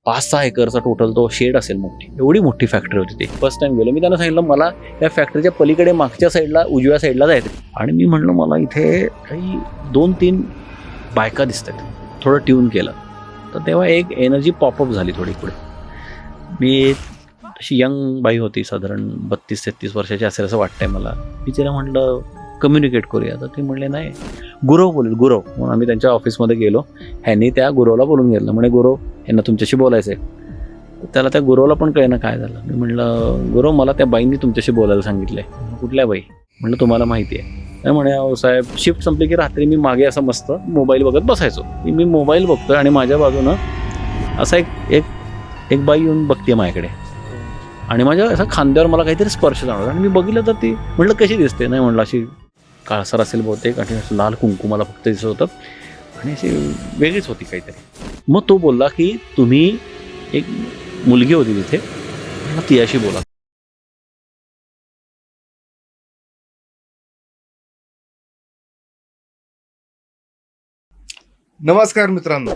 5-6 एकरचा total तो shade असेल मोठी, एवढी मोठी फॅक्टरी होती ती. फर्स्ट टाइम गेलो मी, त्यांना सांगितलं मला या फॅक्टरीच्या पलीकडे मागच्या साईडला उजव्या साईडला जायचं. आणि मी म्हणलं मला इथे काही 2-3 बायका दिसत आहेत. थोडं ट्यून केलं तर तेव्हा एक एनर्जी पॉपअप झाली थोडी पुढे. मी अशी यंग बाई होती, साधारण 32-33 वर्षाची असेल असं वाटतंय मला. मी तिला म्हटलं कम्युनिकेट करूया. तर ते म्हणले नाही, गुरव बोलेल, गुरव. म्हणून आम्ही त्यांच्या ऑफिसमध्ये गेलो. ह्यांनी त्या गुरवला बोलून घेतलं. म्हणे गुरव यांना तुमच्याशी बोलायचं आहे. त्याला त्या गुरवला पण कळेना काय झालं. मी म्हटलं गुरव मला त्या बाईंनी तुमच्याशी बोलायला सांगितलंय. कुठल्या बाई? म्हटलं तुम्हाला माहिती आहे. नाही म्हणे अहो साहेब, शिफ्ट संपली की रात्री मी मागे असं मस्त मोबाईल बघत बसायचो. मी मोबाईल बघतोय आणि माझ्या बाजूनं असा एक बाई येऊन बघते माझ्याकडे आणि माझ्या असं खांद्यावर मला काहीतरी स्पर्श जाणवला. आणि मी बघितलं तर ती म्हटलं कशी दिसते? नाही म्हटलं अशी काळसर असेल बहुतेक आणि असं लाल कुंकू मला फक्त दिसत होतं आणि अशी वेगळीच होती काहीतरी. मग तो बोलला की तुम्ही एक मुलगी होती तिथे, मग तियाशी बोला. नमस्कार मित्रांनो,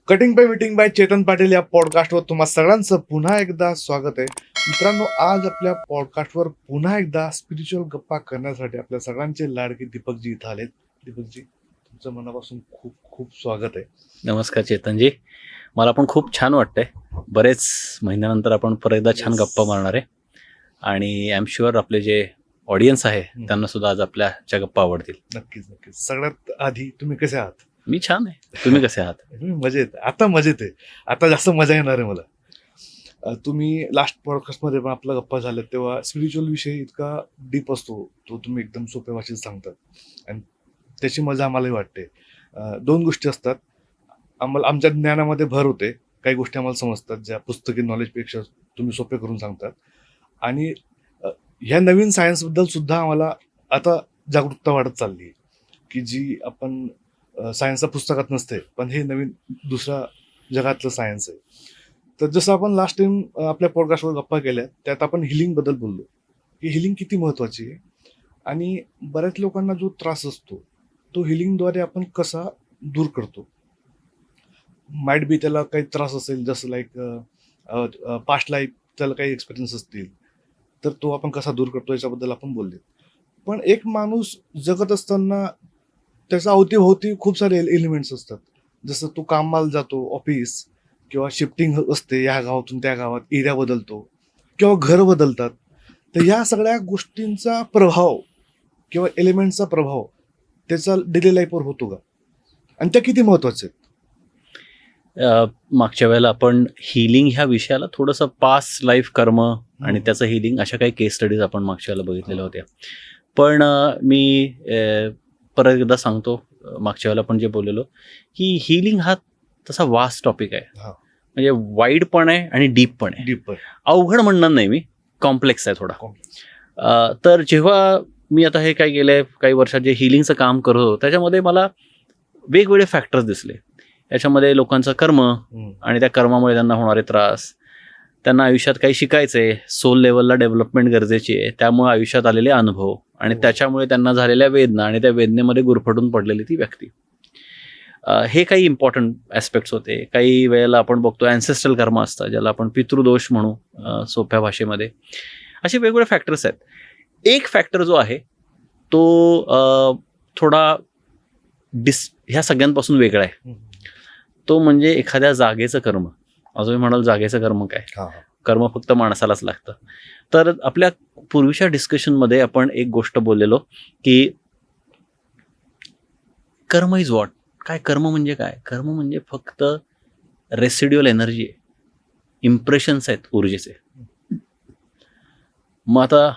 cutting by meeting by Chetan Patil या पॉडकास्टवर तुम्हा सगळ्यांचं पुन्हा एकदा स्वागत आहे. मित्रांनो, आज आपल्या पॉडकास्टवर पुन्हा एकदा स्पिरिच्युअल गप्पा करण्यासाठी आपल्या सगळ्यांचे लाडके दीपकजी इथं आलेत. दीपकजी, तुमचं मनापासून खूप खूप स्वागत आहे. नमस्कार चेतनजी, मला पण खूप छान वाटतंय. बरेच महिन्यानंतर आपण परत एकदा छान गप्पा मारणार आहे आणि आय एम शुअर आपले जे ऑडियन्स आहे त्यांना सुद्धा आज आपल्याच्या गप्पा आवडतील. नक्कीच नक्कीच. सगळ्यात आधी तुम्ही कसे आहात? मी छान आहे, तुम्ही कसे आहात? मी मजेत. आता मजेत आहे. आता जास्त मजा येणार आहे मला. तुम्ही लास्ट पॉडकास्टमध्ये पण आपला गप्पा झाल्या तेव्हा स्पिरिच्युअल विषय इतका डीप असतो, तो तुम्ही एकदम सोप्या भाषेत सांगतात आणि त्याची मजा आम्हालाही वाटते. 2 गोष्टी असतात, आमच्या ज्ञानामध्ये भर होते. काही गोष्टी आम्हाला समजतात ज्या पुस्तकी नॉलेजपेक्षा तुम्ही सोपे करून सांगतात. आणि ह्या नवीन सायन्सबद्दल सुद्धा आम्हाला आता जागरूकता वाढत चालली आहे की जी आपण सायन्सच्या पुस्तकात नसते, पण हे नवीन दुसऱ्या जगातलं सायन्स आहे. तर जसं आपण लास्ट टाइम आपल्या पॉडकास्टवर गप्पा केल्या त्यात आपण हिलिंगबद्दल बोललो की हिलिंग किती महत्त्वाची आहे आणि बऱ्याच लोकांना जो त्रास असतो तो हिलिंगद्वारे आपण कसा दूर करतो. माइट बी त्याला काही त्रास असेल, जसं लाईक पास्ट लाईफ, त्याला काही एक्सपिरियन्स असतील तर तो आपण कसा दूर करतो याच्याबद्दल आपण बोलले. पण एक माणूस जगत असताना त्याच्या अवतीभोवती खूप सारे एलिमेंट्स असतात. जसं तो कामाला जातो, ऑफिस किंवा शिफ्टिंग असते, या गावातून त्या गावात एरिया बदलतो किंवा घर बदलतात. तर या सगळ्या गोष्टींचा प्रभाव किंवा एलिमेंटचा प्रभाव त्याचा डेली लाईफवर होतो का, आणि त्या किती महत्त्वाच्या आहेत? मागच्या वेळेला आपण हिलिंग ह्या विषयाला थोडंसं पास्ट लाईफ कर्म आणि त्याचं हिलिंग अशा काही केस स्टडीज आपण मागच्या वेळेला बघितलेल्या होत्या. पण मी परत एकदा सांगतो, मागच्या वेळेला आपण जे बोललेलो की हिलिंग हा तसा वास्ट टॉपिक आहे. म्हणजे वाईड पण आहे आणि डीप पण आहे. अवघड म्हणणार नाही मी, कॉम्प्लेक्स आहे थोडा. तर जेव्हा मी आता हे काय केलंय काही वर्षात जे हिलिंगचं काम करत होतो त्याच्यामध्ये मला वेगवेगळे फॅक्टर्स दिसले. याच्यामध्ये लोकांचं कर्म आणि त्या कर्मामुळे त्यांना होणारे त्रास, त्यांना आयुष्यात काही शिकायचं आहे, सोल लेवलला डेव्हलपमेंट गरजेची आहे, त्यामुळे आयुष्यात आलेले अनुभव आणि त्याच्यामुळे त्यांना झालेल्या वेदना आणि त्या वेदनेमध्ये गुरफटून पडलेली ती व्यक्ती. हे काही इम्पॉर्टंट ॲस्पेक्ट्स होते. काही वेळेला आपण बघतो ॲन्सेस्ट्रल कर्म असतात, ज्याला आपण पितृदोष म्हणू सोप्या भाषेमध्ये. असे वेगवेगळे फॅक्टर्स आहेत. एक फॅक्टर जो आहे तो थोडा ह्या सगळ्यांपासून वेगळा आहे. तो म्हणजे एखाद्या जागेचं कर्म. अजून म्हणाल जागेचं कर्म काय? कर्म फक्त माणसालाच लागतं. तर आपल्या पूर्वीच्या डिस्कशनमध्ये आपण एक गोष्ट बोललेलो की कर्म इज व्हॉट. काय कर्म म्हणजे काय? कर्म म्हणजे फक्त रेसिड्युअल एनर्जी आहे, इम्प्रेशन्स आहेत ऊर्जेचे. मग आता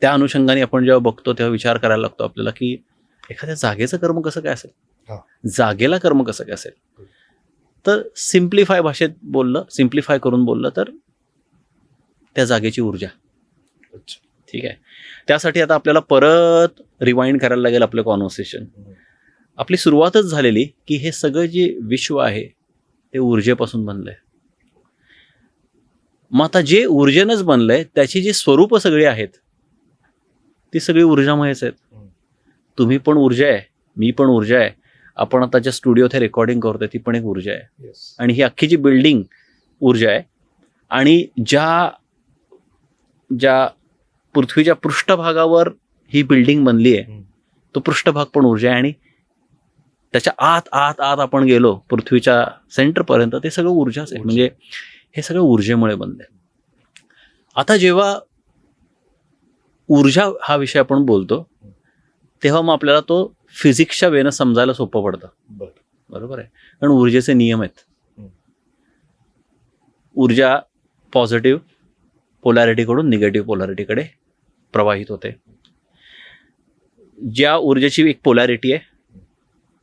त्या अनुषंगाने आपण जेव्हा बघतो तेव्हा विचार करायला लागतो आपल्याला की एखाद्या जागेचं कर्म कसं काय असेल, जागेला कर्म कसं काय असेल. तर सिम्प्लिफाय भाषेत बोललं, सिम्प्लिफाय करून बोललं तर त्या जागेची ऊर्जा. ठीक आहे. त्यासाठी आता आपल्याला परत रिवाइंड करायला लागेल आपलं कॉन्व्हर्सेशन. आपली सुरुवातच झालेली की हे सगळं जे विश्व आहे ते ऊर्जेपासून बनलंय. मग आता जे ऊर्जेनंच बनलंय त्याची जी स्वरूप सगळी आहेत ती सगळी ऊर्जामयच आहेत. तुम्ही पण ऊर्जा आहे, मी पण ऊर्जा आहे. आपण आता ज्या स्टुडिओत हे रेकॉर्डिंग करतोय ती पण एक ऊर्जा आहे. आणि ही अख्खी जी बिल्डिंग ऊर्जा आहे आणि ज्या पृथ्वीच्या पृष्ठभागावर ही बिल्डिंग बनली आहे तो पृष्ठभाग पण ऊर्जा आहे आणि त्याच्या आत आत आत आपण गेलो पृथ्वीच्या सेंटरपर्यंत ते सगळं ऊर्जाच आहे. म्हणजे हे सगळं ऊर्जेमुळे बनलंय. आता जेव्हा ऊर्जा हा विषय आपण बोलतो तेव्हा मग आपल्याला तो फिजिक्सच्या वेनं समजायला सोपं पडतं. बरोबर आहे. कारण ऊर्जेचे नियम आहेत. ऊर्जा पॉझिटिव्ह पोलॅरिटीकडून निगेटिव्ह पोलॅरिटीकडे प्रवाहित होते. ज्या ऊर्जेची एक पोलॅरिटी आहे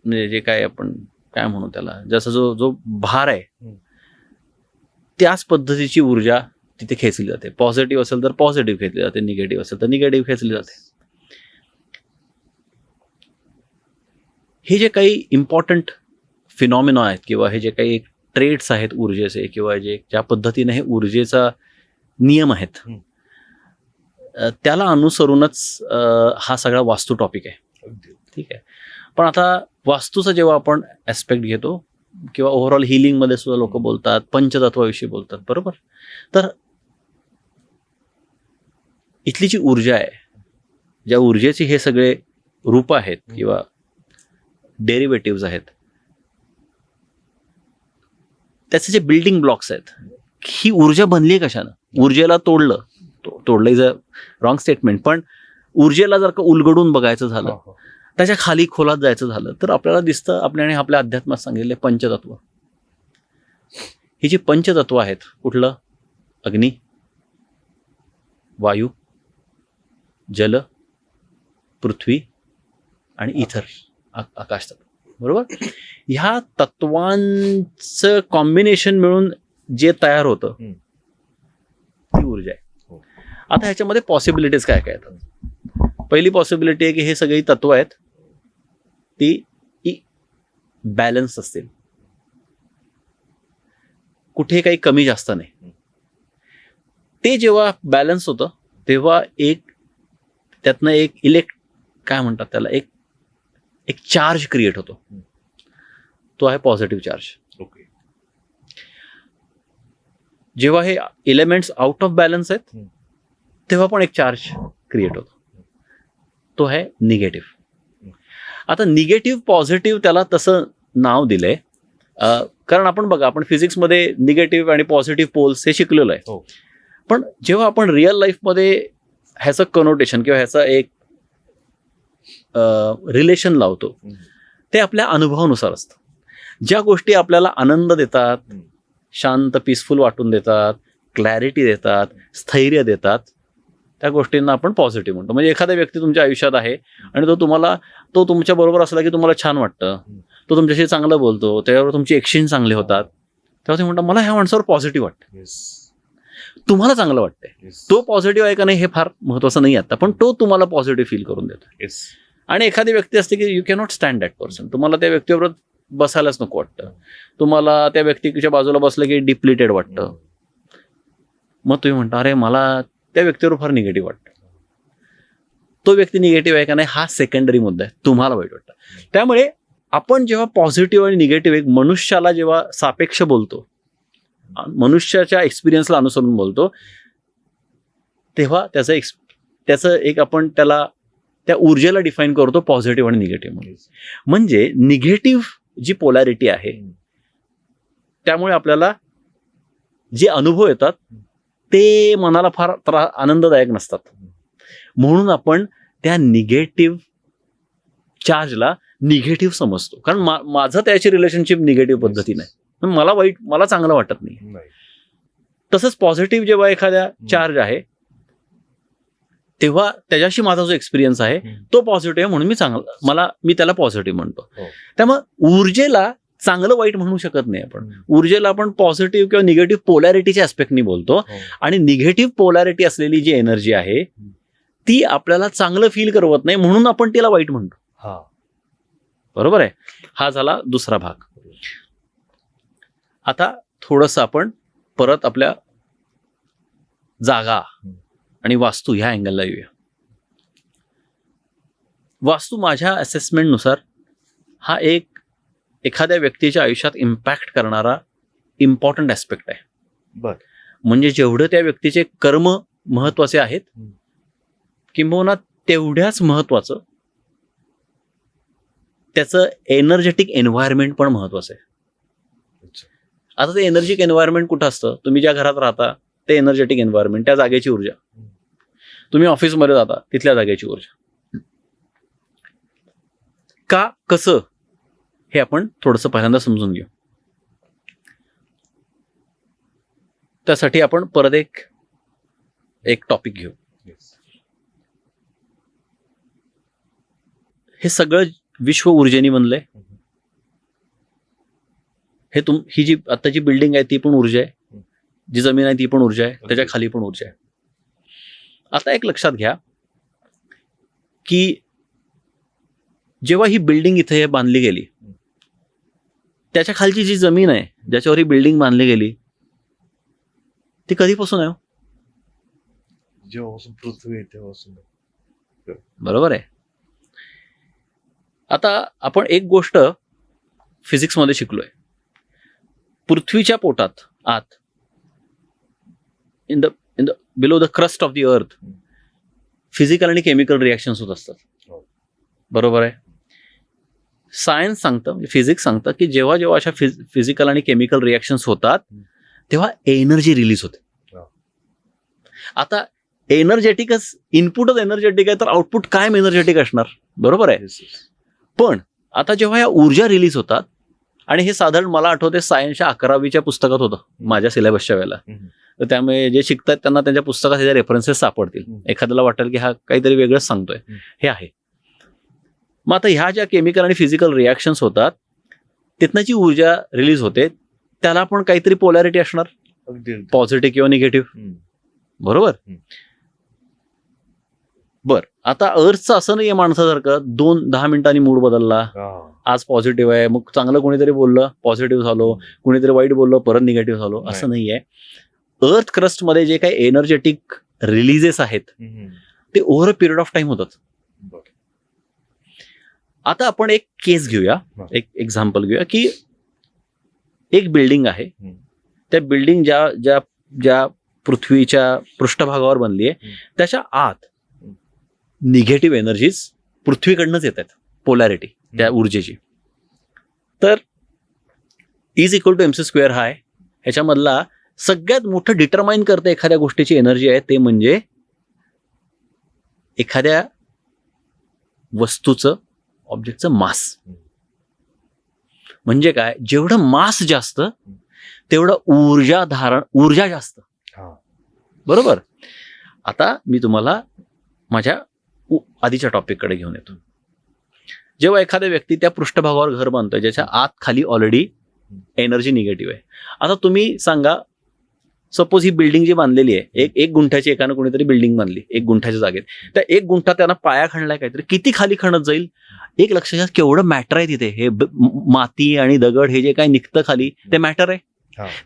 म्हणजे जे काय आपण काय म्हणू त्याला जसा जो भार आहे त्याच पद्धतीची ऊर्जा तिथे खेचली जाते. पॉझिटिव्ह असेल तर पॉझिटिव्ह खेचली जाते, निगेटिव्ह असेल तर निगेटिव्ह खेचली जाते. हे जे काही इम्पॉर्टंट फिनॉमिना आहेत किंवा हे जे काही ट्रेट्स आहेत ऊर्जेचे किंवा ज्या पद्धतीने हे ऊर्जेचा नियम आहेत त्याला अनुसरूनच हा सगळा वास्तू टॉपिक आहे. ठीक आहे. पण आता वास्तूचा जेव्हा आपण ॲस्पेक्ट घेतो किंवा ओव्हरऑल हिलिंगमध्ये सुद्धा लोक बोलतात पंचतत्वाविषयी बोलतात. बरोबर. तर इथली जी ऊर्जा आहे ज्या ऊर्जेचे हे सगळे रूप आहेत किंवा डेरिव्हेटिव्ज आहेत त्याचे जे बिल्डिंग ब्लॉक्स आहेत ही ऊर्जा बनली आहे कशानं. ऊर्जेला तोडलं इज अ रॉंग स्टेटमेंट पण ऊर्जेला जर का उलगडून बघायचं झालं त्याच्या खाली खोलात जायचं झालं तर आपल्याला दिसतं आपल्याने आपल्या अध्यात्मात सांगितले पंचतत्व. ही जी पंचतत्व आहेत कुठलं अग्नी वायू जल पृथ्वी आणि इथर आकाश तत्व. बरोबर. ह्या तत्वांचं कॉम्बिनेशन मिळून जे तयार होतं ती ऊर्जा आहे. आता ह्याच्यामध्ये पॉसिबिलिटीज काय काय येतात. पहिली पॉसिबिलिटी आहे की हे सगळी तत्व आहेत ती बॅलन्स असतील कुठे काही कमी जास्त नाही. ते जेव्हा बॅलन्स होतं तेव्हा त्यातनं एक काय म्हणतात त्याला एक चार्ज क्रिएट होतो. तो आहे पॉझिटिव्ह चार्ज. जेव्हा हे एलिमेंट्स आउट ऑफ बॅलन्स आहेत तेव्हा पण एक चार्ज क्रिएट होतो. तो आहे निगेटिव्ह. आता निगेटिव्ह पॉझिटिव्ह त्याला तसं नाव दिलंय कारण आपण फिजिक्समध्ये निगेटिव्ह आणि पॉझिटिव्ह पोल्स हे शिकलेलो आहे. पण जेव्हा आपण रिअल लाईफमध्ये ह्याचं कनोटेशन किंवा ह्याचा एक रिलेशन लावतो ते आपल्या अनुभवानुसार असतं. ज्या गोष्टी आपल्याला आनंद देतात शांत पीसफुल वाटून देतात क्लॅरिटी देतात स्थैर्य देतात त्या गोष्टींना आपण पॉझिटिव्ह म्हणतो. म्हणजे एखादा व्यक्ती तुमच्या आयुष्यात आहे आणि तो तुमच्या बरोबर असला की तुम्हाला छान वाटतं. तो तुमच्याशी चांगलं बोलतो त्याच्यावर तुमची एक्सचेंज चांगले होतात तेव्हा ते म्हणतात मला ह्या माणसावर पॉझिटिव्ह वाटतं. तुम्हाला चांगलं वाटतंय. तो पॉझिटिव्ह आहे का नाही हे फार महत्वाचं नाही आता पण तो तुम्हाला पॉझिटिव्ह फील करून देतो. आणि एखादी व्यक्ती असते की you cannot stand that person. तुम्हाला त्या व्यक्तीबरोबर बसायलाच नको वाटतं. तुम्हाला त्या व्यक्तीच्या बाजूला बसलं की डिप्लिटेड वाटतं. मग तुम्ही म्हणता अरे मला त्या व्यक्तीवर फार निगेटिव्ह वाटतं. तो व्यक्ती निगेटिव्ह आहे का नाही हा सेकंडरी मुद्दा आहे. तुम्हाला वाईट वाटतं. त्यामुळे आपण जेव्हा पॉझिटिव्ह आणि निगेटिव्ह एक मनुष्याला जेव्हा सापेक्ष बोलतो मनुष्याच्या एक्सपिरियन्सला अनुसरून बोलतो तेव्हा त्याचं एक आपण त्याला त्या ऊर्जेला डिफाईन करतो पॉझिटिव्ह आणि निगेटिव्ह म्हणून. म्हणजे निगेटिव्ह जी पोलॅरिटी आहे त्यामुळे आपल्याला जे अनुभव येतात ते मनाला फार आनंददायक नसतात. म्हणून आपण त्या निगेटिव्ह चार्जला निगेटिव्ह समजतो. कारण माझं त्याची रिलेशनशिप निगेटिव्ह पद्धतीने आहे. मला चांगलं वाटत नाही. तसंच पॉझिटिव्ह जेव्हा एखाद्या चार्ज आहे तेव्हा त्याच्याशी माझा जो एक्सपिरियन्स आहे तो पॉझिटिव्ह आहे म्हणून मी त्याला पॉझिटिव्ह म्हणतो. त्यामुळे ऊर्जेला चांगलं वाईट म्हणू शकत नाही आपण. ऊर्जेला आपण पॉझिटिव्ह किंवा निगेटिव्ह पोलॅरिटीच्या ऍस्पेक्टनी बोलतो आणि निगेटिव्ह पोलॅरिटी असलेली जी एनर्जी आहे ती आपल्याला चांगलं फील करवत नाही म्हणून आपण तिला वाईट म्हणतो. बरोबर आहे. हा झाला दुसरा भाग. आता थोडंसं आपण परत आपल्या जागा आणि वास्तू ह्या अँगलला येऊया. वास्तू माझ्या असेसमेंटनुसार हा एखाद्या व्यक्तीच्या आयुष्यात इम्पॅक्ट करणारा इम्पॉर्टंट ॲस्पेक्ट आहे. बर. म्हणजे जेवढं त्या व्यक्तीचे कर्म महत्वाचे आहेत, हम्म. किंबहुना तेवढ्याच महत्वाचं त्याचं एनर्जेटिक एन्व्हायरमेंट पण महत्वाचं आहे. अच्छा. आता ते एनर्जिक एन्व्हायरमेंट कुठं असतं? तुम्ही ज्या घरात राहता ते एनर्जेटिक एन्व्हायरमेंट, त्या जागेची ऊर्जा. तुम्ही ऑफिसमध्ये जाता तिथल्या जागेची ऊर्जा. का, कसं, हे आपण थोडंसं पहिल्यांदा समजून घेऊ. त्यासाठी आपण परत एक टॉपिक घेऊ. Yes. हे सगळं विश्व ऊर्जेने बनलंय. ही जी आताची बिल्डिंग आहे ती पण ऊर्जा आहे, जी जमीन आहे ती पण ऊर्जा आहे, त्याच्या खाली पण ऊर्जा आहे. आता एक लक्षात घ्या की जेव्हा ही बिल्डिंग इथे बांधली गेली, त्याच्या खालची जी जमीन आहे ज्याच्यावर ही बिल्डिंग बांधली गेली ती कधीपासून आहे? जेव्हापासून पृथ्वी आहे तेव्हापासून. बरोबर आहे. आता आपण एक गोष्ट फिजिक्समध्ये शिकलोय. पृथ्वीच्या पोटात आत, in the below the crust of the earth, physical आणि केमिकल रिॲक्शन्स होत असतात. बरोबर आहे. सायन्स सांगतं, म्हणजे फिजिक्स सांगतं की जेव्हा जेव्हा अशा फिजिकल आणि केमिकल रिॲक्शन्स होतात तेव्हा एनर्जी रिलीज होते. आता एनर्जेटिकच, इनपुटच एनर्जेटिक आहे तर आउटपुट कायम एनर्जेटिक असणार. बरोबर आहे. पण आता जेव्हा या ऊर्जा रिलीज होतात, आणि हे साधारण मला आठवते सायन्सच्या 11वीच्या पुस्तकात होतं माझ्या सिलेबसच्या वेळेला, तर त्यामुळे जे शिकतात त्यांना त्यांच्या पुस्तकात ह्याच्या रेफरन्सेस सापडतील. एखाद्याला वाटेल की हा काहीतरी वेगळंच सांगतोय, हे आहे. मग आता ह्या ज्या केमिकल आणि फिजिकल रिॲक्शन्स होतात तिथनं जी ऊर्जा रिलीज होते त्याला पण काहीतरी पोलॅरिटी असणार, पॉझिटिव्ह किंवा निगेटिव्ह. बरोबर. बर. आता अर्थचं असं नाहीये माणसासारखं 2-10 मिनिटांनी मूड बदलला, आज पॉझिटिव्ह आहे, मग चांगलं कोणीतरी बोललं पॉझिटिव्ह झालो, कोणीतरी वाईट बोललं परत निगेटिव्ह झालो, असं नाहीये. अर्थ क्रस्ट मध्ये जे काही एनर्जेटिक रिलीजेस आहेत ते over a period of time होतात. आता आपण एक केस घेऊया, एक एक्झाम्पल घेऊया की एक बिल्डिंग आहे, त्या बिल्डिंग ज्या पृथ्वीच्या पृष्ठभागावर बनली आहे त्याच्या आत निगेटिव्ह एनर्जीज पृथ्वीकडनंच येत आहेत, पोलॅरिटी त्या ऊर्जेची. तर E=mc² हा आहे. ह्याच्यामधला सगळ्यात मोठं डिटरमाइन करते एखाद्या गोष्टीची एनर्जी आहे ते म्हणजे एखाद्या वस्तूचं, ऑब्जेक्टचं मास. म्हणजे काय, जेवढं मास जास्त तेवढं ऊर्जा जास्त. बरोबर. आता मी तुम्हाला माझ्या आधीच्या टॉपिककडे घेऊन येतो. जेव्हा एखाद्या व्यक्ती त्या पृष्ठभागावर घर बांधतोय ज्याच्या आत खाली ऑलरेडी एनर्जी निगेटिव्ह आहे. आता तुम्ही सांगा, सपोज ही बिल्डिंग जी बांधलेली आहे, एक गुंठ्याची एकानं कोणीतरी बिल्डिंग बांधली 1 गुंठ्याच्या जागेत, त्या 1 गुंठा त्यांना पाया खणलाय काहीतरी, किती खाली खणत जाईल? एक लक्षात घ्या केवढं मॅटर आहे तिथे. हे माती आणि दगड हे जे काही निघतं खाली ते मॅटर आहे,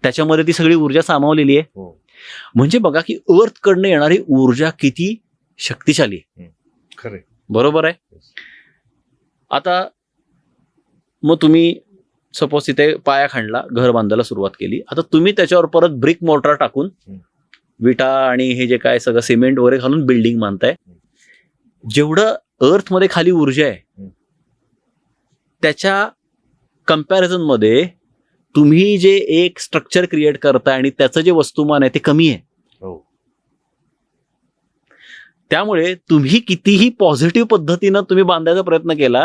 त्याच्यामध्ये ती सगळी ऊर्जा सामावलेली आहे. म्हणजे बघा की अर्थ कडनं येणारी ऊर्जा किती शक्तिशाली आहे. खरे. बरोबर आहे. आता मग तुम्ही सपोज तिथे पाया खणला, घर बांधायला सुरुवात केली. आता तुम्ही त्याच्यावर परत ब्रिक मोर्टार टाकून, विटा आणि हे जे काय सगळं सिमेंट वगैरे घालून बिल्डिंग बांधताय. जेवढं अर्थ मध्ये खाली ऊर्जा आहे त्याच्या कम्पॅरिझन मध्ये तुम्ही जे एक स्ट्रक्चर क्रिएट करताय आणि त्याचं जे वस्तुमान आहे ते कमी आहे. त्यामुळे तुम्ही कितीही पॉझिटिव्ह पद्धतीनं तुम्ही बांधायचा प्रयत्न केला,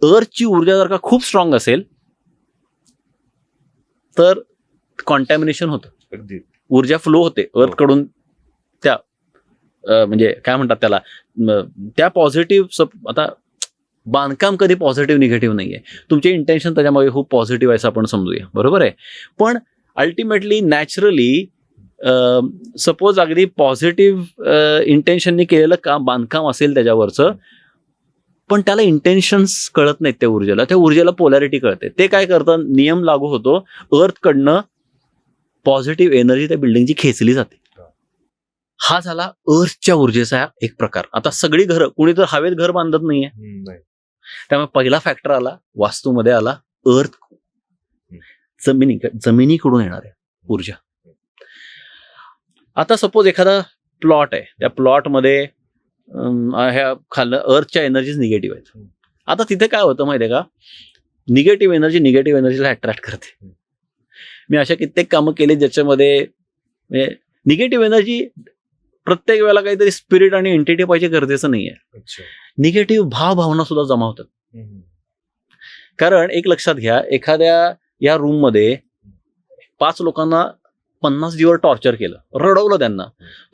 अर्थची ऊर्जा जर का खूप स्ट्रॉंग असेल तर कॉन्टॅमिनेशन होतं, ऊर्जा फ्लो होते अर्थ कडून. त्या म्हणजे काय म्हणतात त्याला, त्या पॉझिटिव्ह. आता बांधकाम कधी पॉझिटिव्ह निगेटिव्ह नाहीये, तुमचे इंटेन्शन त्याच्यामध्ये खूप पॉझिटिव्ह आहे असं आपण समजूया. बरोबर आहे. पण अल्टिमेटली नॅचरली सपोज अगदी पॉझिटिव्ह इंटेन्शननी केलेलं काम बांधकाम असेल त्याच्यावरचं, पण त्याला इंटेन्शन्स कळत नाहीत त्या ऊर्जेला पोलॅरिटी कळते. ते काय करतं, नियम लागू होतो, अर्थ कडनं पॉझिटिव्ह एनर्जी त्या बिल्डिंगची खेचली जाते. हा झाला अर्थच्या ऊर्जेचा एक प्रकार. आता सगळी घरं, कुणी तर हवेत घर बांधत नाहीये, त्यामुळे पहिला फॅक्टर आला वास्तूमध्ये आला अर्थ, जमिनीकडून येणार आहे ऊर्जा. आता सपोज एखादा प्लॉट आहे, त्या प्लॉटमध्ये ह्या खाल्लं अर्थच्या एनर्जीज निगेटिव्ह आहेत. आता तिथे काय होतं माहिती आहे का, निगेटिव्ह एनर्जीला अट्रॅक्ट करते. मी अशा कित्येक कामं केली ज्याच्यामध्ये निगेटिव्ह एनर्जी प्रत्येक वेळेला काहीतरी स्पिरिट आणि एंटिटी पाहिजे गरजेचं नाहीये. निगेटिव्ह भावना सुद्धा जमा होतात. कारण एक लक्षात घ्या, एखाद्या या रूम मध्ये 5 लोकांना 50 दिवस टॉर्चर केलं, रडवलं त्यांना.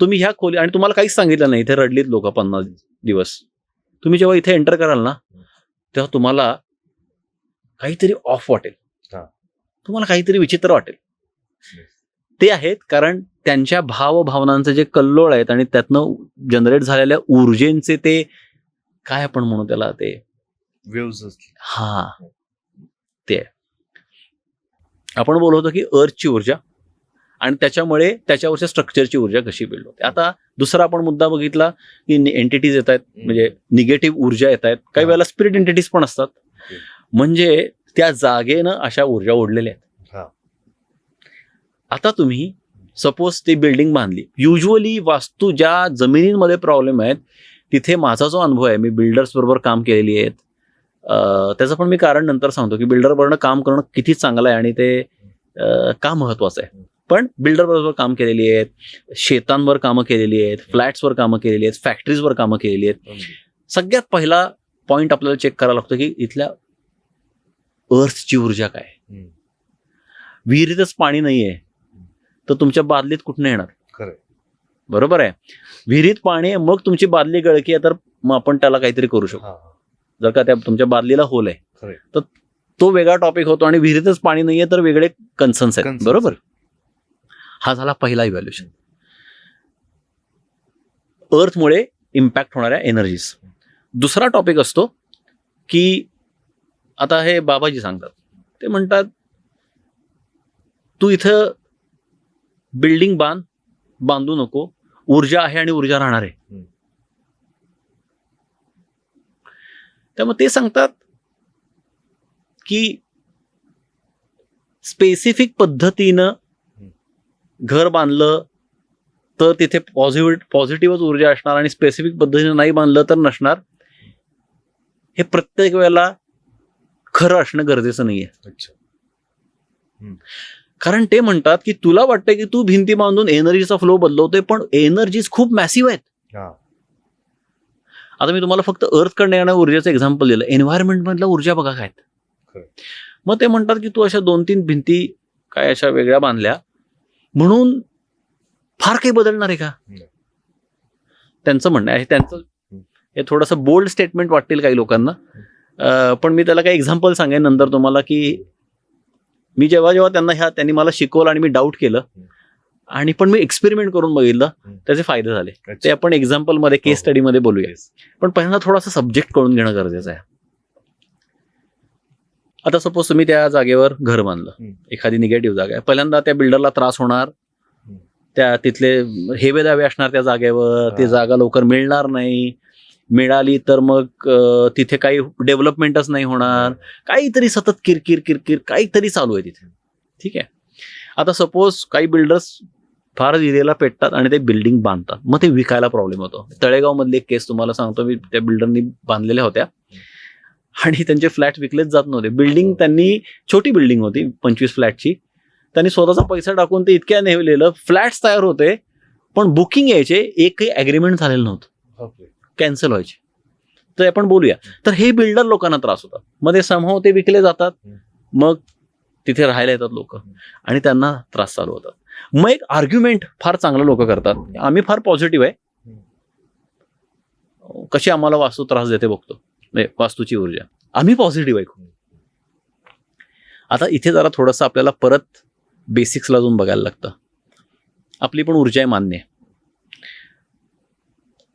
तुम्ही ह्या खोली आणि तुम्हाला काहीच सांगितलं नाही, इथे रडलीत लोक 50 दिवस. तुम्ही जेव्हा इथे एंटर कराल ना, तेव्हा तुम्हाला काहीतरी ऑफ वाटेल, तुम्हाला काहीतरी विचित्र वाटेल. ते आहेत कारण त्यांच्या भावभावनांचे जे कल्लोळ आहेत आणि त्यातनं जनरेट झालेल्या ऊर्जेचे ते काय आपण म्हणू त्याला, ते वेव्हज. हा, ते आपण बोलत होतो की अर्थची ऊर्जा आणि त्याच्यामुळे त्याच्यावरच्या स्ट्रक्चरची ऊर्जा कशी बिल्ड होते. आता दुसरा आपण मुद्दा बघितला की एंटिटीज येत आहेत, म्हणजे निगेटिव्ह ऊर्जा येत आहेत. काही वेळेला स्पिरिट एंटिटीज पण असतात, म्हणजे त्या जागेनं अशा ऊर्जा ओढलेल्या आहेत. आता तुम्ही सपोज ती बिल्डिंग बांधली, युजली वास्तू ज्या जमिनींमध्ये प्रॉब्लेम आहेत तिथे माझा जो अनुभव आहे, मी बिल्डर्स बरोबर काम केलेली आहेत, त्याचं पण मी कारण नंतर सांगतो की बिल्डर बरोबर काम करणं किती चांगलं आहे आणि ते का महत्वाचं आहे. पण बिल्डर बरोबर काम केलेली आहेत, शेतांवर कामं केलेली आहेत, फ्लॅट्सवर कामं केलेली आहेत, फॅक्टरीजवर कामं केलेली आहेत. सगळ्यात पहिला पॉइंट आपल्याला चेक करायला लागतो की इथल्या अर्थची ऊर्जा काय. विहिरीतच पाणी नाहीये तर तुमच्या बादलीत कुठनं येणार. खरं, बरोबर आहे. विहिरीत पाणी आहे, मग तुमची बादली गळकी आहे, तर मग आपण त्याला काहीतरी करू शकतो. जर का त्या तुमच्या बादलीला होल आहे तर तो वेगळा टॉपिक होतो, आणि विहिरीतच पाणी नाहीये तर वेगळे कन्सर्न्स आहेत. बरोबर. हा झाला पहिला इव्हॅल्युएशन, अर्थमुळे इम्पॅक्ट होणाऱ्या एनर्जीज. दुसरा टॉपिक असतो की आता हे बाबाजी सांगतात, ते म्हणतात तू इथं बिल्डिंग बांधू नको, ऊर्जा आहे आणि ऊर्जा राहणार आहे. त्यामुळे ते सांगतात की स्पेसिफिक पद्धतीनं घर बांधलं तर तिथे पॉझिटिव्हच ऊर्जा असणार, आणि स्पेसिफिक पद्धतीनं नाही बांधलं तर नसणार. हे प्रत्येक वेळेला खरं असणं गरजेचं नाहीये. कारण ते म्हणतात की तुला वाटतं की तू भिंती बांधून एनर्जीचा फ्लो बदलवतोय, पण एनर्जीज खूप मॅसिव्ह आहेत. आता मी तुम्हाला फक्त अर्थकडनं येणाऱ्या ऊर्जेचं एक्झाम्पल दिलं, एन्व्हायरमेंट मधल्या ऊर्जा बघा काय. मग ते म्हणतात की तू अशा 2-3 भिंती काय अशा वेगळ्या बांधल्या म्हणून फार काही बदलणार आहे का. त्यांचं म्हणणं आहे, त्यांचं हे थोडंसं बोल्ड स्टेटमेंट वाटतील काही लोकांना, पण मी त्याला काही एक्झाम्पल सांगेन नंतर तुम्हाला की मी जेव्हा त्यांनी मला शिकवलं आणि मी डाऊट केलं, आणि पण मी एक्सपेरिमेंट करून बघितलं, त्याचे फायदे झाले. ते आपण एक्झाम्पल मध्ये, केस स्टडी मध्ये बोलूया. पण पहिल्यांदा थोडासा सब्जेक्ट कळून घेणं गरजेचं आहे. आता सपोज तुम्ही त्या जागेवर घर बांधलं, एखादी निगेटिव्ह जागा आहे, पहिल्यांदा त्या बिल्डरला त्रास होणार, त्या तिथले हेवे दावे असणार त्या जागेवर, ती जागा लवकर मिळणार नाही, मिळाली तर मग तिथे काही डेव्हलपमेंटच नाही होणार, काहीतरी सतत किरकिर काहीतरी चालू आहे तिथे. ठीक आहे. आता सपोज काही बिल्डर्स फार जिरेला पेटतात आणि ते बिल्डिंग बांधतात, मग ते विकायला प्रॉब्लेम होतो. तळेगाव मधली एक केस तुम्हाला सांगतो मी, त्या बिल्डरनी बांधलेल्या होत्या आणि त्यांचे फ्लॅट विकलेच जात नव्हते. बिल्डिंग त्यांनी, छोटी बिल्डिंग होती 25 फ्लॅटची, त्यांनी स्वतःचा पैसा टाकून ते इतक्या नेवलेलं, फ्लॅट्स तयार होते पण बुकिंग यायचे, एकही अग्रीमेंट झालेलं नव्हतं, कॅन्सल व्हायचे. तर आपण बोलूया, तर हे बिल्डर लोकांना त्रास होतात. मग ते समहाव ते विकले जातात, मग तिथे राहायला येतात लोक आणि त्यांना त्रास चालू होतात. मग एक आर्ग्युमेंट फार चांगलं लोक करतात, आम्ही फार पॉझिटिव्ह आहे, कशी आम्हाला वास्तू त्रास देते बघतो, वास्तूची ऊर्जा, आम्ही पॉझिटिव्ह आहे. आता इथे जरा थोडंसं आपल्याला परत बेसिक्सला जाऊन बघायला लागतं. आपली पण ऊर्जा आहे, मान्य आहे.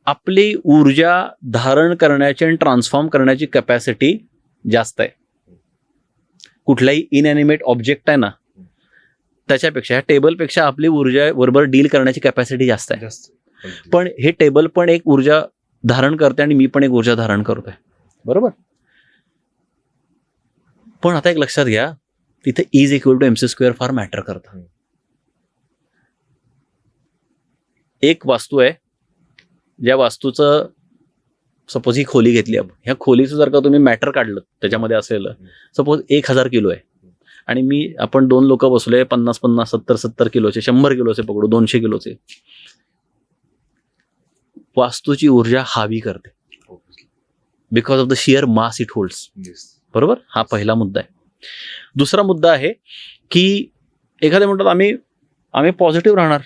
आपली ऊर्जा धारण करण्याची आणि ट्रान्सफॉर्म करण्याची कॅपॅसिटी जास्त आहे. कुठलाही इनॅनिमेट ऑब्जेक्ट आहे ना, त्याच्यापेक्षा, ह्या टेबलपेक्षा आपली ऊर्जा बरोबर डील करण्याची कॅपॅसिटी जास्त आहे. पण हे टेबल पण एक ऊर्जा धारण करते आणि मी पण एक ऊर्जा धारण करतोय, बरोबर. पण आता एक लक्षात घ्या, तिथे इज इक्वल टू MC² फार मॅटर करतं. एक वास्तू आहे, ज्या वास्तूचं सपोज ही खोली घेतली आपण, ह्या खोलीचं जर का तुम्ही मॅटर काढलं त्याच्यामध्ये असलेलं, सपोज 1000 किलो आहे आणि आपण 2 लोक बसलोय 50-50, 70-70 किलोचे, 100 किलोचे पकडू, 200 किलोचे. वास्तूची ऊर्जा हावी करते because of the shear mass it holds. बरोबर, हा पहिला मुद्दा आहे. दुसरा मुद्दा आहे की एखाद्या म्हणतात आम्ही पॉझिटिव्ह राहणार.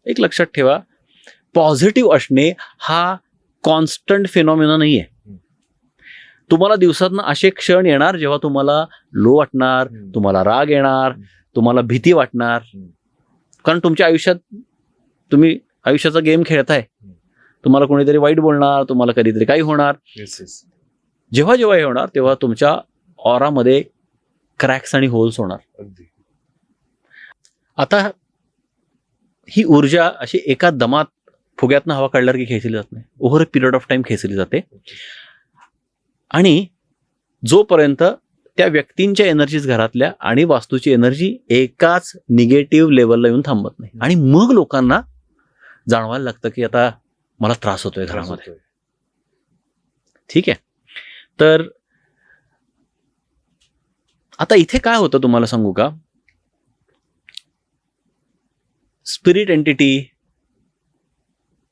एक लक्षात ठेवा, पॉझिटिव्ह असणे हा कॉन्स्टंट फिनॉमिना नाही आहे. तुम्हाला दिवसातनं असे क्षण येणार जेव्हा तुम्हाला लो वाटणार, तुम्हाला राग येणार, तुम्हाला भीती वाटणार, कारण तुमच्या आयुष्यात तुम्ही आयुष्याचा गेम खेळताय. तुम्हाला कोणीतरी वाईट बोलणार, तुम्हाला कधीतरी काही होणार. जेव्हा जेव्हा हे होणार तेव्हा तुमच्या ऑरामध्ये क्रॅक्स आणि होल्स होणार. आता ही ऊर्जा अशी एका दमात फुग्यातनं हवा काढल्यावर की खेचली जात नाही, over a period of time खेचली जाते. आणि जोपर्यंत त्या व्यक्तींच्या एनर्जीज घरातल्या आणि वास्तूची एनर्जी एकाच निगेटिव्ह लेवलला येऊन थांबत नाही, आणि मग लोकांना जाणवायला लागतं की आता मला त्रास होतोय घरामध्ये. ठीक आहे, तर आता इथे काय होतं तुम्हाला सांगू का, स्पिरिट एंटिटी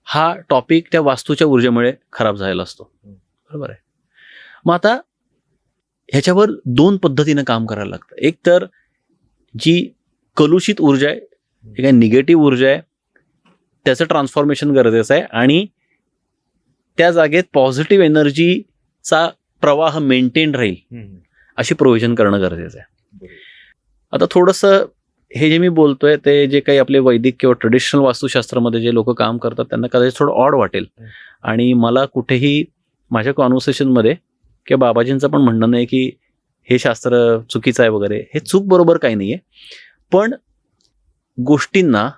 हा टॉपिक त्या वास्तूच्या ऊर्जेमुळे खराब झालेला असतो. बरोबर आहे. मग आता ह्याच्यावर 2 पद्धतीनं काम करायला लागतं. एक तर जी कलुषित ऊर्जा आहे, एक आहे निगेटिव्ह ऊर्जा आहे, त्याचं ट्रान्सफॉर्मेशन गरजेचं आहे आणि त्या जागेत पॉझिटिव्ह एनर्जीचा प्रवाह मेंटेन राहील अशी प्रोव्हिजन करणं गरजेचं आहे. आता थोडंसं हे जे मी बोलतोय ते जे काही आपले वैदिक किंवा ट्रेडिशनल वास्तुशास्त्रामध्ये जे लोक काम करतात त्यांना कदाचित थोडं ऑड वाटेल, आणि मला कुठेही माझ्या कॉन्व्हर्सेशनमध्ये किंवा बाबाजींचं पण म्हणणं नाही की हे शास्त्र चुकीचं आहे वगैरे. हे चूक बरोबर काही नाहीये, पण गोष्टींना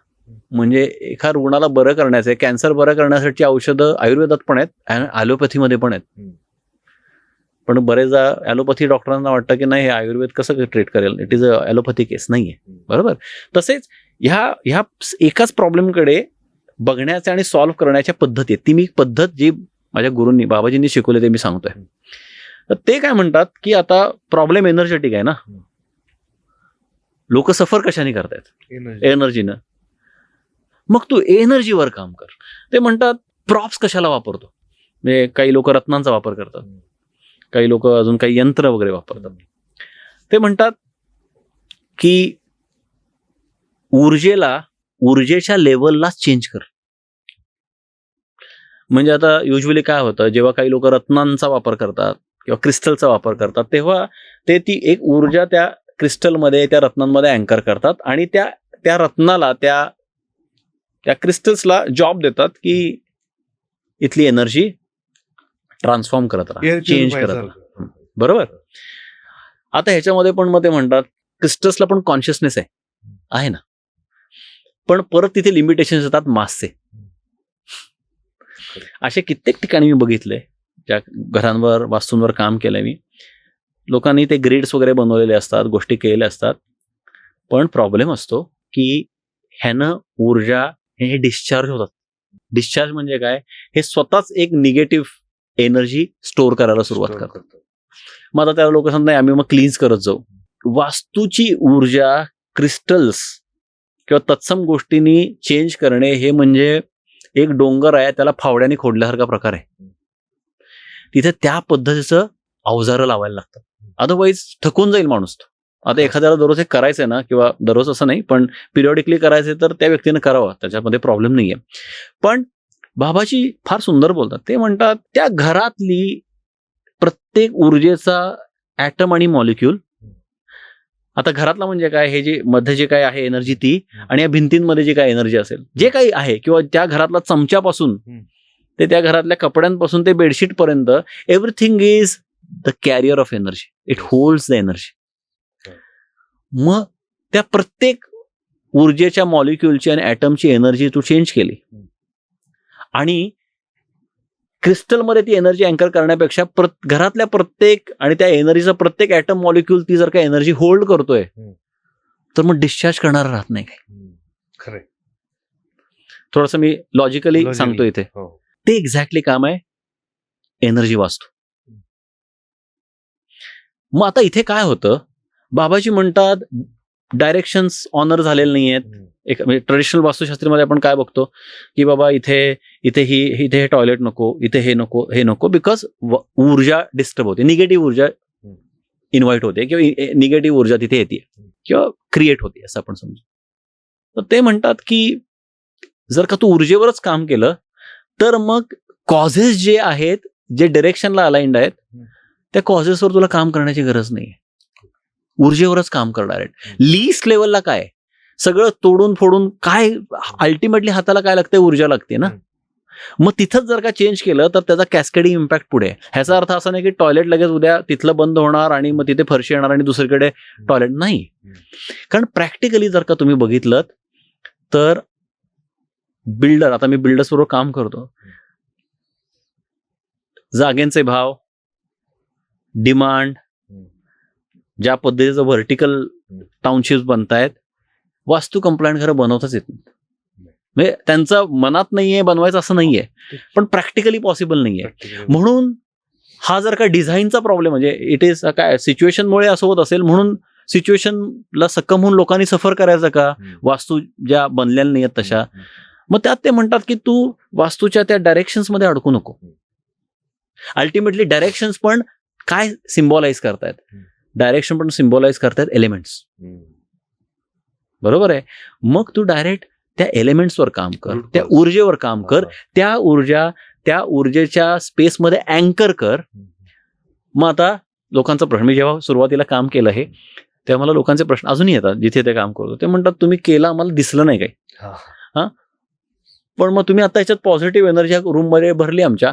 म्हणजे एका रुग्णाला बरं करण्याचं, कॅन्सर बरं करण्यासाठी औषधं आयुर्वेदात पण आहेत, ॲलोपॅथीमध्ये पण आहेत. पण बरेचदा ॲलोपॅथी डॉक्टरांना वाटतं की नाही हे आयुर्वेद कसं ट्रीट करेल, इट इज अ ॲलोपॅथी केस नाहीये. बरोबर. तसेच ह्या एकाच प्रॉब्लेमकडे बघण्याच्या आणि सॉल्व्ह करण्याच्या पद्धती आहेत. ती मी पद्धत जी माझ्या गुरूंनी बाबाजींनी शिकवले ते मी सांगतोय. तर ते काय म्हणतात की आता प्रॉब्लेम एनर्जेटिक आहे ना, लोक सफर कशाने करतायत, एनर्जीनं. मग तू एनर्जीवर काम कर. ते म्हणतात प्रॉप्स कशाला वापरतो, म्हणजे काही लोक रत्नांचा वापर करतात, काही लोक अजून काही यंत्र वगैरे वापरतात. ते म्हणतात की ऊर्जेच्या लेवललाच चेंज कर. म्हणजे आता युजली काय होतं, जेव्हा काही लोक रत्नांचा वापर करतात किंवा क्रिस्टलचा वापर करतात तेव्हा ते ती एक ऊर्जा त्या क्रिस्टलमध्ये, त्या रत्नांमध्ये अँकर करतात आणि त्या रत्नाला, त्या क्रिस्टल्सला जॉब देतात की इथली एनर्जी ट्रान्सफॉर्म करत राहा, चेंज करत राहा. बरोबर. आता ह्याच्यामध्ये पण मग ते म्हणतात क्रिस्टल्सला पण कॉन्शियसनेस आहे ना, पण परत तिथे लिमिटेशन्स येतात मासचे. असे कित्येक ठिकाणी मी बघितले, ज्या घरांवर वास्तूंवर काम केलंय मी, लोकांनी ते ग्रिड्स वगैरे बनवलेले असतात, गोष्टी केलेल्या असतात, पण प्रॉब्लेम असतो की ह्यानं ऊर्जा हे डिस्चार्ज होतात. डिस्चार्ज म्हणजे काय, हे स्वतःच एक निगेटिव्ह एनर्जी स्टोअर करायला सुरुवात करतात. मग आता त्या लोक सांगतात नाही आम्ही मग क्लीन्स करत जाऊ. वास्तूची ऊर्जा क्रिस्टल्स किंवा तत्सम गोष्टींनी चेंज करणे हे म्हणजे एक डोंगर आहे त्याला फावड्याने खोडल्यासारखा प्रकार आहे. तिथे त्या पद्धतीचं अवजारं लावायला लागतात, अदरवाईज थकून जाईल माणूस. आता एखाद्याला दररोज हे करायचंय ना, किंवा दररोज असं नाही पण पिरियडिकली करायचंय तर त्या व्यक्तीने करावं, त्याच्यामध्ये प्रॉब्लेम नाहीये. पण बाबाजी फार सुंदर बोलतात. ते म्हणतात त्या घरातली प्रत्येक ऊर्जेचा ॲटम आणि मॉलिक्यूल, आता घरातला म्हणजे काय, हे जे मध्ये जे काय आहे एनर्जी ती, आणि या भिंतींमध्ये जे काय एनर्जी असेल, जे काही आहे, किंवा त्या घरातला चमच्यापासून ते त्या घरातल्या कपड्यांपासून ते बेडशीट पर्यंत, everything is the carrier of energy. It holds the energy. मग त्या प्रत्येक ऊर्जेच्या मॉलिक्यूलची आणि ॲटमची एनर्जी तू चेंज केली आणि क्रिस्टलमध्ये ती एनर्जी अँकर करण्यापेक्षा घरातल्या प्रत्येक आणि त्या एनर्जीचा प्रत्येक ॲटम मॉलिक्यूल ती जर का एनर्जी होल्ड करतोय तर मग डिस्चार्ज करणार राहत नाही काय. खरं. थोडंसं मी लॉजिकली Logically. सांगतो इथे. हो. ते एक्झॅक्टली काम आहे एनर्जी वास्तू. मग आता इथे काय होतं, बाबाजी म्हणतात डायरेक्शन्स ऑनर झालेले नाही आहेत. एक म्हणजे ट्रेडिशनल वास्तुशास्त्रीमध्ये आपण काय बघतो की बाबा इथे हे टॉयलेट नको, इथे हे नको बिकॉज ऊर्जा डिस्टर्ब होते, निगेटिव्ह ऊर्जा इन्व्हाइट होते किंवा निगेटिव्ह ऊर्जा तिथे येते किंवा क्रिएट होते असं आपण समजू. तर ते म्हणतात की जर का तू ऊर्जेवरच काम केलं तर मग कॉझेस जे आहेत, जे डिरेक्शनला अलाइंड आहेत, त्या कॉझेसवर तुला काम करण्याची गरज नाही. ऊर्जेवरच काम करणार आहेत. लीस्ट लेवलला काय सगळं तोडून फोडून काय अल्टिमेटली हाताला काय लागते, ऊर्जा लागते ना. मग तिथंच जर का चेंज केलं तर त्याचा कॅस्केडिंग इम्पॅक्ट पुढे. ह्याचा अर्थ असा नाही की टॉयलेट लगेच उद्या तिथलं बंद होणार आणि मग तिथे फरशी येणार आणि दुसरीकडे टॉयलेट नाही. कारण प्रॅक्टिकली जर का तुम्ही बघितलं तर बिल्डर, आता मी बिल्डर्स बरोबर काम करतो, जागेंचे भाव, डिमांड, ज्या पद्धतीचं व्हर्टिकल टाउनशिप्स बनतायत, वास्तू कंप्लायंट घरं बनवताच येत नाहीत. म्हणजे त्यांचं मनात नाहीये बनवायचं असं नाहीये, पण प्रॅक्टिकली पॉसिबल नाहीये. म्हणून हा जर का डिझाईनचा प्रॉब्लेम म्हणजे इट इज काय सिच्युएशनमुळे असं होत असेल, म्हणून सिच्युएशनला सक्कम होऊन लोकांनी सफर करायचं का, वास्तू ज्या बनलेल्या नाही आहेत तशा. मग त्यात ते म्हणतात की तू वास्तूच्या त्या डायरेक्शन्स मध्ये अडकू नको. अल्टिमेटली डायरेक्शन्स पण काय सिम्बॉलाइज करतायत, डायरेक्शन पण सिम्बॉलाइज करतायत एलिमेंट्स. बरोबर आहे. मग तू डायरेक्ट त्या एलिमेंट्सवर काम कर, त्या ऊर्जेवर काम कर, त्या ऊर्जेच्या स्पेसमध्ये अँकर कर. मग आता लोकांचा प्रश्न, मी जेव्हा सुरुवातीला काम केलं हे तेव्हा मला लोकांचे प्रश्न अजूनही येतात जिथे ते काम करतो. ते म्हणतात तुम्ही केलं आम्हाला दिसलं नाही काही. हा, पण मग तुम्ही आता याच्यात पॉझिटिव्ह एनर्जी रूम मध्ये भरली आमच्या,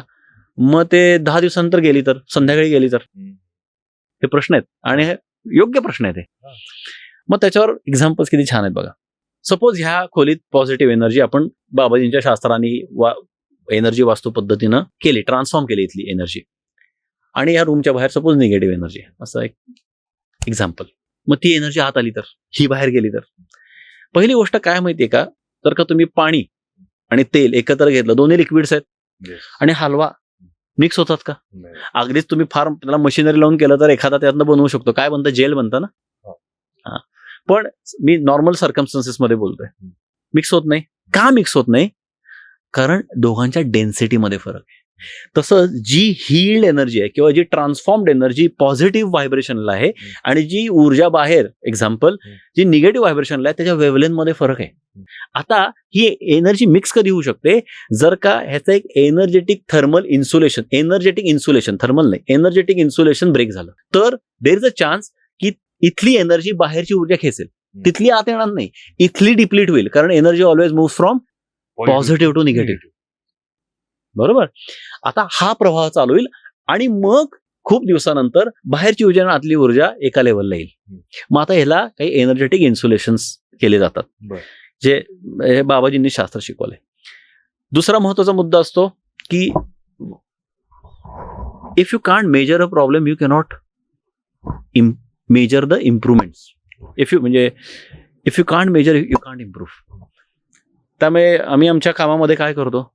मग ते 10 दिवसानंतर गेली तर, संध्याकाळी गेली तर, हे प्रश्न आहेत आणि हे योग्य प्रश्न आहेत. मग त्याच्यावर एक्झाम्पल्स किती छान आहेत बघा. सपोज ह्या खोलीत पॉझिटिव्ह एनर्जी आपण बाबाजींच्या शास्त्रांनी एनर्जी वास्तू पद्धतीनं केली, ट्रान्सफॉर्म केली इथली एनर्जी, आणि या रूमच्या बाहेर सपोज निगेटिव्ह एनर्जी, असं एक एक्झाम्पल. मग ती एनर्जी आत आली तर, ही बाहेर गेली तर, पहिली गोष्ट काय माहितीये का, जर का तुम्ही पाणी आणि तेल एकत्र घेतलं, दोन्ही लिक्विड्स आहेत, आणि हलवा, मिक्स होतात का? अगदीच तुम्ही फार त्याला मशिनरी लावून केलं तर एखादा त्यातनं बनवू शकतो. काय बनतं, जेल बनतं ना. हा, पण मी नॉर्मल सर्कमस्टन्सेस मध्ये बोलतोय, मिक्स होत नाही. का मिक्स होत नाही? कारण दोघांच्या डेन्सिटीमध्ये फरक आहे. तसं जी हील्ड एनर्जी आहे किंवा जी ट्रान्सफॉर्म्ड एनर्जी पॉझिटिव्ह व्हायब्रेशनला आहे आणि जी ऊर्जा बाहेर, एक्झाम्पल जी निगेटिव्ह व्हायब्रेशनला आहे, त्याच्या वेव्हलेंथ मध्ये फरक आहे. आता ही एनर्जी मिक्स कधी होऊ शकते, जर का ह्याचं एक energetic thermal insulation, energetic insulation, thermal नाही, एनर्जेटिक इन्सुलेशन ब्रेक झालं तर देर इज अ चान्स की इथली एनर्जी बाहेरची ऊर्जा खेचेल, तिथली आत येणार नाही, इथली डिप्लीट होईल. कारण energy always move from positive to negative. बरोबर. आता हा प्रवाह चालू होईल आणि मग खूप दिवसानंतर बाहेरची ऊर्जा आणि आतली ऊर्जा एका लेवलला येईल. मग आता ह्याला काही एनर्जेटिक इन्सुलेशन्स केले जातात, जे बाबाजींनी शास्त्र शिकवलंय. दुसरा महत्वाचा मुद्दा असतो की if you can't measure a problem you cannot measure the improvements. If you can't measure you can't improve. त्यामुळे आम्ही आमच्या कामामध्ये काय करतो,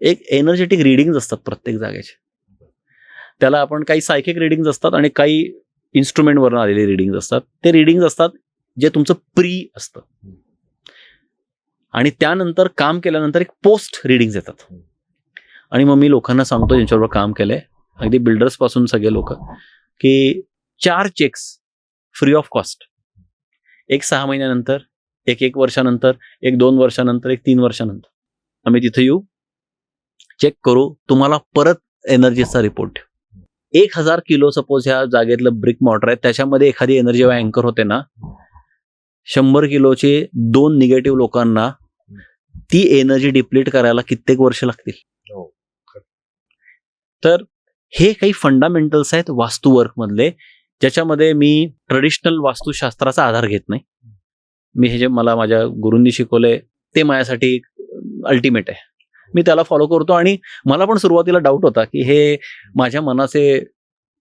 एक एनर्जेटिक रिडिंग्स असतात प्रत्येक जागेचे. त्याला आपण काही सायकिक रिडिंग्स असतात आणि काही इन्स्ट्रुमेंटवरून आलेले रिडिंग्स असतात. ते रिडिंग्स असतात जे तुमचं प्री असतं, आणि त्यानंतर काम केल्यानंतर एक पोस्ट रिडिंग्स येतात. आणि मग मी लोकांना सांगतो ज्यांच्याबरोबर काम केलंय, अगदी बिल्डर्स पासून सगळे लोक, की 4 चेक्स फ्री ऑफ कॉस्ट, एक 6 महिन्यानंतर, एक 1 वर्षानंतर, एक 2 वर्षानंतर, एक 3 वर्षानंतर आम्ही तिथे येऊ, चेक करू, तुम्हाला परत एनर्जीचा रिपोर्ट. 1000 किलो सपोज ह्या जागेतलं ब्रिक मॉर्टर आहे, त्याच्यामध्ये एखादी एनर्जी जेव्हा अँकर होते ना, 100 किलोचे 2 निगेटिव्ह लोकांना ती एनर्जी डिप्लीट करायला कित्येक वर्ष लागतील. तर हे काही फंडामेंटल्स आहेत वास्तुवर्क मधले, ज्याच्यामध्ये मी ट्रेडिशनल वास्तुशास्त्राचा आधार घेत नाही. मी हे जे मला माझ्या गुरूंनी शिकवलंय ते माझ्यासाठी अल्टिमेट आहे, मी त्याला फॉलो करतो. आणि मला पण सुरुवातीला डाऊट होता की हे माझ्या मनाचे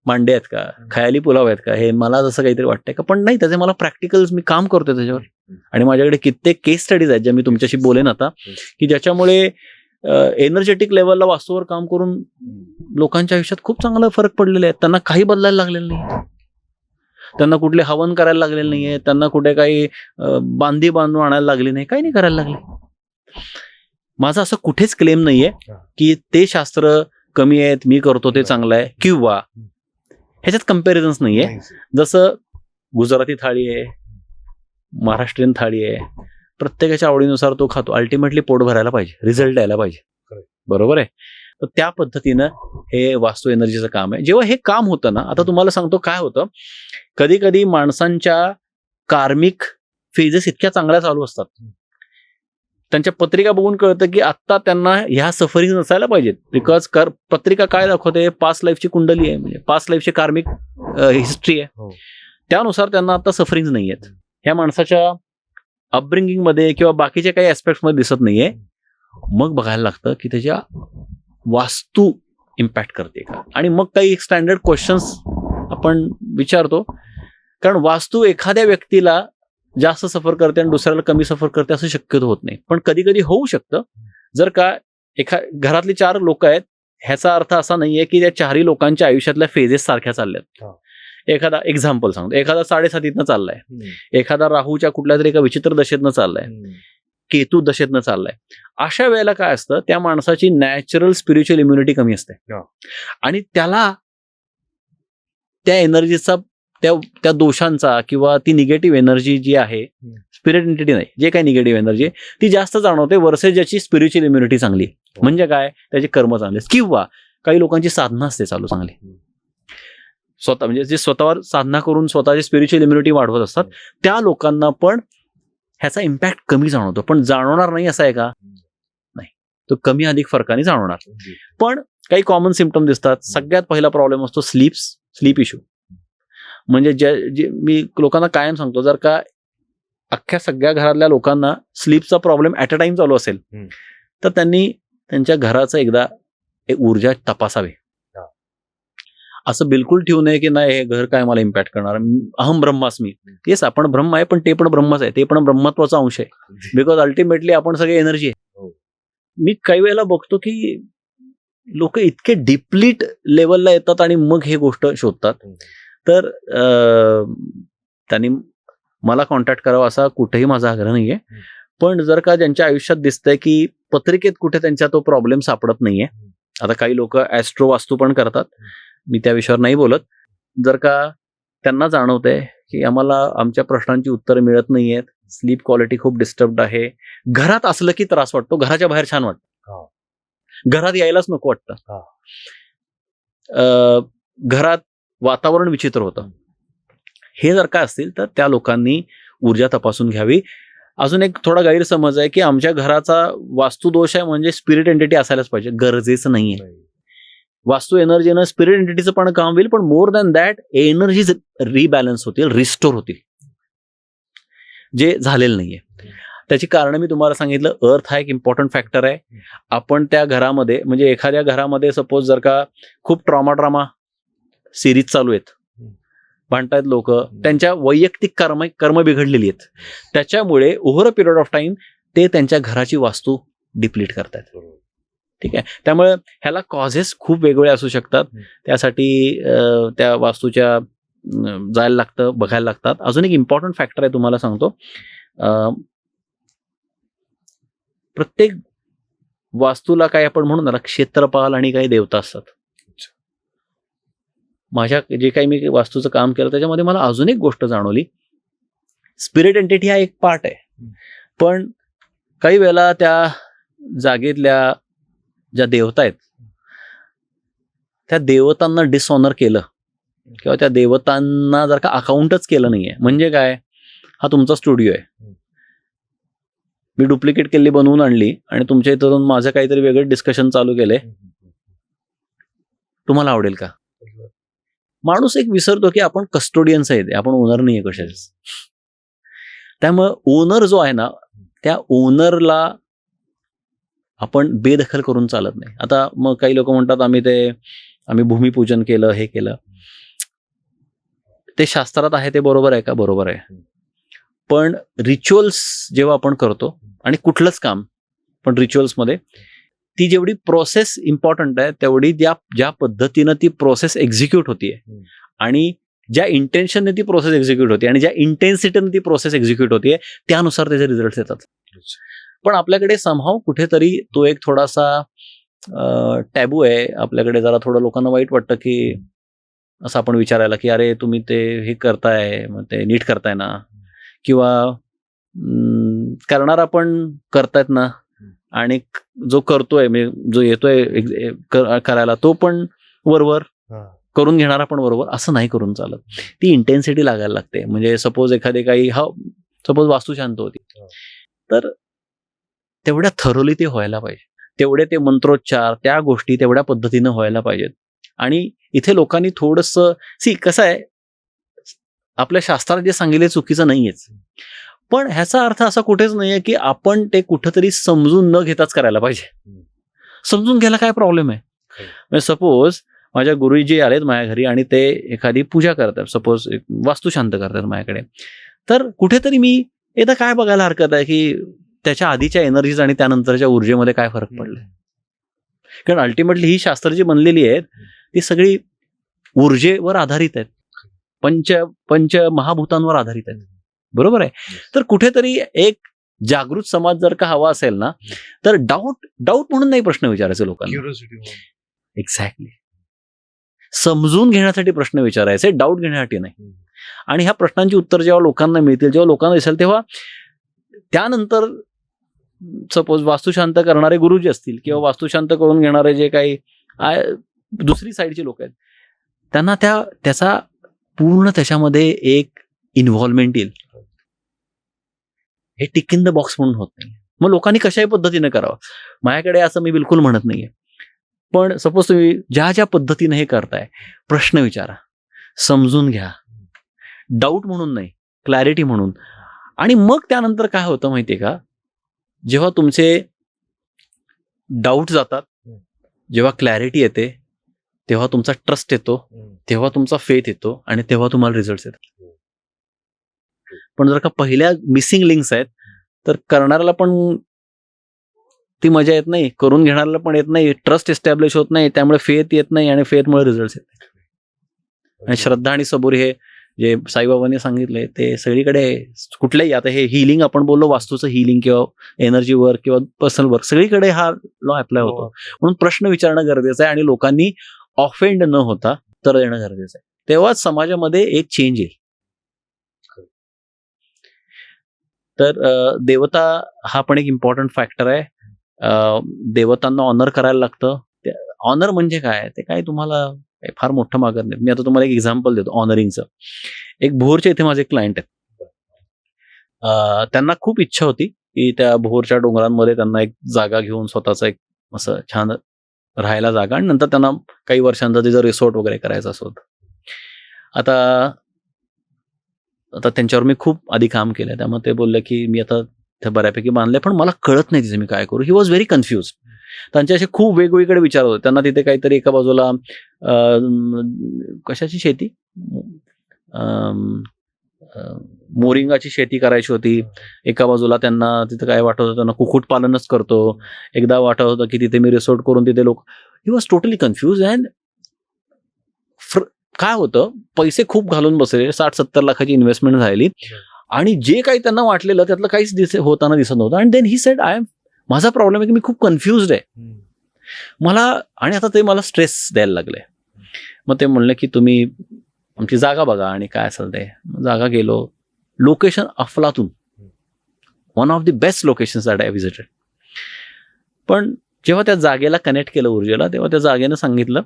मांडे आहेत का, खयाली पुलाव आहेत का, हे मला जसं काहीतरी वाटतंय का, पण नाही, त्याचे मला प्रॅक्टिकल्स मी काम करतोय त्याच्यावर. आणि माझ्याकडे कित्येक केस स्टडीज आहेत ज्या मी तुमच्याशी बोलेन आता, की ज्याच्यामुळे एनर्जेटिक लेवलला वास्तूवर काम करून लोकांच्या आयुष्यात खूप चांगला फरक पडलेले आहेत. त्यांना काही बदलायला लागलेलं नाही, त्यांना कुठले हवन करायला लागलेलं नाहीये, त्यांना कुठे काही बांधी बांधून आणायला लागली नाही, काही नाही करायला लागले. माझा असं कुठेच क्लेम नाहीये की ते शास्त्र कमी आहेत, मी करतो ते चांगलं आहे, किंवा ह्याच्यात कम्पॅरिझन्स नाहीये. जसं गुजराती थाळी आहे, महाराष्ट्रीयन थाळी आहे, प्रत्येकाच्या आवडीनुसार तो खातो. अल्टिमेटली पोट भरायला पाहिजे, रिझल्ट यायला पाहिजे, बरोबर आहे. तर त्या पद्धतीनं हे वास्तू एनर्जीचं काम आहे. जेव्हा हे काम होतं ना, आता तुम्हाला सांगतो काय होतं, कधी कधी माणसांच्या कार्मिक फेजेस इतक्या चांगल्या चालू असतात, त्यांच्या पत्रिका बघून कळतं की आता त्यांना ह्या सफरिंग नसायला पाहिजेत. बिकॉज पत्रिका काय दाखवते, पास्ट लाईफची कुंडली आहे, म्हणजे पास्ट लाईफची कार्मिक हिस्ट्री आहे, त्यानुसार त्यांना आता सफरिंग नाही आहेत. ह्या माणसाच्या अपब्रिंगिंग मध्ये किंवा बाकीच्या काही ऍस्पेक्ट मध्ये दिसत नाहीये. मग बघायला लागतं की त्याच्या वास्तू इम्पॅक्ट करते का, आणि मग काही स्टँडर्ड क्वेश्चन्स आपण विचारतो. कारण वास्तू एखाद्या व्यक्तीला जास्त सफर करते आणि दुसऱ्याला कमी सफर करते असं शक्यतो होत नाही, पण कधी कधी होऊ शकतं. जर का घरातली 4 लोक आहेत, ह्याचा अर्थ असा नाहीये की त्या 4ही लोकांच्या आयुष्यातल्या फेजेस सारख्या चालल्यात. एखादा एक्झाम्पल सांगतो, एखादा 7.5 चाललाय, एखादा राहूच्या कुठल्या तरी एका विचित्र दशेतनं चाललाय, केतू दशेतनं चाललाय. अशा वेळेला काय असतं, त्या माणसाची नॅचरल स्पिरिच्युअल इम्युनिटी कमी असते, आणि त्याला त्या एनर्जीचा, त्या दोषांचा किंवा ती निगेटिव्ह एनर्जी जी आहे, स्पिरिट एंटिटी नाही, जे काही निगेटिव्ह एनर्जी ती जास्त जाणवते वर्सेस ज्याची स्पिरिच्युअल इम्युनिटी चांगली. म्हणजे काय, त्याचे कर्म चांगले, किंवा काही लोकांची साधना असते चालू चांगली, स्वतः म्हणजे जे स्वतःवर साधना करून स्वतःची स्पिरिच्युअल इम्युनिटी वाढवत असतात, त्या लोकांना पण ह्याचा इम्पॅक्ट कमी जाणवतो. पण जाणवणार नाही असं आहे का, नाही, तो कमी अधिक फरकाने जाणवणार. पण काही कॉमन सिम्पटम दिसतात. सगळ्यात पहिला प्रॉब्लेम असतो स्लीप इश्यू. म्हणजे जे मी लोकांना कायम सांगतो, जर का अख्ख्या सगळ्या घरातल्या लोकांना स्लीपचा प्रॉब्लेम ऍट अ टाइम चालू असेल, तर त्यांनी त्यांच्या घराचं एकदा ऊर्जा तपासावी. असं बिलकुल ठेवू नये की नाही हे घर काय मला इम्पॅक्ट करणार, अहम ब्रह्मास्मी. येस, आपण ब्रह्म आहे, पण ते पण ब्रह्मच आहे, ते पण ब्रह्मत्वाचा अंश आहे. बिकॉज अल्टिमेटली आपण सगळे एनर्जी आहे. मी काही वेळेला बघतो की लोक इतके डिप्लीट लेवलला येतात आणि मग हे गोष्ट शोधतात. तर त्यांनी मला कॉन्टॅक्ट करावा असा कुठेही माझा आग्रह नाहीये. पण जर का ज्यांच्या आयुष्यात दिसतंय की पत्रिकेत कुठे त्यांच्या तो प्रॉब्लेम सापडत नाहीये, आता काही लोक ऍस्ट्रो वास्तू पण करतात, मी त्या विषयावर नाही बोलत. जर का त्यांना जाणवतंय की आम्हाला आमच्या प्रश्नांची उत्तरं मिळत नाहीयेत, स्लीप क्वालिटी खूप डिस्टर्ब्ड आहे, घरात असलं की त्रास वाटतो, घराच्या बाहेर छान वाटतं, घरात यायलाच नको वाटतं, घरात वातावरण विचित्र होतं, हे जर का असतील तर त्या लोकांनी ऊर्जा तपासून घ्यावी. अजून एक थोडा गैरसमज आहे की आमच्या घराचा वास्तुदोष आहे म्हणजे स्पिरिट एंटिटी असायलाच पाहिजे, गरजेचं नाहीये. वास्तू एनर्जीनं स्पिरिट एंटिटीचं पण काम होईल, पण मोर दॅन दॅट एनर्जीज रिबॅलन्स होतील, रिस्टोर होतील, जे झालेलं नाहीये. त्याची कारण मी तुम्हाला सांगितलं. अर्थ हा एक इम्पॉर्टंट फॅक्टर आहे. आपण त्या घरामध्ये, म्हणजे एखाद्या घरामध्ये सपोज जर का खूप ट्रॉमा सिरीज चालू आहेत, भांडतायत लोक, त्यांच्या वैयक्तिक कर्म बिघडलेली आहेत, त्याच्यामुळे over a period of time ते त्यांच्या घराची वास्तू डिप्लीट करतायत. ठीक आहे, त्यामुळे ह्याला कॉझेस खूप वेगवेगळे असू शकतात. त्यासाठी त्या वास्तूच्या जायला लागतं, बघायला लागतात. अजून एक इम्पॉर्टंट फॅक्टर आहे, तुम्हाला सांगतो. प्रत्येक वास्तूला काय आपण म्हणू ना, क्षेत्रपाल आणि काही देवता असतात. माझ्या जे काही मी वास्तूचं काम केलं त्याच्यामध्ये मला अजून एक गोष्ट जाणवली. स्पिरिट एंटिटी हा एक पार्ट आहे, पण काही वेळेला त्या जागेतल्या ज्या देवता आहेत त्या देवतांना डिसऑनर केलं किंवा त्या देवतांना जर का अकाउंटच केलं नाहीये, म्हणजे काय, हा तुमचा स्टुडिओ आहे, मी डुप्लिकेट केली बनवून आणली आणि तुमच्या इथं माझं काहीतरी वेगळं डिस्कशन चालू केलंय, तुम्हाला आवडेल का? माणूस एक विसरतो की आपण कस्टोडियन्स आहेत, आपण ओनर नाहीये कशाच. त्यामुळे ओनर जो आहे ना, त्या ओनरला आपण बेदखल करून चालत नाही. आता मग काही लोक म्हणतात आम्ही भूमिपूजन केलं, हे केलं. ते शास्त्रात आहे ते बरोबर आहे का? बरोबर आहे. पण रिच्युअल्स जेव्हा आपण करतो आणि कुठलंच काम पण रिच्युअल्समध्ये ती जेवढी प्रोसेस इम्पॉर्टंट आहे तेवढी ज्या पद्धतीनं ती प्रोसेस एक्झिक्यूट होतीये आणि ज्या इंटेन्शनने ती प्रोसेस एक्झिक्यूट होते आणि ज्या इंटेन्सिटीने ती प्रोसेस एक्झिक्यूट होतीये त्यानुसार त्याचे रिझल्ट येतात. पण आपल्याकडे समहाव कुठेतरी तो एक थोडासा टॅबू आहे. आपल्याकडे जरा थोडं लोकांना वाईट वाटतं की असं आपण विचारायला की अरे तुम्ही ते हे करताय मग ते नीट करताय ना, किंवा करणारा पण करतायत ना, आणि जो करतोय म्हणजे जो येतोय करायला तो पण वरवर करून घेणारा पण बरोबर, असं नाही करून चालत. ती इंटेन्सिटी लागायला लागते. म्हणजे सपोज एखादे काही सपोज वास्तुशांत होती तर तेवढ्या थरोली ते व्हायला पाहिजे, तेवढे ते मंत्रोच्चार त्या गोष्टी तेवढ्या पद्धतीनं व्हायला पाहिजेत. आणि इथे लोकांनी थोडंसं कसं आहे, आपल्या शास्त्रात जे सांगितले चुकीचं नाहीयेच, पण ह्याचा अर्थ असा कुठेच नाहीये की आपण ते कुठंतरी समजून न घेताच करायला पाहिजे. समजून घ्यायला काय प्रॉब्लेम आहे? म्हणजे सपोज माझ्या गुरुजी आलेत माझ्या घरी आणि ते एखादी पूजा करतात, सपोज वास्तुशांत करतात माझ्याकडे, तर कुठेतरी मी एकदा काय बघायला हरकत आहे की त्याच्या आधीच्या एनर्जीज आणि त्यानंतरच्या ऊर्जेमध्ये काय फरक पडलाय. कारण अल्टिमेटली ही शास्त्र जी बनलेली आहेत ती सगळी ऊर्जेवर आधारित आहेत, पंच महाभूतांवर आधारित आहेत. बरोबर आहे. तर कुठेतरी एक जागृत समाज जर का हवा असेल ना, तर डाऊट म्हणून नाही प्रश्न विचारायचे लोकांना. एक्झॅक्टली. समजून घेण्यासाठी प्रश्न विचारायचे, डाऊट घेण्यासाठी नाही. आणि ह्या प्रश्नांची उत्तर जेव्हा लोकांना मिळतील, जेव्हा लोकांना दिसेल, तेव्हा त्यानंतर सपोज वास्तुशांत करणारे गुरुजी असतील किंवा वास्तुशांत करून घेणारे जे काही दुसरी साईडचे लोक आहेत, त्यांना त्याचा पूर्ण त्याच्यामध्ये एक इन्व्हॉल्वमेंट येईल. हे टिक इन द बॉक्स म्हणून होत नाही. मग लोकांनी कशाही पद्धतीने करावं, माझ्याकडे असं मी बिलकुल म्हणत नाहीये. पण सपोज तुम्ही ज्या पद्धतीने हे करताय, प्रश्न विचारा, समजून घ्या, डाऊट म्हणून नाही, क्लॅरिटी म्हणून. आणि मग त्यानंतर काय होतं माहितीये का, जेव्हा तुमचे डाऊट जातात, जेव्हा क्लॅरिटी येते, तेव्हा तुमचा ट्रस्ट येतो, तेव्हा तुमचा फेथ येतो आणि तेव्हा तुम्हाला रिझल्ट येतात. पण जर का पहिल्या मिसिंग लिंक्स आहेत तर करणाऱ्याला पण ती मजा येत नाही, करून घेणाऱ्याला पण येत नाही, ट्रस्ट एस्टॅब्लिश होत नाही, त्यामुळे फेथ येत नाही आणि फेथमुळे रिझल्ट येत नाही. आणि श्रद्धा आणि सबूर हे जे साईबाबांनी सांगितले ते सगळीकडे कुठल्याही, आता हे हिलिंग आपण बोललो, वास्तूचं हिलिंग किंवा एनर्जी वर्क किंवा पर्सनल वर्क, सगळीकडे हा लॉ अप्लाय होतो. म्हणून प्रश्न विचारणं गरजेचं आहे आणि लोकांनी ऑफेंड न होता उत्तर देणं गरजेचं आहे. तेव्हाच समाजामध्ये एक चेंज येईल. तर देवता हा पण एक इम्पॉर्टंट फॅक्टर आहे. देवतांना ऑनर करायला लागतं. ऑनर म्हणजे काय, ते काय तुम्हाला फार मोठं मागत नाही. मी आता तुम्हाला एक एक्झाम्पल देतो ऑनरिंगचं. एक भोरच्या इथे माझे क्लायंट आहेत. त्यांना खूप इच्छा होती की त्या भोरच्या डोंगरांमध्ये त्यांना एक जागा घेऊन स्वतःचा एक असं छान राहायला जागा, आणि नंतर त्यांना काही वर्षांचा तिचं रिसॉर्ट वगैरे करायचं असं होतं. आता त्यांच्यावर मी खूप आधी काम केलं, त्यामुळे ते बोलले की मी आता ते बऱ्यापैकी बांधले, पण मला कळत नाही तिथे मी काय करू. He was very confuse. त्यांचे असे खूप वेगवेगळे विचार होते त्यांना. तिथे काहीतरी एका बाजूला कशाची शेती, मोरिंगाची शेती करायची होती. एका बाजूला त्यांना तिथे काय वाटत होतं, त्यांना कुक्कुटपालनच करतो. एकदा वाटत होतं की तिथे मी रिसॉर्ट करून तिथे लोक. He was totally confuse. And काय होतं, पैसे खूप घालून बसले, 60-70 लाखाची इन्व्हेस्टमेंट झालेली, आणि जे काही त्यांना वाटलेलं त्यातलं काहीच होताना दिसत नव्हतं. आणि देन ही सेड, माझा प्रॉब्लेम आहे की मी खूप कन्फ्युज्ड आहे मला, आणि आता ते मला स्ट्रेस द्यायला लागले. मग ते म्हणले की तुम्ही आमची जागा बघा आणि काय असेल ते. जागा गेलो, लोकेशन अफलातून, one of the best locations that I visited. पण जेव्हा त्या जागेला कनेक्ट केलं ऊर्जेला, तेव्हा त्या जागेनं सांगितलं,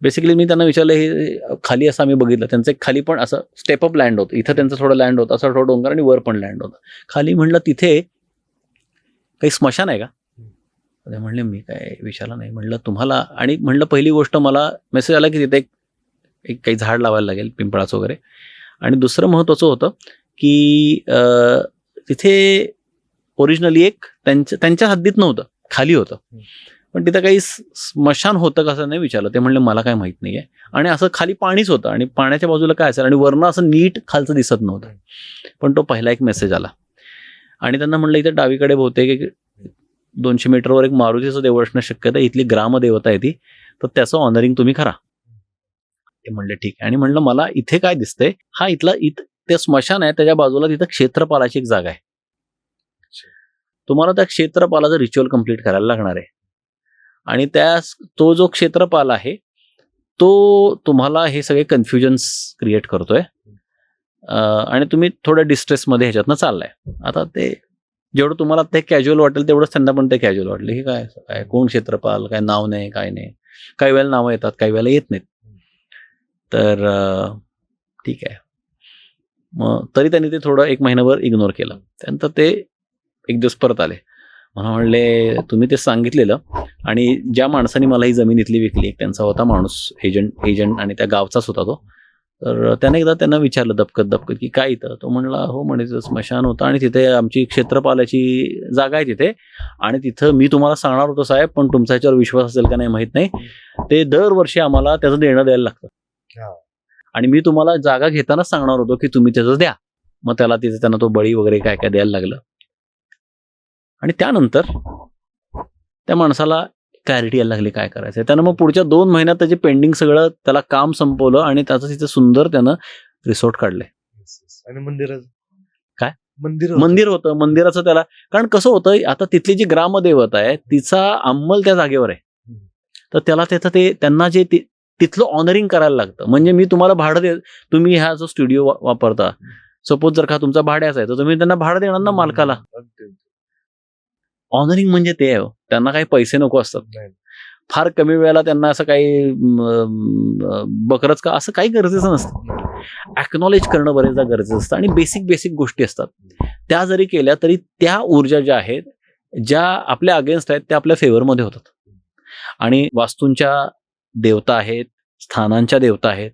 बेसिकली मी त्यांना विचारलं, हे खाली असं आम्ही बघितलं, त्यांचं खाली पण असं स्टेप अप लँड होतं, इथं त्यांचं थोडं लँड होतं, असं थोडं डोंगर, आणि वर पण लँड होतं. खाली म्हणलं तिथे काही स्मशान आहे का? ते म्हणले मी काय विचारलं नाही. म्हणलं तुम्हाला, आणि म्हणलं पहिली गोष्ट मला मेसेज आला की तिथे एक काही झाड लावायला लागेल, पिंपळाचं वगैरे. आणि दुसरं महत्त्वाचं होतं की तिथे ओरिजिनली एक त्यांच्या हद्दीत नव्हतं, खाली होतं, पण तिथं काही स्मशान होतं कसं नाही विचारलं. ते म्हणले मला काय माहित नाहीये. आणि असं खाली पाणीच होतं आणि पाण्याच्या बाजूला काय असेल आणि वरनं असं नीट खालचं दिसत नव्हतं. पण तो पहिला एक मेसेज आला आणि त्यांना म्हणलं इथे डावीकडे बहुतेक 200 मीटरवर एक मारुतीचं देऊळ असणं शक्यता, इथली ग्रामदेवता आहे ती, तर त्याचं ऑनरिंग तुम्ही करा. ते म्हणले ठीक आहे. आणि म्हणलं मला इथे काय दिसतंय, हा ते स्मशान आहे त्याच्या बाजूला तिथं क्षेत्रपालाची एक जागा आहे. तुम्हाला त्या क्षेत्रपालाचं रिच्युअल कम्प्लीट करायला लागणार आहे. आणि तो जो क्षेत्रपाल आहे तो तुम्हाला हे सगळे कन्फ्युजन्स क्रिएट करतोय आणि तुम्ही थोड्या डिस्ट्रेसमध्ये ह्याच्यातनं चाललाय. आता ते जेवढं तुम्हाला ते कॅज्युअल वाटेल तेवढंच त्यांना पण ते कॅज्युअल वाटलं. हे काय कोण क्षेत्रपाल, काय नाव नाही, काय नाही. काही वेळेला नावं येतात, काही वेळेला येत नाहीत. तर ठीक आहे. मग तरी त्यांनी ते थोडं 1 महिनाभर इग्नोर केलं. त्यानंतर ते एक दिवस परत आले. मला म्हणले तुम्ही ते सांगितलेलं आणि ज्या माणसाने मला ही जमीन इथली विकली, एक त्यांचा होता माणूस एजंट आणि त्या गावचाच होता तो. तर त्याने एकदा त्यांना विचारलं दबकत की काय इथं. तो म्हणला हो म्हणे तिथं स्मशान होतं आणि तिथे आमची क्षेत्रपालाची जागा आहे तिथे आणि तिथं मी तुम्हाला सांगणार होतो साहेब, पण तुमचा ह्याच्यावर विश्वास असेल का नाही माहित नाही, ते दरवर्षी आम्हाला त्याचं देणं द्यायला लागतं आणि मी तुम्हाला जागा घेतानाच सांगणार होतो की तुम्ही त्याचं द्या. मग त्याला तिथे त्यांना तो बळी वगैरे काय काय द्यायला लागलं. आणि त्यानंतर त्या माणसाला क्लॅरिटी यायला लागली काय करायचं. त्यानं मग पुढच्या 2 महिन्यात त्याचे पेंडिंग सगळं त्याला काम संपवलं आणि त्याचं तिथे सुंदर त्यानं रिसॉर्ट काढलंय. आणि मंदिराचं काय मंदिर होतं. मंदिराचं त्याला, कारण कसं होतं आता तिथली जी ग्रामदेवता आहे तिचा अंमल त्या जागेवर आहे. तर त्याला त्यांना जे तिथलं ऑनरिंग करायला लागतं. म्हणजे मी तुम्हाला भाडं तुम्ही हा जो स्टुडिओ वापरता, सपोज जर का तुमचा भाड्याचा आहे तर तुम्ही त्यांना भाडं देणार ना मालकाला. ऑनरिंग म्हणजे ते आहे. त्यांना काही पैसे नको असतात. फार कमी वेळेला त्यांना असं काही बकरच का असं काही गरजेचं नसतं. ॲक्नॉलेज करणं बरेचदा गरजेचं असतं आणि बेसिक गोष्टी असतात. त्या जरी केल्या तरी त्या ऊर्जा ज्या आहेत, ज्या आपल्या अगेन्स्ट आहेत त्या आपल्या फेवरमध्ये होतात. आणि वास्तूंच्या देवता आहेत, स्थानांच्या देवता आहेत.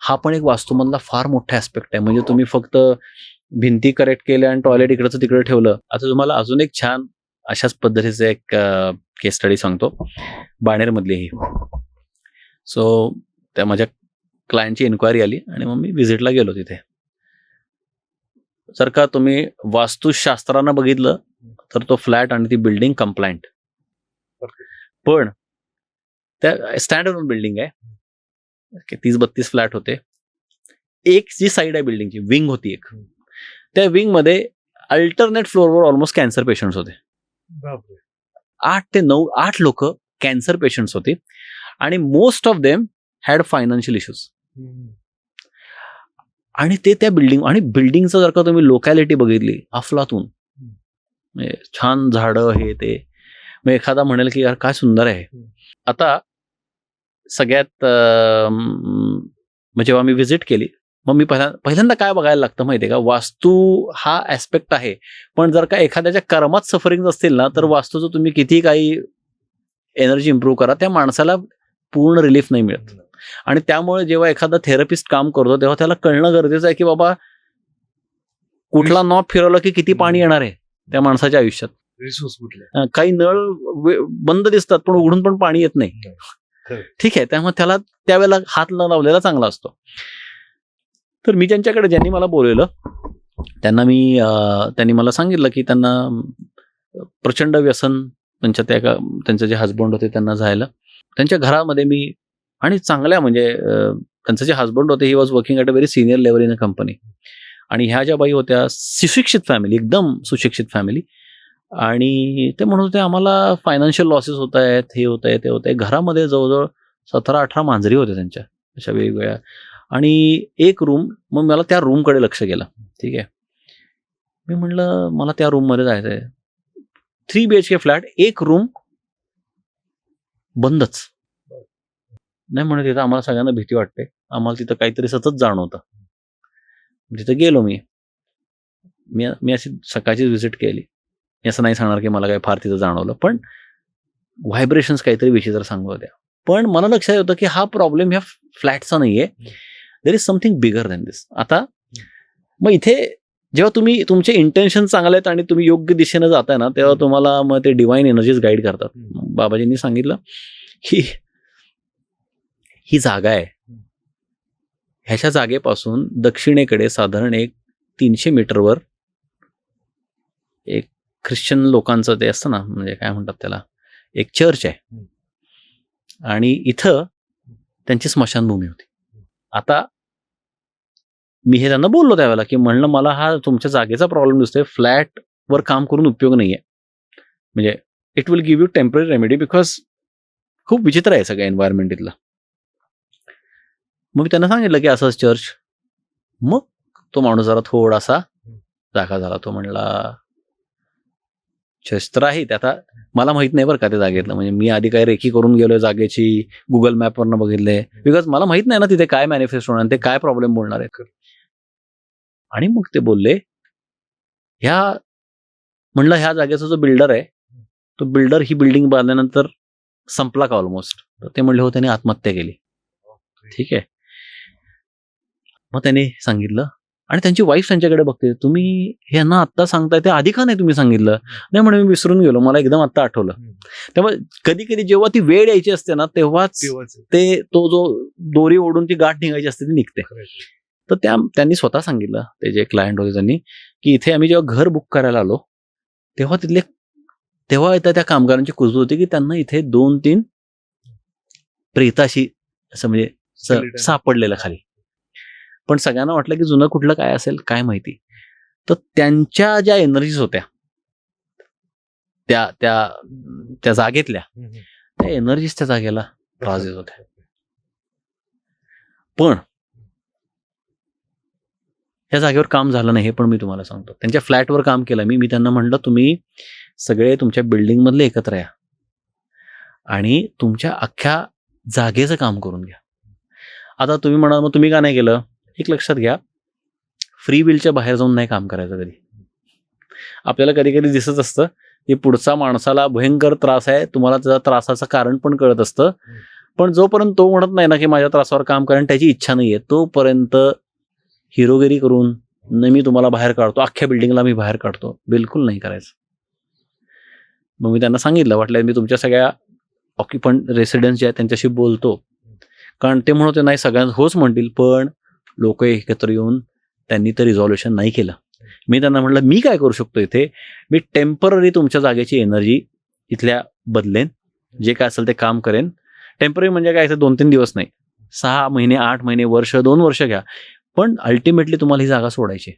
हा पण एक वास्तूमधला फार मोठा ॲस्पेक्ट आहे. म्हणजे तुम्ही फक्त भिंती करेक्ट केल्या आणि टॉयलेट इकडचं तिकडे ठेवलं. आता तुम्हाला अजून एक छान अशाच पद्धतीचं एक केस स्टडी सांगतो, बाणेरमधली ही. सो त्या माझ्या क्लायंटची इन्क्वायरी आली आणि मग मी व्हिजिटला गेलो तिथे. जर का तुम्ही वास्तुशास्त्रानं बघितलं तर तो फ्लॅट आणि ती बिल्डिंग कंप्लायंट, पण त्या स्टँडर्ड बिल्डिंग आहे. 30-32 फ्लॅट होते. एक जी साईड आहे बिल्डिंगची विंग होती एक, त्या विंग मध्ये अल्टरनेट फ्लोअरवर ऑलमोस्ट कॅन्सर पेशंट्स होते. 8 ते 9 लोक कॅन्सर पेशंट्स होते आणि most of them had financial issues. आणि ते त्या बिल्डिंगचं जर का तुम्ही लोकॅलिटी बघितली, अफलातून छान झाडं हे ते, मग एखादा म्हणेल की यार काय सुंदर आहे. आता सगळ्यात जेव्हा मी व्हिजिट केली मग मी पहिल्यांदा काय बघायला लागतं माहितीये का, वास्तू हा ऍस्पेक्ट आहे, पण जर का एखाद्याच्या कर्मात सफरिंग असतील ना तर वास्तूचं तुम्ही किती काही एनर्जी इम्प्रूव्ह करा, त्या माणसाला पूर्ण रिलीफ नाही मिळत. आणि त्यामुळे जेव्हा एखादा थेरपिस्ट काम करतो तेव्हा त्याला कळणं गरजेचं आहे की बाबा कुठला नॉब फिरवलं की किती पाणी येणार आहे त्या माणसाच्या आयुष्यात. रिसोर्स कुठले, काही नळ बंद दिसतात पण उघडून पण पाणी येत नाही. ठीक आहे, त्यामुळे त्याला त्यावेळेला हात न लावलेला चांगला असतो. तर मी ज्यांनी मला बोलवलं त्यांनी मला सांगितलं की त्यांना प्रचंड व्यसन त्यांचे जे हजबंड होते त्यांना झालं. त्यांच्या घरामध्ये मी आणि चांगल्या म्हणजे त्यांचे जे हजबंड होते he was working at a very senior level in a company. आणि ह्या ज्या बाई होत्या सुशिक्षित फॅमिली, एकदम सुशिक्षित फॅमिली. आणि ते म्हणत होते आम्हाला फायनान्शियल लॉसेस होत आहेत, हे होत आहे ते होत आहे. घरामध्ये जवळजवळ 17-18 मांजरी होत्या त्यांच्या अशा वेगवेगळ्या. आणि एक रूम, मग मला त्या रूमकडे लक्ष गेलं. ठीक आहे, मी म्हणलं मला त्या रूममध्ये जायचं आहे. 3 BHK फ्लॅट, एक रूम बंदच नाही. म्हणत तिथं आम्हाला सगळ्यांना भीती वाटते, आम्हाला तिथं काहीतरी सतत जाणवतं. तिथं गेलो मी अशी सकाळची व्हिजिट केली. मी असं नाही सांगणार की मला काय फार तिथं जाणवलं, पण व्हायब्रेशन्स काहीतरी विचित्र सांगत होत्या. पण मला लक्षात होतं की हा प्रॉब्लेम ह्या फ्लॅटचा नाहीये, there is something bigger than this. आता मग इथे जेव्हा तुम्ही तुमचे इंटेन्शन चांगले आहेत आणि तुम्ही योग्य दिशेने जाताय ना, तेव्हा तुम्हाला मग ते डिवाइन एनर्जीज गाईड करतात. बाबाजींनी सांगितलं की ही जागा आहे, ह्याच्या जागेपासून दक्षिणेकडे साधारण एक 300 मीटरवर एक ख्रिश्चन लोकांचं ते असतं ना, म्हणजे काय म्हणतात त्याला, एक चर्च आहे आणि इथं त्यांची स्मशानभूमी होती. आता मी हे त्यांना बोललो त्यावेळेला की म्हणलं मला हा तुमच्या जागेचा प्रॉब्लेम दिसतोय, फ्लॅटवर काम करून उपयोग नाहीये, म्हणजे it will give you temporary remedy because खूप विचित्र आहे सगळं एन्व्हायरमेंट इथलं. मग मी त्यांना सांगितलं की असंच चर्च. मग तो माणूस जरा थोडासा जागा झाला. तो म्हणला चर्च तर आहे, ते आता मला माहित नाही बरं का ते जागेतलं, म्हणजे मी आधी काय रेखी करून गेलोय जागेची, गुगल मॅपवरनं बघितलंय, बिकॉज मला माहित नाही ना तिथे काय मॅनिफेस्ट होणार, ते काय प्रॉब्लेम बोलणार आहेत. आणि मग ते बोलले म्हणलं ह्या जागेचा जो बिल्डर आहे, तो बिल्डर ही बिल्डिंग बांधल्यानंतर संपला का ऑलमोस्ट. तर ते म्हणले हो, त्याने आत्महत्या केली. ठीक आहे. मग त्याने सांगितलं आणि त्यांची वाईफ त्यांच्याकडे बघते, तुम्ही ह्यांना आत्ता सांगताय, ते आधी का नाही तुम्ही सांगितलं. नाही म्हणे मी विसरून गेलो, मला एकदम आत्ता आठवलं. तेव्हा कधी कधी जेव्हा ती वेळ यायची असते ना, तेव्हाच तो जो दोरी ओढून ती गाठ निघायची असते ती निघते. तर त्यांनी स्वतः सांगितलं, ते जे क्लायंट होते त्यांनी, की इथे आम्ही जेव्हा घर बुक करायला आलो तेव्हा इथं त्या कामगारांची कुजबूज होती की त्यांना इथे 2-3 प्रेताशी असं म्हणजे सापडलेलं खाली. पण सगळ्यांना वाटलं की जुनं कुठलं काय असेल काय माहिती. तर त्यांच्या ज्या एनर्जीज होत्या त्या जागेतल्या, त्या एनर्जीज त्या जागेला त्रास देत होत्या. पण या जागेवर काम झालं नाही, हे पण मी तुम्हाला सांगतो. त्यांच्या फ्लॅटवर काम केलं मी त्यांना म्हणलं तुम्ही सगळे तुमच्या बिल्डिंग मधले एकत्र या आणि तुमच्या अख्ख्या जागेचं काम करून घ्या. आता तुम्ही म्हणाल मग तुम्ही का नाही केलं. एक लक्षात घ्या, फ्री विलच्या बाहेर जाऊन नाही काम करायचं कधी. आपल्याला कधी कधी दिसत असतं की पुढचा माणसाला भयंकर त्रास आहे, तुम्हाला त्याचा त्रासाचं कारण पण कळत असतं, पण जोपर्यंत तो म्हणत नाही ना की माझ्या त्रासावर काम करा, त्याची इच्छा नाहीये, तोपर्यंत हिरोगिरी करून न मी तुम्हाला बाहेर काढतो, अख्ख्या बिल्डिंगला मी बाहेर काढतो, बिलकुल नाही करायचं. मग मी त्यांना सांगितलं, वाटलं मी तुमच्या सगळ्या ऑक्युपंट रेसिडेंट्स जे आहेत त्यांच्याशी बोलतो, कारण ते म्हणत नाही सगळ्यांना होच म्हणतील, पण लोक एकत्र येऊन त्यांनी तर रिझॉल्युशन नाही केलं. मी त्यांना म्हटलं मी काय करू शकतो इथे, मी टेम्पररी तुमच्या जागेची एनर्जी इथल्या बदलेन, जे काय असेल ते काम करेन. टेम्पररी म्हणजे काय, इथे 2-3 दिवस नाही, 6 महिने, 8 महिने, वर्ष, 2 वर्ष घ्या, पण अल्टिमेटली तुम्हाला ही जागा सोडायची.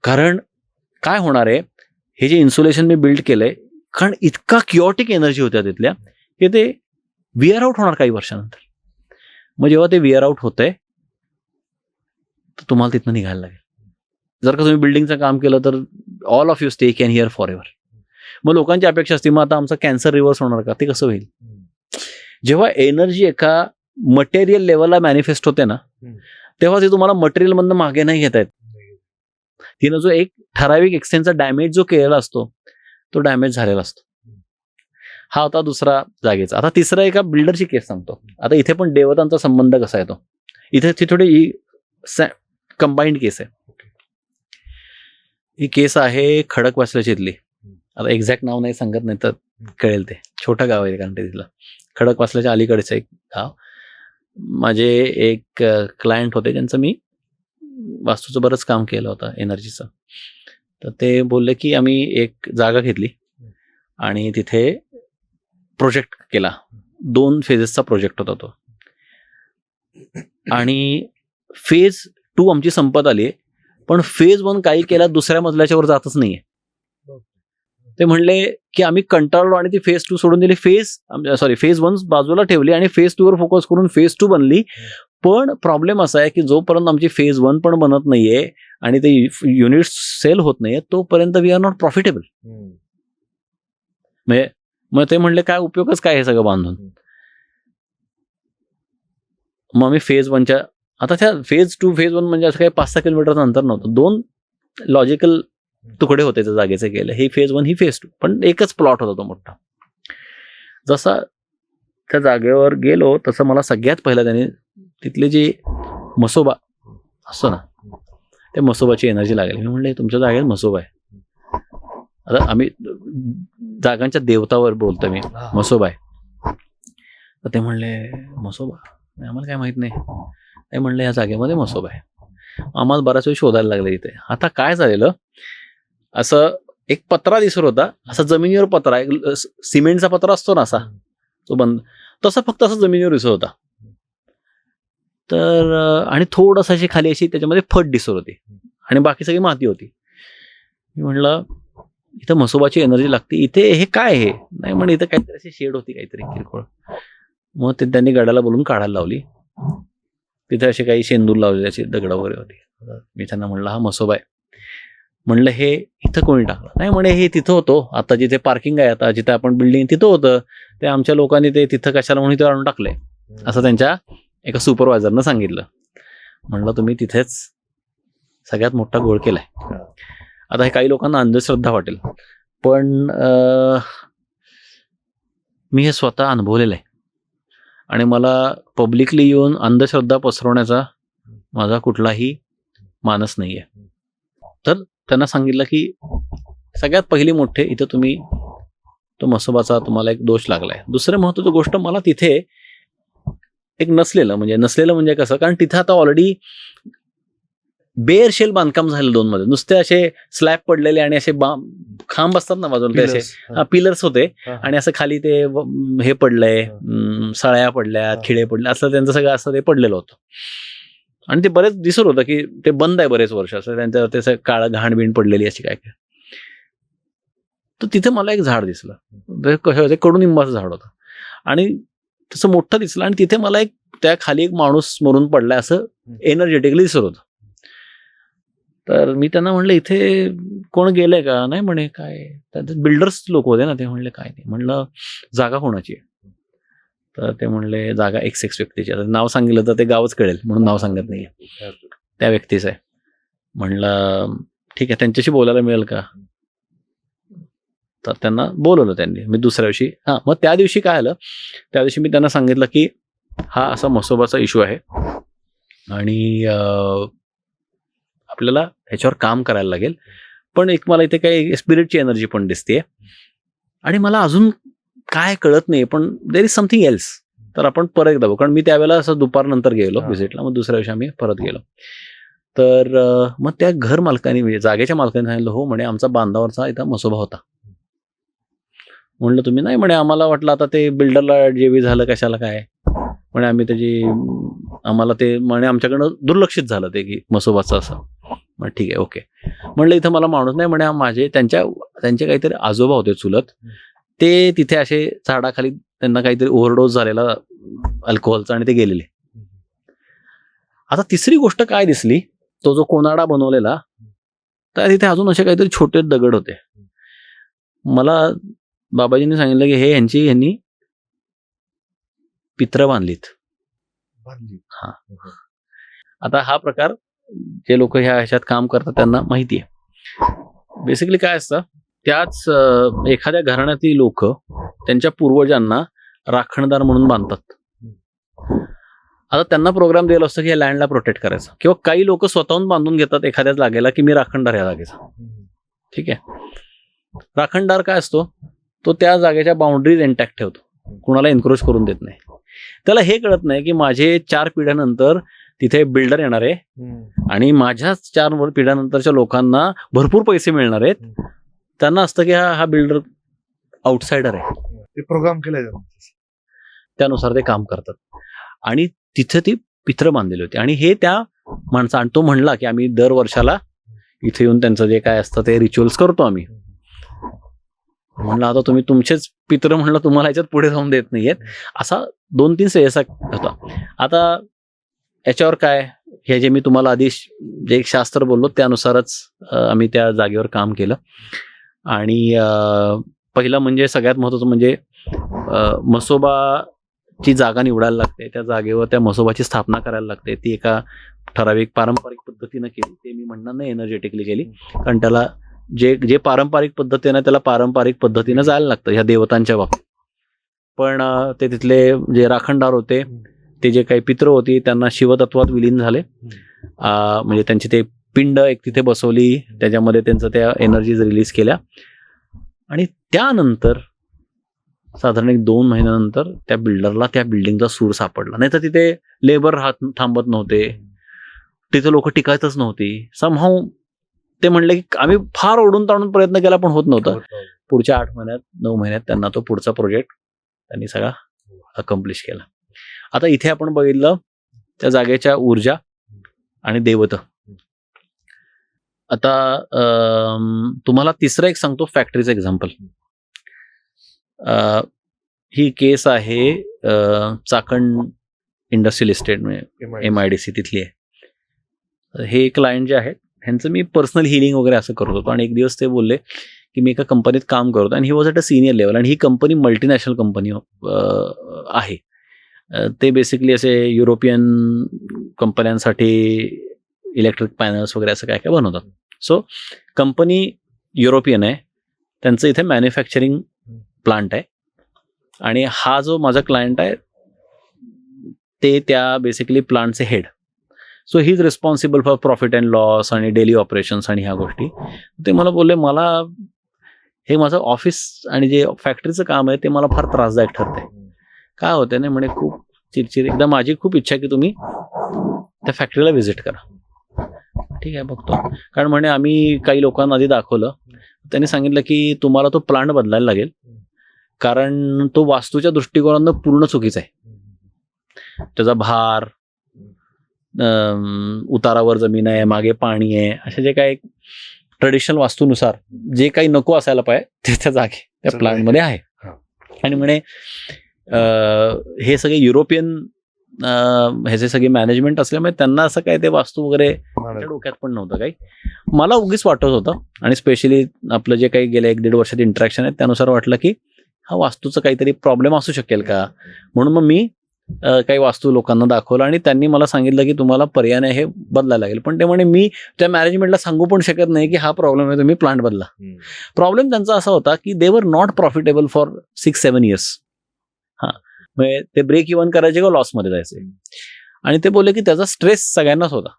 कारण काय होणार आहे, हे जे इन्सुलेशन मी बिल्ड केलंय, कारण इतका क्युओटिक एनर्जी होत्या तिथल्या की ते विअर आउट होणार काही वर्षानंतर. मग जेव्हा ते विअर आउट होतंय तर तुम्हाला तिथनं निघायला लागेल. जर का तुम्ही बिल्डिंगचं काम केलं तर all of you stay can hear for ever. मग लोकांची अपेक्षा असते, मग आता आमचा कॅन्सर रिव्हर्स होणार का, ते कसं होईल. जेव्हा एनर्जी एका मटेरियल लेवलला मॅनिफेस्ट होते ना, तेव्हा ते तुम्हाला मटेरियल मधनं मागे नाही घेता येत. तिनं जो एक ठराविक एक्सटेंटचा डॅमेज जो केलेला असतो, तो डॅमेज झालेला असतो. हा होता दुसरा जागेचा. आता तिसरा एका बिल्डरची केस सांगतो. आता इथे पण देवतांचा संबंध कसा येतो, इथे ती थोडी कंबाईंड केस आहे. ही केस आहे खडकवासल्याची इथली. आता एक्झॅक्ट नाव नाही सांगत, नाही तर कळेल. ते छोटं गाव आहे कारण ते तिथलं खडकवासल्याच्या अलीकडेचं एक गाव. माझे एक क्लायंट होते, ज्यांचं मी वास्तूचं बरंच काम केलं होतं एनर्जीचं. तर ते बोलले की आम्ही एक जागा घेतली आणि तिथे प्रोजेक्ट केला. 2 फेजेसचा प्रोजेक्ट होता तो, आणि फेज 2 आमची संपत आली, पण फेज 1 काही केला दुसऱ्या मजल्याच्यावर जातच नाहीये. ते म्हणले की आम्ही कंटाळलो आणि ती फेज 2 सोडून दिली. फेज 1 बाजूला ठेवली आणि फेज 2 वर फोकस करून फेज 2 बनली. पण प्रॉब्लेम असा आहे की जोपर्यंत आमची फेज 1 पण बनत नाहीये आणि ते युनिट सेल होत नाहीये, तोपर्यंत वी आर नॉट प्रॉफिटेबल. मग ते म्हणले काय उपयोगच काय हे सगळं बांधून. मग आम्ही फेज 1च्या, आता त्या फेज 2 फेज 1 म्हणजे असं काही 5-6 किलोमीटरचं अंतर नव्हतं, 2 लॉजिकल तुकडे होते त्या जागेचे केले. ही फेज 1 ही फेज 2, पण एकच प्लॉट होता तो मोठा. जसा त्या जागेवर गेलो तसं मला सगळ्यात पहिला त्याने तिथले जे मसोबा असतो ना, ते म्हसोबाची एनर्जी लागेल. मी म्हणलं तुमच्या जागेत म्हसोबा आहे. आता आम्ही जागांच्या देवतावर बोलतो मी, म्हसोबा आहे. तर ते म्हणले म्हसोबा नाही, आम्हाला काय माहित नाही. ते म्हणले या जागेमध्ये म्हसोबा आहे. आम्हाला बराच वेळ शोधायला लागले इथे. आता काय झालेलं, असं एक पत्रा दिसत होता, असा जमिनीवर पत्रा, एक सिमेंटचा पत्रा असतो ना असा, तो बंद, तसा फक्त असं जमिनीवर दिसत होता. तर आणि थोडंसं अशी खाली अशी त्याच्यामध्ये फट दिसत होती आणि बाकी सगळी माती होती. मी म्हणलं इथं म्हसोबाची एनर्जी लागते, इथे हे काय आहे? नाही म्हणे इथं काहीतरी अशी शेड होती काहीतरी किरकोळ. मग ते त्यांनी गड्याला बोलून काढायला लावली. तिथे असे काही शेंदूर लावलेले असे दगड वगैरे होते. मी त्यांना म्हणलं हा म्हसोबा आहे. म्हणलं हे इथं कोणी टाकलं? नाही म्हणे हे तिथं होतं, आता जिथे पार्किंग आहे, आता जिथे आपण बिल्डिंग तिथं होतं, ते आमच्या लोकांनी ते तिथं कशाला म्हणून इथं आणून टाकलंय, असं त्यांच्या एका सुपरवायझरनं सांगितलं. म्हणलं तुम्ही तिथेच सगळ्यात मोठा घोळ केलाय. आता हे काही लोकांना अंधश्रद्धा वाटेल, पण मी हे स्वतः अनुभवलेलं आहे आणि मला पब्लिकली येऊन अंधश्रद्धा पसरवण्याचा माझा कुठलाही मानस नाही आहे. तर त्यांना सांगितलं की सगळ्यात पहिली मोठे इथं तुम्ही तो म्हसोबाचा तुम्हाला एक दोष लागलाय. दुसरं महत्त्वाची गोष्ट, मला तिथे एक नसलेलं म्हणजे कसं, कारण तिथे आता ऑलरेडी बेअर शेल बांधकाम झालं 2 मध्ये, नुसते असे स्लॅब पडलेले आणि असे खांब असतात ना बाजूला, ते असे पिलर्स होते आणि असं खाली ते हे पडलंय, सळ्या पडल्या, खिळे पडले, असं त्यांचं सगळं असं ते पडलेलं होतं. आणि ते बरेच दिसत होतं की ते बंद आहे बरेच वर्ष, असं त्यांच्यावर ते काळं घाणबिण पडलेली अशी काय काय. तर तिथे मला एक झाड दिसलं, ते कडुनिंबाचं झाड होतं आणि तसं मोठं दिसलं आणि तिथे मला एक त्या खाली एक माणूस मरून पडलाय असं एनर्जेटिकली दिसत होतं. तर मी त्यांना म्हणलं इथे कोण गेलंय का? नाही म्हणे काय, बिल्डर्स लोक होते ना, ते म्हणले काय नाही. म्हणलं जागा कोणाची आहे? तर ते म्हणले जागा XX व्यक्तीची. आता नाव सांगितलं तर ते गावच कळेल म्हणून नाव सांगत नाही, त्या व्यक्तीचं आहे. म्हणलं ठीक आहे, त्यांच्याशी बोलायला मिळेल का? तर त्यांना बोलवलं त्यांनी. मी दुसऱ्या दिवशी मग त्या दिवशी काय आलं, त्या दिवशी मी त्यांना सांगितलं की हा असा म्हसोबाचा इश्यू आहे आणि आपल्याला ह्याच्यावर काम करायला लागेल, पण एक मला इथे काही स्पिरिटची एनर्जी पण दिसते आणि मला अजून काय कळत नाही, पण देर इज समथिंग एल्स. तर आपण परत एकदा बघू, कारण मी त्यावेळेला असं दुपारनंतर गेलो व्हिजिटला, मग दुसऱ्या दिवशी आम्ही परत गेलो. तर मग त्या घर मालकाने, म्हणजे जागेच्या मालकाने सांगितलं हो म्हणे आमचा बांधावरचा इथं म्हसोबा होता. म्हणलं तुम्ही? नाही म्हणे आम्हाला वाटलं आता ते बिल्डरला जेवी झालं कशाला काय, म्हणे आम्ही आम्हाला ते म्हणे आमच्याकडनं दुर्लक्षित झालं ते की म्हसोबाचं असं. मग ठीक आहे, ओके. म्हणलं इथं मला माणूस नाही म्हणे, माझे त्यांचे काहीतरी आजोबा होते चुलत, ते तिथे असे झाडाखाली त्यांना काहीतरी ओव्हरडोस झालेला अल्कोहोलचा आणि ते गेलेले. आता तिसरी गोष्ट काय दिसली, तो जो कोनाडा बनवलेला, तर तिथे अजून असे काहीतरी छोटे दगड होते. मला बाबाजींनी सांगितलं की हे यांनी पित्र बांधलीत. आता हा प्रकार जे लोक ह्या ह्याच्यात काम करतात त्यांना माहिती आहे. बेसिकली काय असतं, त्याच एखाद्या घराण्यातील लोक त्यांच्या पूर्वजांना राखणदार म्हणून बांधतात. आता त्यांना प्रोग्राम दिला असतो की या लँडला प्रोटेक्ट करायचा, किंवा काही लोक स्वतःहून बांधून घेतात एखाद्या जागेला की मी राखणदार या जागेचा. ठीक आहे, राखणदार काय असतो, तो त्या जागेच्या बाउंड्रीज इंटॅक्ट ठेवतो, कुणाला एन्क्रोच करून देत नाही. त्याला हे कळत नाही की माझे 4 पिढ्यानंतर तिथे बिल्डर येणार आहे आणि माझ्याच 4 पिढ्यानंतरच्या लोकांना भरपूर पैसे मिळणार आहेत. त्यांना असतं की हा बिल्डर आउटसाइडर आहे, ते प्रोग्राम केलाय, त्यानुसार ते काम करतात. आणि तिथे ती पित्र बांधलेली होती आणि हे त्या माणसा, आणि तो म्हणला की आम्ही दर वर्षाला इथे येऊन त्यांचं जे काय असतं ते रिच्युअल्स करतो आम्ही. म्हणलं आता तुम्ही तुमचेच पित्र, म्हणलं तुम्हाला याच्यात पुढे जाऊन देत नाहीयेत. असा 2-3 सेसा होता. आता याच्यावर काय, हे जे मी तुम्हाला आधी जे एक शास्त्र बोललो त्यानुसारच आम्ही त्या जागेवर काम केलं. आणि पहिलं म्हणजे सगळ्यात महत्त्वाचं म्हणजे म्हसोबाची जागा निवडायला लागते, त्या जागेवर त्या म्हसोबाची स्थापना करायला लागते. ती एका ठराविक पारंपरिक पद्धतीनं केली, ते मी म्हणणार नाही एनर्जेटिकली केली, कारण त्याला जे पारंपरिक पद्धतीनं त्याला पारंपरिक पद्धतीनं जायला लागतं ह्या देवतांच्या बाबतीत. पण ते तिथले जे राखणदार होते, ते जे काही पित्र होती त्यांना शिवतत्वात विलीन झाले, म्हणजे त्यांचे ते पिंड एक तिथे बसवली, त्याच्यामध्ये त्यांचं त्या एनर्जीज रिलीज केल्या आणि त्यानंतर साधारण 1-2 महिन्यानंतर त्या बिल्डरला त्या बिल्डिंगचा सूर सापडला. नाही तर तिथे लेबर थांबत नव्हते, तिथे लोक टिकायचंच नव्हती. समहाऊ ते म्हणले की आम्ही फार ओढून ताणून प्रयत्न केला पण होत नव्हतं. पुढच्या 8 महिन्यात 9 महिन्यात त्यांना तो पुढचा प्रोजेक्ट त्यांनी सगळा अकम्प्लिश केला. आता इथे आपण बघितलं त्या जागेच्या ऊर्जा आणि देवत. आता तुम्हाला तिसरं एक सांगतो फॅक्टरीचं एक्झाम्पल. ही केस आहे चाकण इंडस्ट्रियल इस्टेट MIDC तिथली आहे. हे क्लायंट जे आहेत ह्यांचं मी पर्सनल हिलिंग वगैरे असं करत होतो आणि एक दिवस ते बोलले की मी एका कंपनीत काम करतो आणि he was at a senior level आणि ही कंपनी मल्टीनॅशनल कंपनी आहे. ते बेसिकली असे युरोपियन कंपन्यांसाठी इलेक्ट्रिक पॅनल्स वगैरे असं काय काय बनवतात. सो कंपनी युरोपियन आहे, त्यांचं इथे मॅन्युफॅक्चरिंग प्लांट आहे आणि हा जो माझा क्लायंट आहे ते त्या बेसिकली प्लांटचे head. So he is responsible for profit and loss आणि डेली ऑपरेशन्स आणि ह्या गोष्टी. ते मला बोलले मला हे माझं ऑफिस आणि जे फॅक्टरीचं काम आहे ते मला फार त्रासदायक ठरतंय. काय होतंय नाही म्हणे खूप चिडचिड. एकदा माझी खूप इच्छा आहे की तुम्ही त्या फॅक्टरीला व्हिजिट करा. ठीक आहे बघतो. कारण म्हणे आम्ही काही लोकांना आधी दाखवलं, त्यांनी सांगितलं की तुम्हाला तो प्लांट बदलायला लागेल कारण तो वास्तूच्या दृष्टिकोनानं पूर्ण चुकीचा आहे. त्याचा भार, उतारावर जमीन आहे, मागे पाणी आहे, असे जे काही ट्रेडिशनल वास्तूनुसार जे काही नको असायला पाहिजे ते त्या जागे त्या प्लांटमध्ये आहे. आणि म्हणे हे सगळे युरोपियन ह्याचे सगळे मॅनेजमेंट असल्यामुळे त्यांना असं काय ते वास्तू वगैरे डोक्यात पण नव्हतं काही. मला उगीच वाटत होतं आणि स्पेशली आपलं जे काही गेल्या 1-1.5 वर्षात इंटरॅक्शन आहे त्यानुसार वाटलं की हा वास्तूचा काहीतरी प्रॉब्लेम असू शकेल का. म्हणून मग मी काही वास्तू लोकांना दाखवलं आणि त्यांनी मला सांगितलं की तुम्हाला पर्याय हे बदलायला लागेल. पण ते म्हणे मी त्या मॅनेजमेंटला सांगू पण शकत नाही की हा प्रॉब्लेम आहे, तुम्ही प्लांट बदला. प्रॉब्लेम त्यांचा असा होता की दे were not profitable for 6-7 years. हां, म्हणजे ते ब्रेक इव्हन करायचे किंवा लॉसमध्ये जायचे. आणि ते बोलले की त्याचा स्ट्रेस सगळ्यांनाच होता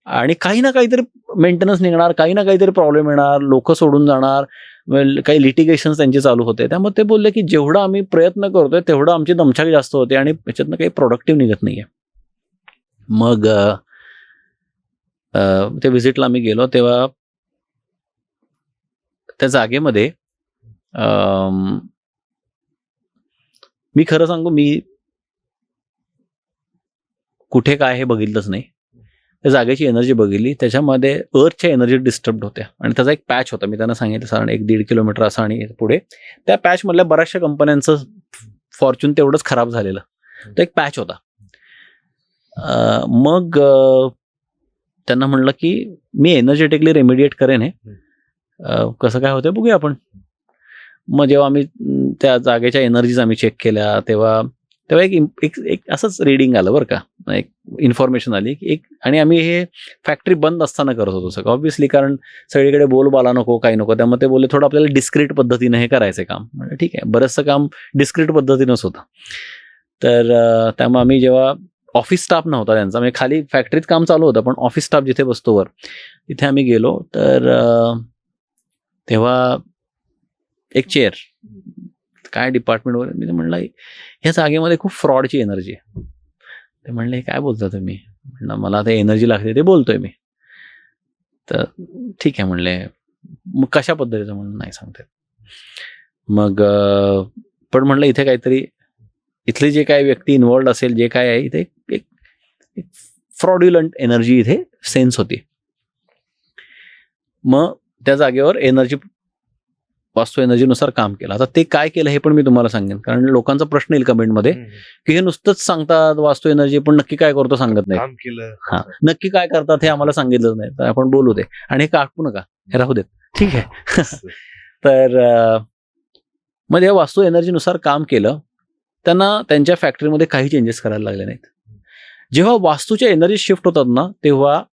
आणि काही ना काहीतरी मेंटेनन्स निघणार, काही ना काहीतरी प्रॉब्लेम येणार, लोक सोडून जाणार, काही लिटिगेशन त्यांचे चालू होते. त्यामुळे ते बोलले की जेवढं आम्ही प्रयत्न करतोय तेवढं आमची दमछाक जास्त होते आणि याच्यातनं काही प्रोडक्टिव्ह निघत नाहीये. मग त्या व्हिजिटला आम्ही गेलो तेव्हा त्या जागेमध्ये मी खरं सांगू मी कुठे काय हे बघितलंच नाही. त्या जागेची एनर्जी बघितली, त्याच्यामध्ये अर्थच्या एनर्जी डिस्टर्ब होत्या आणि त्याचा एक पॅच होता. मी त्यांना सांगितलं साधारण 1-1.5 किलोमीटर असं आणि पुढे त्या पॅचमधल्या बऱ्याचशा कंपन्यांचं फॉर्च्यून तेवढंच खराब झालेलं. तो एक पॅच होता. मग त्यांना म्हणलं की मी एनर्जेटिकली रेमिडिएट करेन, हे कसं काय होतं बघूया आपण. मग जेव्हा आम्ही त्या जागेच्या एनर्जीज आम्ही चेक केल्या तेव्हा एक असंच रिडिंग आलं बरं का, एक इन्फॉर्मेशन आली एक. आणि आम्ही हे फॅक्टरी बंद असताना करत होतो सगळं ऑब्व्हियसली, कारण सगळीकडे बोलबाला नको काही नको. त्यामुळे ते बोलले थोडं आपल्याला डिस्क्रीट पद्धतीने हे करायचं काम. म्हणजे ठीक आहे, बरंचसं काम डिस्क्रीट पद्धतीनंच होतं. तर त्यामुळे आम्ही जेव्हा ऑफिस स्टाफ नव्हता त्यांचा, म्हणजे खाली फॅक्टरीत काम चालू होतं पण ऑफिस स्टाफ जिथे बसतो वर तिथे आम्ही गेलो. तर तेव्हा एक चेअर काय डिपार्टमेंट वगैरे, मी म्हणलं ह्या जागेमध्ये खूप फ्रॉडची एनर्जी आहे. ते म्हणले काय बोलता तुम्ही. म्हणलं मला ते एनर्जी लागते ते बोलतोय मी. तर ठीक आहे म्हणले, मग कशा पद्धतीचं म्हणून नाही सांगते. मग पण म्हणलं इथे काहीतरी इथली जे काही व्यक्ती इन्वॉल्ड असेल जे काय आहे इथे एक फ्रॉड्युलंट एनर्जी इथे सेन्स होती. मग त्या जागेवर वास्तू एनर्जीनुसार काम केलं. आता ते काय केलं हे पण मी तुम्हाला सांगेन, कारण लोकांचा प्रश्न येईल कमेंटमध्ये की हे नुसतंच सांगतात वास्तू एनर्जी पण नक्की काय करतो सांगत नाही. काम केलं, हा नक्की काय करतात हे आम्हाला सांगितलं नाही, तर आपण बोलू दे आणि हे काटू नका, हे राहू देत, ठीक आहे. तर मग जेव्हा वास्तू एनर्जीनुसार काम केलं त्यांना त्यांच्या फॅक्टरीमध्ये काही चेंजेस करायला लागले नाहीत. जेव्हा वास्तूच्या एनर्जी शिफ्ट होतात ना तेव्हा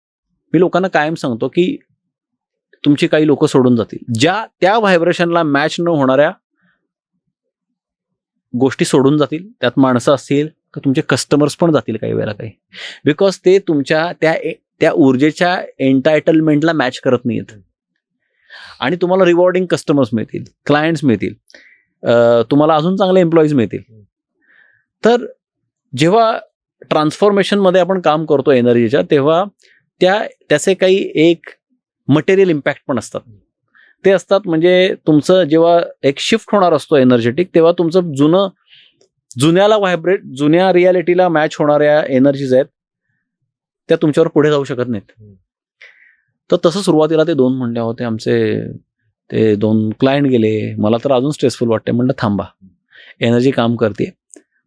मी लोकांना कायम सांगतो की तुमची काही लोक सोडून जातील, त्या व्हायब्रेशनला मॅच न होणाऱ्या गोष्टी सोडून जातील. त्यात माणसं असतील का तुमचे कस्टमर्स पण जातील काही वेळेला काही, बिकॉज ते तुमच्या त्या त्या ऊर्जेच्या एंटायटलमेंटला मॅच करत नाहीत. आणि तुम्हाला रिवॉर्डिंग कस्टमर्स मिळतील, क्लायंट्स मिळतील, तुम्हाला अजून चांगले एम्प्लॉईज मिळतील. तर जेव्हा ट्रान्सफॉर्मेशनमध्ये आपण काम करतो एनर्जीच्या, तेव्हा त्याचे काही एक मटेरियल इम्पॅक्ट पण असतात. ते असतात म्हणजे तुमचं जेव्हा एक शिफ्ट होणार असतो एनर्जेटिक, तेव्हा तुमचं जुन्या रियालिटीला मॅच होणाऱ्या एनर्जीज आहेत त्या तुमच्यावर पुढे जाऊ शकत नाहीत. तर तसं सुरुवातीला ते 2 म्हणले होते आमचे, ते 2 क्लायंट गेले. मला तर अजून स्ट्रेसफुल वाटते. म्हणलं थांबा, एनर्जी काम करते.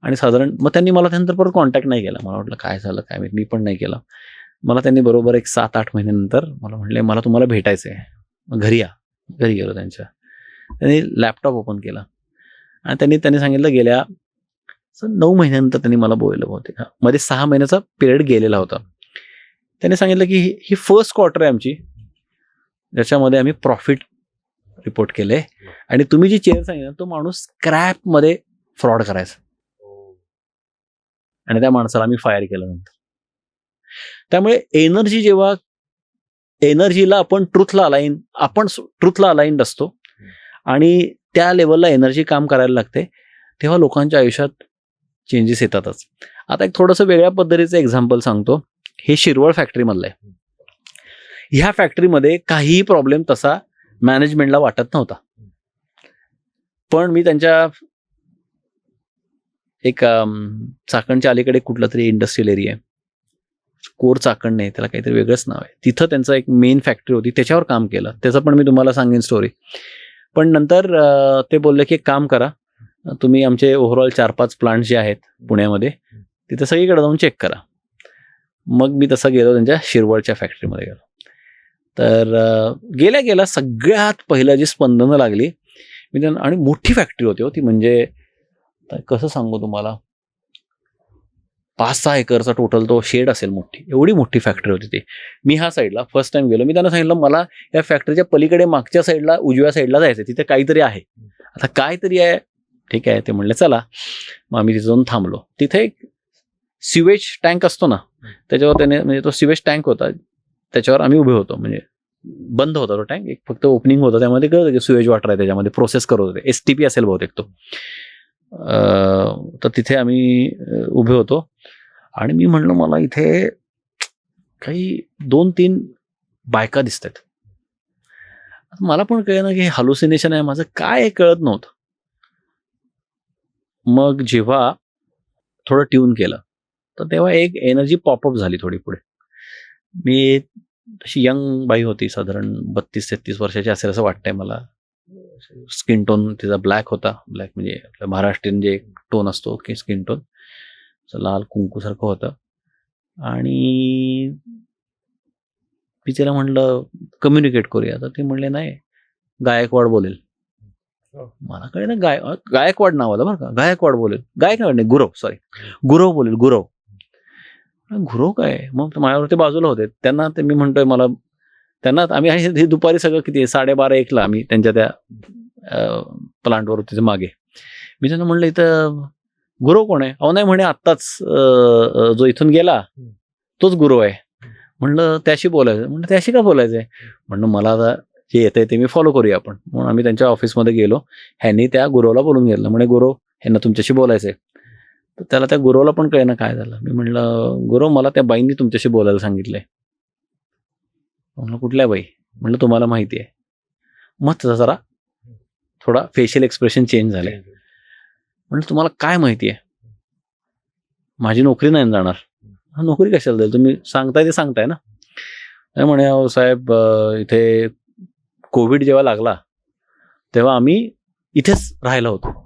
आणि साधारण मग त्यांनी मला त्यानंतर परत कॉन्टॅक्ट नाही केला. मला वाटलं काय झालं काय माहिती, मी पण नाही केला. मला त्यांनी बरोबर एक 7-8 महिन्यानंतर मला म्हणले मला तुम्हाला भेटायचं आहे, मग घरी या. घरी गेलो त्यांच्या. त्यांनी लॅपटॉप ओपन केला आणि त्यांनी सांगितलं गेल्या 9 महिन्यानंतर त्यांनी मला बोललं होते. मध्ये 6 महिन्याचा पिरियड गेलेला होता. त्यांनी सांगितलं की ही फर्स्ट क्वार्टर आहे आमची ज्याच्यामध्ये आम्ही प्रॉफिट रिपोर्ट केले आणि तुम्ही जी चेअर सांगितलं तो माणूस स्क्रॅपमध्ये फ्रॉड करायचा आणि त्या माणसाला आम्ही फायर केलं नंतर. त्यामुळे एनर्जीला आपण ट्रुथला अलाइन्ड असतो आणि त्या लेवलला एनर्जी काम करायला लागते, तेव्हा लोकांच्या आयुष्यात चेंजेस येतातच. आता एक थोडंसं वेगळ्या पद्धतीचं एक्झाम्पल सांगतो. हे शिरवळ फॅक्टरीमधलं आहे. ह्या फॅक्टरीमध्ये काहीही प्रॉब्लेम तसा मॅनेजमेंटला वाटत नव्हता. पण मी त्यांच्या एक चाकणच्या अलीकडे कुठला तरी इंडस्ट्रियल एरिया आहे, कोर चाकण नाही, त्याला काहीतरी वेगळंच नाव आहे. तिथं त्यांचं एक मेन फॅक्टरी होती, त्याच्यावर काम केलं. त्याचं पण मी तुम्हाला सांगेन स्टोरी. पण नंतर ते बोलले की एक काम करा, तुम्ही आमचे ओव्हरऑल 4-5 प्लांट जे आहेत पुण्यामध्ये तिथे सगळीकडे जाऊन चेक करा. मग मी तसं गेलो त्यांच्या शिरवळच्या फॅक्टरीमध्ये गेलो. तर गेल्या सगळ्यात पहिलं जी स्पंदनं लागली मी त्यांना, आणि मोठी फॅक्टरी होती ती, म्हणजे कसं सांगू तुम्हाला, 5-6 एकरचा टोटल तो शेड असेल मोठी, एवढी मोठी फॅक्टरी होती ती. मी ह्या साईडला फर्स्ट टाइम गेलो. मी त्यांना सांगितलं मला या फॅक्टरीच्या पलीकडे मागच्या साईडला उजव्या साईडला जायचं, तिथे काहीतरी आहे. आता काहीतरी आहे, ठीक आहे. ते म्हणले चला. मग आम्ही तिथे जाऊन थांबलो. तिथे एक सिवेज टँक असतो ना, त्याच्यावर त्याने, म्हणजे तो सिवेज टँक होता, त्याच्यावर आम्ही उभे होतो. म्हणजे बंद होता तो टँक, एक फक्त ओपनिंग होतं, त्यामध्ये कळतं की सिवेज वॉटर आहे, त्याच्यामध्ये प्रोसेस करत होते. STP असेल बहुतेक तो. तर तिथे आम्ही उभे होतो आणि मी म्हणलं मला इथे काही 2-3 बायका दिसत आहेत. मला पण कळलं ना की हॅल्युसिनेशन आहे माझं, काय कळत नव्हतं. मग जेव्हा थोडं ट्यून केलं तर तेव्हा एक एनर्जी पॉपअप झाली थोडी पुढे. मी अशी यंग बाई होती, साधारण 32-33 वर्षाची असेल असं वाटतंय मला. स्किन टोन तिचा ब्लॅक होता. ब्लॅक म्हणजे आपल्या महाराष्ट्रीयन जे टोन असतो की स्किन टोन, लाल कुंकूसारखं होतं. आणि मी तिला म्हणलं कम्युनिकेट करूया, तर ती म्हणले नाही, गायकवाड बोलेल. मला कळे ना, गायकवाड नाव आलं बरं का, गायकवाड बोलेल. गायकवाड नाही, गुरव बोलेल. गुरव काय. मग माझ्यावरती बाजूला होते. त्यांना ते मी म्हणतोय मला, त्यांना आम्ही दुपारी सगळं किती 12:30-1ला आम्ही त्यांच्या त्या प्लांटवर तिथे मागे. मी त्यांना म्हणलं इथं गुरव कोण आहे. अहो नाही म्हणे, आत्ताच जो इथून गेला तोच गुरव आहे. म्हणलं त्याशी बोलायचं. म्हणलं त्याशी का बोलायचंय. म्हणलं मला आता जे येतंय ते मी फॉलो करूया आपण. म्हणून आम्ही त्यांच्या ऑफिसमध्ये गेलो. ह्यांनी त्या गुरवला बोलून घेतलं. म्हणे गुरव, ह्यांना तुमच्याशी बोलायचंय. तर त्याला त्या गुरवला पण कळेना काय झालं. मी म्हणलं गुरव, मला त्या बाईंनी तुमच्याशी बोलायला सांगितलंय. म्हणलं कुठल्या बाई. म्हणलं तुम्हाला माहिती आहे. मग त्याचा जरा थोडा फेशियल एक्सप्रेशन चेंज झाले. म्हणलं तुम्हाला काय माहिती आहे. माझी नोकरी नाही जाणार. नोकरी कशाला जाईल, तुम्ही सांगताय ते सांगताय ना. नाही म्हणे अहो साहेब, इथे कोविड जेव्हा लागला तेव्हा आम्ही इथेच राहिला होतो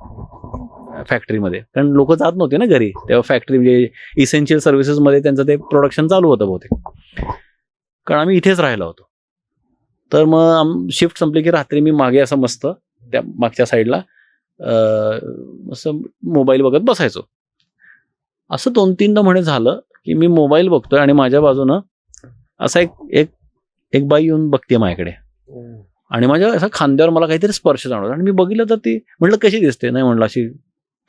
फॅक्टरीमध्ये, कारण लोक जात नव्हते ना घरी. तेव्हा फॅक्टरी म्हणजे इसेन्शियल सर्व्हिसेसमध्ये त्यांचं ते प्रोडक्शन चालू होतं बहुतेक, कारण आम्ही इथेच राहिला होतो. तर मग शिफ्ट संपली की रात्री मी मागे असं मस्त त्या मागच्या साईडला असं मोबाईल बघत बसायचो. असं 2-3दा म्हणे झालं की मी मोबाईल बघतोय आणि माझ्या बाजूनं असा एक बाई येऊन बघते माझ्याकडे आणि माझ्या असं खांद्यावर मला काहीतरी स्पर्श जाणवतो. आणि मी बघितलं तर ती, म्हटलं कशी दिसते. नाही म्हणलं अशी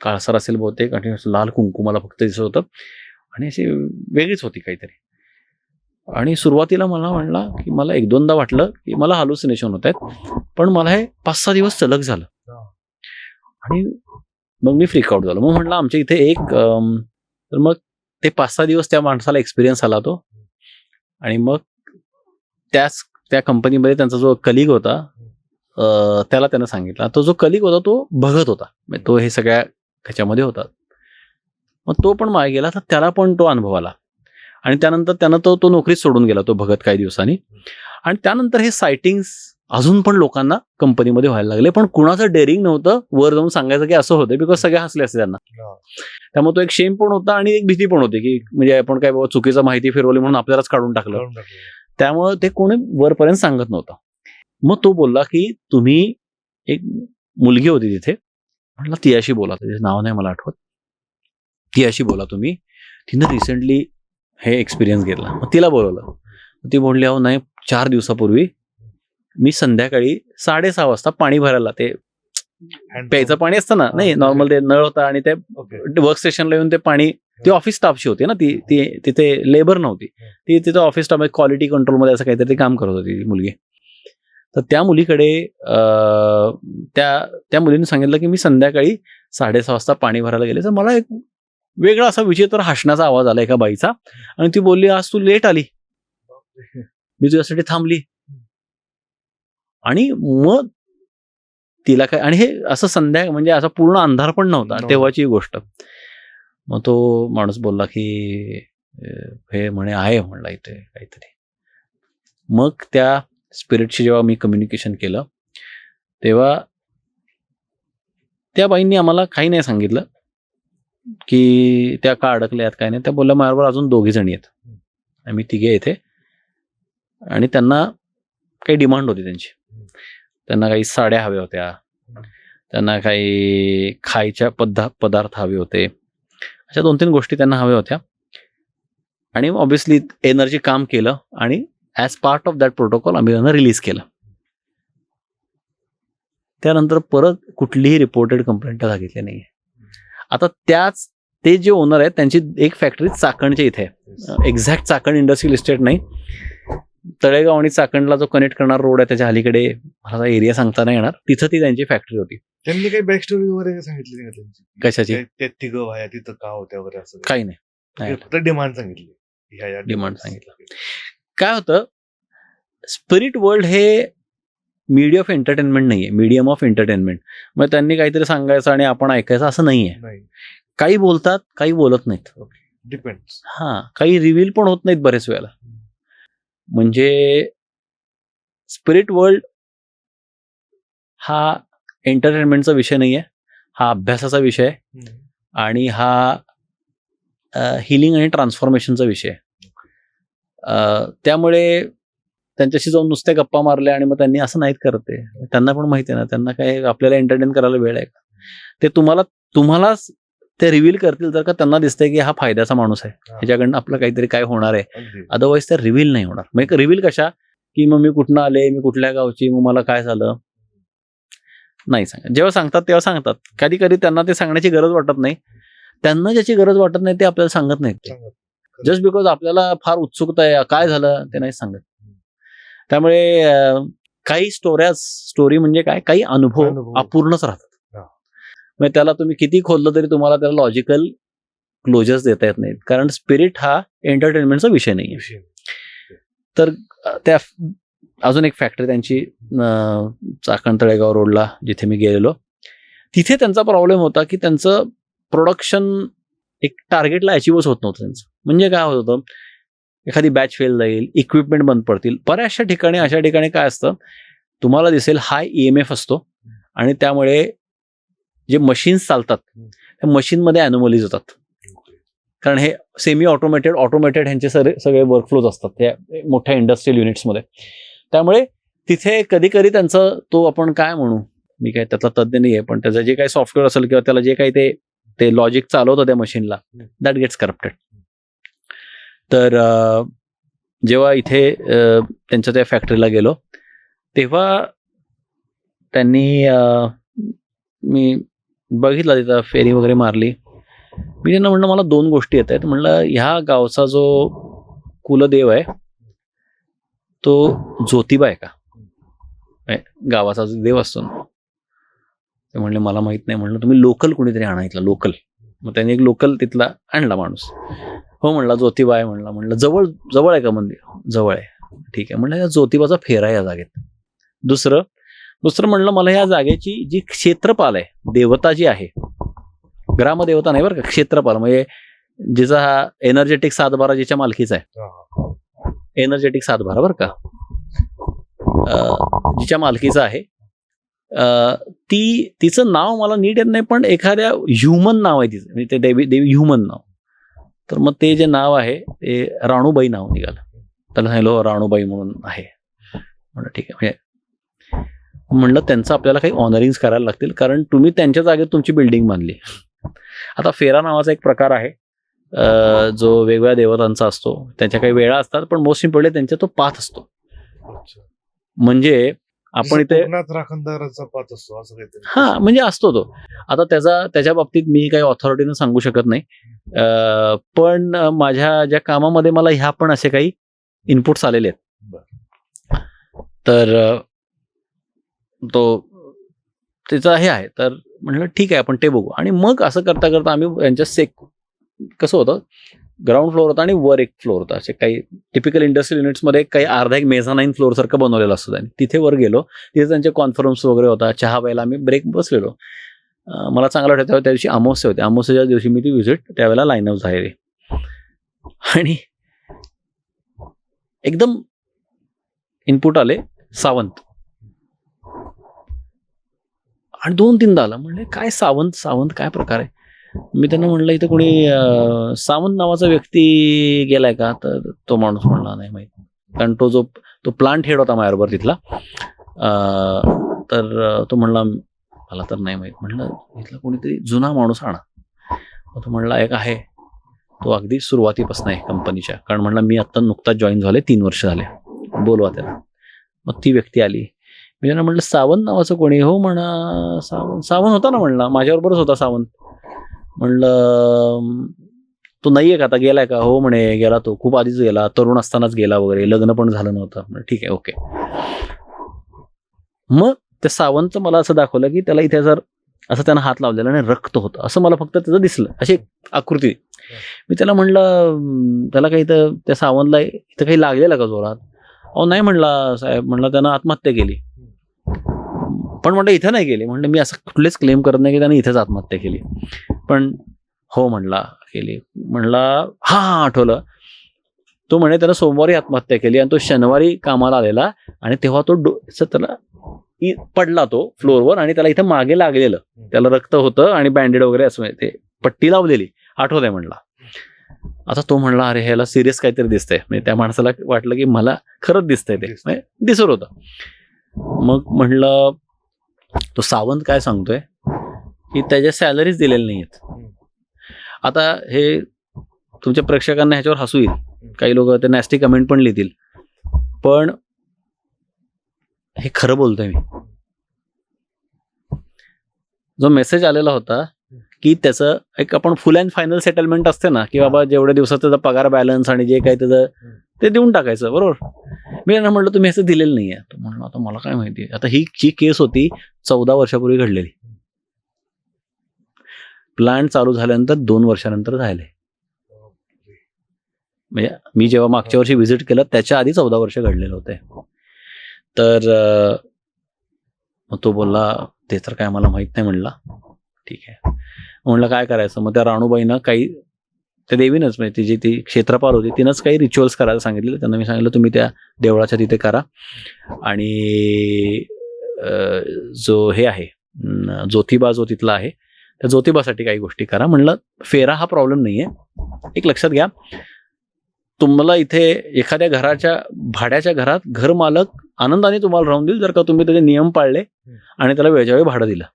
काळसर असेल बहुतेक, आणि लाल कुंकू मला फक्त दिसत होतं आणि अशी वेगळीच होती काहीतरी. आणि सुरुवातीला मला म्हणला की मला 1-2दा वाटलं की मला हॅल्युसिनेशन होत आहेत, पण मला हे 5-6 दिवस सलग झालं. आणि मग मी फ्रीकआउट झालो. मग म्हटलं आमच्या इथे एक तर मग ते 5-6 दिवस त्या माणसाला एक्सपिरियन्स आला तो. आणि मग त्या कंपनीमध्ये त्यांचा जो कलिग होता त्याला त्यानं सांगितलं. तो जो कलिग होता तो बघत होता, म्हणजे तो हे सगळ्या ह्याच्यामध्ये होता. मग तो पण मागे गेला, तर त्याला पण तो अनुभव आला. आणि त्यानंतर त्यानं तो नोकरीच सोडून गेला, तो भगत काही दिवसांनी. आणि त्यानंतर हे सायटिंग्स अजून पण लोकांना कंपनीमध्ये व्हायला लागले, पण कुणाचं डेअरिंग नव्हतं वर जाऊन सांगायचं की असं होतं, बिकॉज सगळे हसले असते त्यांना. त्यामुळे तो एक शेम पण होता आणि एक भीती पण होती की म्हणजे आपण काय बाबा चुकीचं माहिती फिरवली म्हणून आपल्यालाच काढून टाकलं. त्यामुळे ते कोणी वरपर्यंत सांगत नव्हतं. मग तो बोलला की तुम्ही, एक मुलगी होती तिथे, म्हटलं तियाशी बोला, तिचं नाव नाही मला आठवत, तियाशी बोला तुम्ही, तिनं रिसेंटली हे एक्सपिरियन्स घेतला. मग तिला बोलवलं. ती बोलली अहो नाही, 4 दिवसापूर्वी मी संध्याकाळी 6:30 वाजता पाणी भरायला, ते प्यायचं पाणी असतं ना, नाही नॉर्मल ते नळ होता, आणि ते वर्क स्टेशनला येऊन ते पाणी, ती ऑफिस स्टाफची होती ना, ती तिथे लेबर नव्हती, ती तिथे ऑफिस स्टाफ क्वालिटी कंट्रोलमध्ये असं काहीतरी काम करत होती ती मुलगी. तर त्या मुलीकडे त्या मुलीने सांगितलं की मी संध्याकाळी 6:30 वाजता पाणी भरायला गेले, तर मला एक वेगळा असा विचित्र हसण्याचा आवाज आला एका बाईचा. आणि ती बोलली आज तू लेट आली, मी तुझ्यासाठी थांबली. आणि मग तिला काय, आणि हे असं म्हणजे असा पूर्ण अंधार पण नव्हता तेव्हाची गोष्ट. मग तो माणूस बोलला की हे म्हणे आहे म्हणला इथे काहीतरी. मग त्या स्पिरिटशी जेव्हा मी कम्युनिकेशन केलं, तेव्हा त्या बाईंनी आम्हाला काही नाही सांगितलं की त्या का अडकल्यात काय नाही. त्या बोलल्या माझ्याबरोबर अजून 2 जणी आहेत, आम्ही 3 इथे, आणि त्यांना काही डिमांड होती त्यांची. त्यांना काही साड्या हव्या होत्या, त्यांना काही खायच्या पदार्थ हवे होते, अशा 2-3 गोष्टी त्यांना हव्या होत्या. आणि ऑब्व्हियसली एनर्जी काम केलं, आणि as part of that protocol आम्ही त्यांना रिलीज केलं. त्यानंतर परत कुठलीही रिपोर्टेड कंप्लेंट सांगितली नाही. आता ते जे ओनर आहेत त्यांची एक फॅक्टरी चाकणच्या इथे आहे, एक्झॅक्ट चाकण इंडस्ट्रियल इस्टेट नाही, तळेगाव आणि चाकणला जो कनेक्ट करणार रोड आहे त्याच्या अलीकडे, मला एरिया सांगता नाही येणार, तिथं ती त्यांची फॅक्टरी होती. त्यांनी काही बॅक स्टोरी वगैरे सांगितली नाही त्यांची? कशाची? ते 3 वाया तिथं का होत्या वगैरे असं काही नाही, फक्त डिमांड सांगितली. डिमांड सांगितलं. काय होतं, स्पिरिट वर्ल्ड हे मीडिया ऑफ एंटरटेनमेंट नाहीये, मीडियम ऑफ एंटरटेनमेंट. मग त्यांनी काहीतरी सांगायचं आणि आपण ऐकायचं असं नाहीये. काही बोलतात, काही बोलत नाहीत. डिपेंड्स. काही रिव्हील पण होत नाहीत बरेच वेळेला. म्हणजे स्पिरिट वर्ल्ड हा एंटरटेनमेंटचा विषय नाहीये, हा अभ्यासाचा विषय आहे, आणि हा हिलिंग आणि ट्रान्सफॉर्मेशनचा विषय आहे. त्यामुळे त्यांच्याशी जाऊन नुसत्या गप्पा मारल्या आणि मग त्यांनी असं नाहीत करत. त्यांना पण माहिती आहे ना, त्यांना काय आपल्याला एंटरटेन करायला वेळ आहे का? ते तुम्हाला ते रिव्हील करतील जर का त्यांना दिसतंय की हा फायद्याचा माणूस आहे, ह्याच्याकडनं आपलं काहीतरी काय होणार आहे. अदरवाईज ते रिव्हील नाही होणार. मग रिव्हील कशा, की मग मी कुठनं आले, मी कुठल्या गावची, मग मला काय झालं, नाही सांगत. जेव्हा सांगतात तेव्हा सांगतात. कधी कधी त्यांना ते सांगण्याची गरज वाटत नाही. त्यांना ज्याची गरज वाटत नाही ते आपल्याला सांगत नाहीत. जस्ट बिकॉज आपल्याला फार उत्सुकता आहे, काय झालं ते नाही सांगत. त्यामुळे काही स्टोरी म्हणजे काय, काही अनुभव अपूर्णच राहतात. म्हणजे त्याला तुम्ही किती खोललं तरी तुम्हाला त्याला लॉजिकल क्लोजर्स देता येत नाहीत, कारण स्पिरिट हा एंटरटेनमेंटचा विषय नाहीये. तर त्या अजून एक फॅक्टरी त्यांची चाकण तळेगाव रोडला जिथे मी गेलेलो, तिथे त्यांचा प्रॉब्लेम होता की त्यांचं प्रोडक्शन एक टार्गेटला अचिव्हच होत नव्हतं त्यांचं. म्हणजे काय होत होतं, एखादी बॅच फेल जाईल, इक्विपमेंट बंद पडतील. बऱ्याचशा ठिकाणी अशा ठिकाणी काय असतं, तुम्हाला दिसेल हाय EMF असतो, आणि त्यामुळे जे मशीन्स चालतात त्या मशीनमध्ये अॅनोमलीज होतात. कारण हे सेमी ऑटोमेटेड ह्यांचे सगळे वर्कफ्लोज असतात त्या मोठ्या इंडस्ट्रियल युनिट्समध्ये. त्यामुळे तिथे कधी कधी त्यांचं, तो आपण काय म्हणू, मी काय त्यातला तज्ज्ञ नाही आहे, पण त्याचं जे काही सॉफ्टवेअर असेल किंवा त्याला जे काही ते लॉजिक चालवतं त्या मशीनला, दॅट गेट्स करप्टेड. तर जेव्हा इथे त्यांच्या त्या फॅक्टरीला गेलो तेव्हा त्यांनी मी बघितलं, तिथं फेरी वगैरे मारली. मी त्यांना म्हणलं मला 2 गोष्टी येत आहेत. म्हणलं ह्या गावचा जो कुलदेव आहे तो ज्योतिबा आहे का, गावाचा जो देव असतो ना. ते म्हणले मला माहित नाही. म्हणलं तुम्ही लोकल कोणीतरी आणा इथला, लोकल. मग त्याने एक लोकल तिथला आणला माणूस. हो म्हणला ज्योतिबा आहे म्हणला. म्हणलं जवळ जवळ आहे का मंदिर, जवळ आहे. ठीक आहे म्हणलं या ज्योतिबाचा फेरा या जागेत. दुसरं म्हणलं मला या जागेची जी क्षेत्रपाल आहे, देवता जी आहे, ग्रामदेवता नाही बरं का, क्षेत्रपाल म्हणजे जिचा हा एनर्जेटिक 7/12 जिच्या मालकीचा आहे, एनर्जेटिक 7/12 बरं का, जिच्या मालकीचा आहे, तिचं नाव मला नीट येत नाही, पण एखाद्या ह्युमन नाव आहे तिचं, म्हणजे ते देवी ह्युमन नाव. तर मग ते जे नाव आहे ते राणूबाई नाव निघालं. त्याला सांगितलं हो राणूबाई म्हणून आहे. म्हणलं ठीक आहे. म्हणजे म्हणलं त्यांचं आपल्याला काही ऑनरिंग्स करायला लागतील, कारण तुम्ही त्यांच्या जागेत तुमची बिल्डिंग बांधली. आता फेरा नावाचा एक प्रकार आहे जो वेगवेगळ्या देवतांचा असतो. त्यांच्या काही वेळा असतात, पण मोस्ट इम्पॉर्टंट त्यांचा तो पाथ असतो. म्हणजे आपण इथे राखणदाराचा पाथ असतो असं काहीतरी. हा म्हणजे असतो तो. आता त्याच्या बाबतीत मी काही ऑथॉरिटीनं सांगू शकत नाही, पण माझ्या ज्या कामामध्ये मला ह्या पण असे काही इनपुट्स आलेले आहेत. तर तो त्याचा हे आहे. तर म्हटलं ठीक आहे आपण ते बघू. आणि मग असं करता करता आम्ही यांच्या कसं होतं, ग्राउंड फ्लोअर होता आणि वर एक फ्लोअर होता. असे काही टिपिकल इंडस्ट्रियल युनिट्समध्ये काही अर्धा एक मेझानाईन फ्लोअर सारखं बनवलेलं असतं त्यांनी. तिथे वर गेलो, तिथे त्यांचे कॉन्फरन्स वगैरे होता, चहा प्यायला आम्ही ब्रेक बसलेलो. मला चांगलं वाटतं त्या दिवशी अमावस्या होते. अमावस्याच्या दिवशी मी ती व्हिजिट त्यावेळेला लाईन अप झालेली आणि एकदम इनपुट आले सावंत, आणि 2-3दा आला. म्हणले काय सावंत काय प्रकार आहे. मी त्यांना म्हणलं इथं कोणी सावंत नावाचा व्यक्ती गेलाय का. तर तो माणूस म्हणला नाही माहित, कारण तो प्लांट हेड होता माझ्याबरोबर तिथला. तर तो म्हणला मला तर नाही माहित. म्हणलं इथला कोणीतरी जुना माणूस आणा. तो म्हणला एक आहे, तो अगदी सुरुवातीपासून आहे कंपनीच्या, कारण म्हणला मी आता नुकताच जॉईन झाले, 3 वर्ष झाले, बोलवा त्याला. मग ती व्यक्ती आली. मी त्यांना म्हणलं सावंत नावाचं कोणी. हो म्हणा सावंत होता ना. म्हणला माझ्याबरोबरच होता सावंत. म्हणलं तो नाहीये का आता, गेलाय का. हो म्हणे गेला, तो खूप आधीच गेला, तरुण असतानाच गेला वगैरे, लग्न पण झालं नव्हतं. म्हणजे ठीक आहे ओके. मग त्या सावंतचं मला असं दाखवलं की त्याला इथे जर असं त्यानं हात लावलेला आणि रक्त होतं असं मला फक्त त्याचं दिसलं, अशी एक आकृती. मी त्याला म्हणलं त्याला काही तर त्या सावंतला इथं काही लागलेलं का जोरात. अहो नाही म्हणला साहेब. म्हणलं त्यानं आत्महत्या केली. पण म्हणलं इथं नाही केली. म्हणलं मी असं कुठलेच क्लेम करत नाही की त्याने इथेच आत्महत्या केली. पण हो म्हणला केली. म्हणला हा आठवलं. तो म्हणे त्यानं सोमवारी आत्महत्या केली आणि तो शनिवारी कामाला आलेला, आणि तेव्हा तो त्याला पडला तो फ्लोअरवर, आणि त्याला इथं मागे लागलेलं, त्याला रक्त होतं आणि बँडेड वगैरे असं ते पट्टी लावलेली, आठवत आहे म्हणला. आता तो म्हणला अरे ह्याला सिरियस काहीतरी दिसतंय. म्हणजे त्या माणसाला वाटलं की मला खरंच दिसतंय, ते म्हणजे दिसत होतं. मग म्हणलं तो सावंत काय सांगतोय की त्याच्या सॅलरीज दिलेल्या नाही आहेत. आता हे तुमच्या प्रेक्षकांना ह्याच्यावर हसू येईल, काही लोक ते नॅस्टी कमेंट पण लिहितील, पण हे खरं बोलतोय मी. जो मेसेज आलेला होता की त्याचं एक आपण फुल अँड फायनल सेटलमेंट असते ना, की बाबा जेवढ्या दिवसात त्याचा पगार बॅलन्स आणि जे काही त्याचं ते देऊन टाकायचं, बरोबर. मी यांना म्हटलं तुम्ही असं दिलेलं नाहीये. तो म्हणलं आता मला काय माहिती. आता ही जी केस होती 14 वर्षापूर्वी घडलेली, प्लांट चालू झाल्यानंतर 2 वर्षानंतर झाले. म्हणजे मी जेव्हा मागच्या वर्षी व्हिजिट केलं त्याच्या आधी 14 वर्ष घडलेले होते. तर मग तो बोलला ते तर काय मला माहित नाही. म्हणला ठीक आहे. म्हणलं काय करायचं. मग त्या राणूबाईनं काही त्या देवीनंच, म्हणजे तिची ती क्षेत्रपाल होती, तिनंच काही रिच्युअल्स करायला सांगितलेलं. त्यांना मी सांगितलं तुम्ही त्या देवळाच्या तिथे करा, आणि जो हे आहे ज्योतिबा जो तिथला आहे त्या ज्योतिबासाठी काही गोष्टी करा. म्हणलं फेरा हा प्रॉब्लेम नाही आहे. एक लक्षात घ्या, तुम्हाला इथे एखाद्या घराच्या भाड्याच्या घरात घर मालक आनंदाने तुम्हाला राहून देईल जर का तुम्ही त्याचे नियम पाळले आणि त्याला वेळच्या वेळी भाडं दिलं,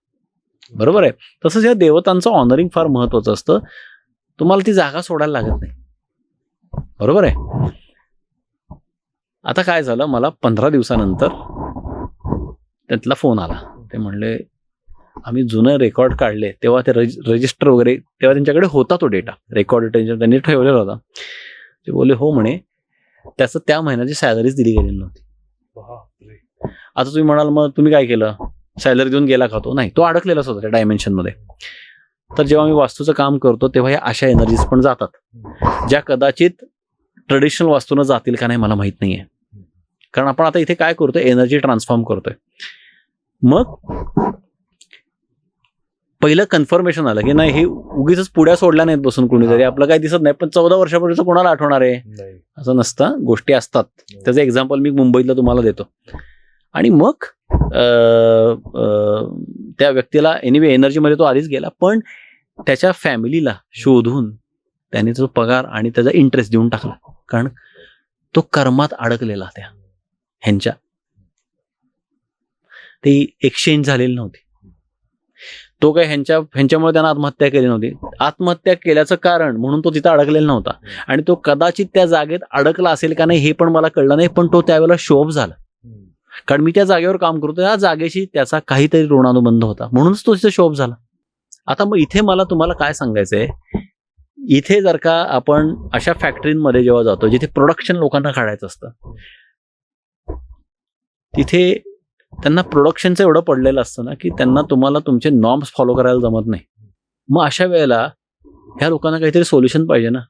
बरोबर आहे. तसंच या देवतांचं ऑनरिंग फार महत्वाचं असतं. तुम्हाला ती जागा सोडायला लागत नाही, बरोबर आहे. आता काय झालं, मला 15 दिवसानंतर त्यातला फोन आला. ते म्हणले आम्ही जुनं रेकॉर्ड काढले तेव्हा ते रजिस्टर वगैरे तेव्हा त्यांच्याकडे होता तो डेटा रेकॉर्ड त्यांनी ठेवलेला होता. ते बोलले हो म्हणे त्याचं त्या महिन्याची सॅलरीच दिली गेलेली नव्हती. बापरे. आता तुम्ही म्हणाल मग तुम्ही काय केलं, सॅलरी देऊन गेला का तो? नाही, तो अडकलेलाच होता त्या डायमेन्शनमध्ये. तर जेव्हा मी वास्तूचं काम करतो तेव्हा या अशा एनर्जीज पण जातात ज्या कदाचित ट्रेडिशनल वास्तूनं जातील का नाही मला माहित नाहीये. कारण आपण आता इथे काय करतोय, एनर्जी ट्रान्सफॉर्म करतोय. मग पहिलं कन्फर्मेशन आलं की नाही, हे उगीच पुढ्या सोडल्या नाहीत बसून कुणीतरी, आपलं काही दिसत नाही पण 14 वर्षापूर्वीचं कोणाला आठवणार आहे, नाही. असं नसतं. गोष्टी असतात. त्याचं एक्झाम्पल मी मुंबईतलं तुम्हाला देतो. आणि मग त्या व्यक्तीला एनिवे एनर्जीमध्ये तो आधीच गेला, पण त्याच्या फॅमिलीला शोधून त्याने तो पगार आणि त्याचा इंटरेस्ट देऊन टाकला. कारण तो कर्मात अडकलेला त्या ह्यांच्या, ती एक्सचेंज झालेली नव्हती. तो काय ह्यांच्यामुळे त्यानं आत्महत्या केली नव्हती. आत्महत्या केल्याचं कारण म्हणून तो तिथं अडकलेला नव्हता. आणि तो कदाचित त्या जागेत अडकला असेल का नाही हे पण मला कळलं नाही, पण तो त्यावेळेला शोभ झाला. कारण मी त्या जागेवर काम करतो, त्या जागेशी त्याचा काहीतरी ऋणानुबंध होता, म्हणूनच तो तिथे शोभ झाला. आता मग इथे मला तुम्हाला काय सांगायचंय, इथे जर का आपण अशा फॅक्टरीमध्ये जेव्हा जातो जिथे प्रोडक्शन लोकांना काढायचं असतं, तिथे त्यांना प्रोडक्शनचं एवढं पडलेलं असतं ना की त्यांना तुम्हाला तुमचे नॉर्म्स फॉलो करायला जमत नाही. मग अशा वेळेला ह्या लोकांना काहीतरी सोल्युशन पाहिजे ना,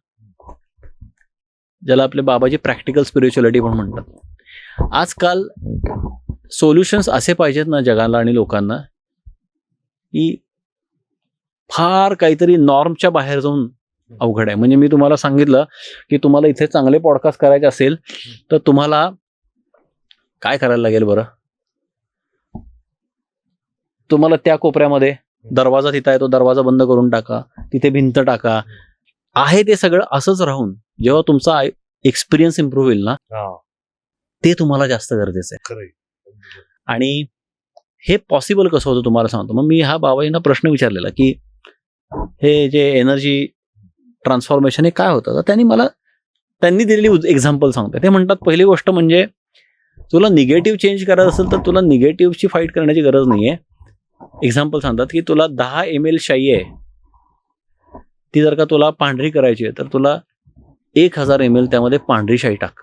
ज्याला आपले बाबाजी प्रॅक्टिकल स्पिरिच्युअलिटी पण म्हणतात. आजकाल सोल्युशन्स असे पाहिजेत ना जगाला आणि लोकांना, की फार काहीतरी नॉर्मच्या बाहेर जाऊन अवघड आहे. म्हणजे मी तुम्हाला सांगितलं की तुम्हाला इथे चांगले पॉडकास्ट करायचे असेल तर तुम्हाला काय करायला लागेल बरं, तुम्हाला त्या कोपऱ्यामध्ये दरवाजा तिथं आहे, तो दरवाजा बंद करून टाका, तिथे भिंत टाका. आहे ते सगळं असंच राहून जेव्हा तुमचा एक्सपिरियन्स इम्प्रूव्ह होईल ना, ते तुम्हाला जास्त गरजेचं आहे. खरंय. आणि हे पॉसिबल कसं होतं तुम्हाला सांगतो. मग मी हा बाबाजींना प्रश्न विचारलेला की हे जे एनर्जी ट्रान्सफॉर्मेशन हे काय होतं, तर त्यांनी दिलेली एक्झाम्पल सांगतो. ते म्हणतात पहिली गोष्ट म्हणजे तुला निगेटिव्ह चेंज करायचं असेल तर तुला निगेटिव्हची फाईट करण्याची गरज नाहीये. एक्झाम्पल सांगतात की तुला 10 ml शाई आहे, ती जर का तुला पांढरी करायची आहे तर तुला 1000 ml त्यामध्ये पांढरी शाई टाक,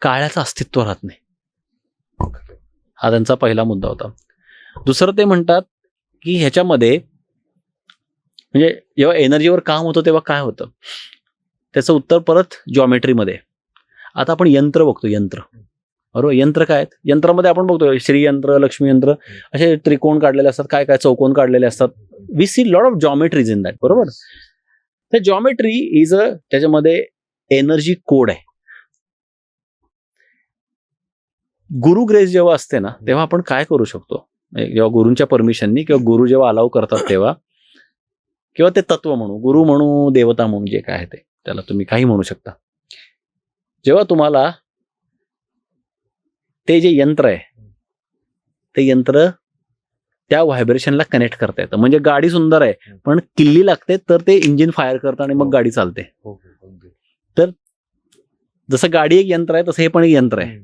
काळ्याचं अस्तित्व राहत नाही. हा त्यांचा पहिला मुद्दा होता. दुसरं ते म्हणतात की ह्याच्यामध्ये म्हणजे जेव्हा एनर्जीवर काम होतं तेव्हा काय होतं, त्याचं उत्तर परत जॉमेट्रीमध्ये. आता आपण यंत्र बघतो, यंत्र बरोबर. यंत्र काय आहेत, यंत्रामध्ये आपण बघतो श्रीयंत्र, लक्ष्मी यंत्र, असे त्रिकोण काढलेले असतात, काय काय चौकोन काढलेले असतात. We see lot of geometries in that, बरोबर. तर जॉमेट्री इज त्याच्यामध्ये एनर्जी कोड आहे. गुरु ग्रेस जेव्हा असते ना तेव्हा आपण काय करू शकतो, जेव्हा गुरूंच्या परमिशननी किंवा गुरु जेव्हा अलाव करतात तेव्हा, किंवा ते तत्व म्हणू, गुरु म्हणू, देवता म्हणू, जे काय आहे ते, त्याला तुम्ही काही म्हणू शकता. जेव्हा तुम्हाला ते जे यंत्र आहे ते यंत्र त्या व्हायब्रेशनला कनेक्ट करता येतं. म्हणजे गाडी सुंदर आहे पण किल्ली लागते तर ते इंजिन फायर करतं आणि मग गाडी चालते. तर जसं गाडी एक यंत्र आहे तसं हे पण एक यंत्र आहे.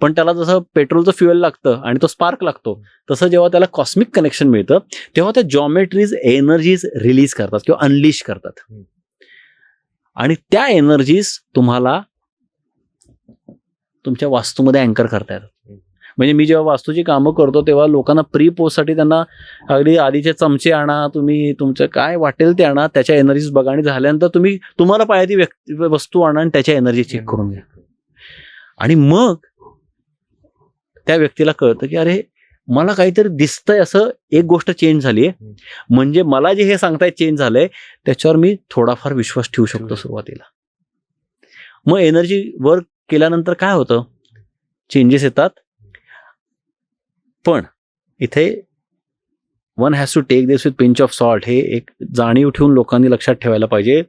पण त्याला जसं पेट्रोलचं फ्युएल लागतं आणि तो स्पार्क लागतो, तसं जेव्हा त्याला कॉस्मिक कनेक्शन मिळतं तेव्हा त्या जॉमेट्रीज एनर्जीज रिलीज करतात किंवा अनलिश करतात. आणि त्या एनर्जीज तुम्हाला तुमच्या वास्तूमध्ये अँकर करता येतात. म्हणजे मी जेव्हा वास्तूची कामं करतो तेव्हा लोकांना प्री पोस्टसाठी त्यांना अगदी आधीचे चमचे आणा, तुम्ही तुमचं काय वाटेल ते आणा, त्याच्या एनर्जीज बघा, आणि झाल्यानंतर तुम्हाला पाहिजे ती वस्तू आणा आणि त्याच्या एनर्जी चेक करून घ्या. आणि मग त्या व्यक्तीला कळतं की अरे मला काहीतरी दिसतंय, असं एक गोष्ट चेंज झाली आहे, म्हणजे मला जे हे सांगताय चेंज झालंय त्याच्यावर मी थोडाफार विश्वास ठेवू शकतो सुरुवातीला. मग एनर्जी वर्क केल्यानंतर काय होतं, चेंजेस येतात. पण इथे one has to take this with pinch of salt. हे एक जाणीव ठेवून लोकांनी लक्षात ठेवायला पाहिजे.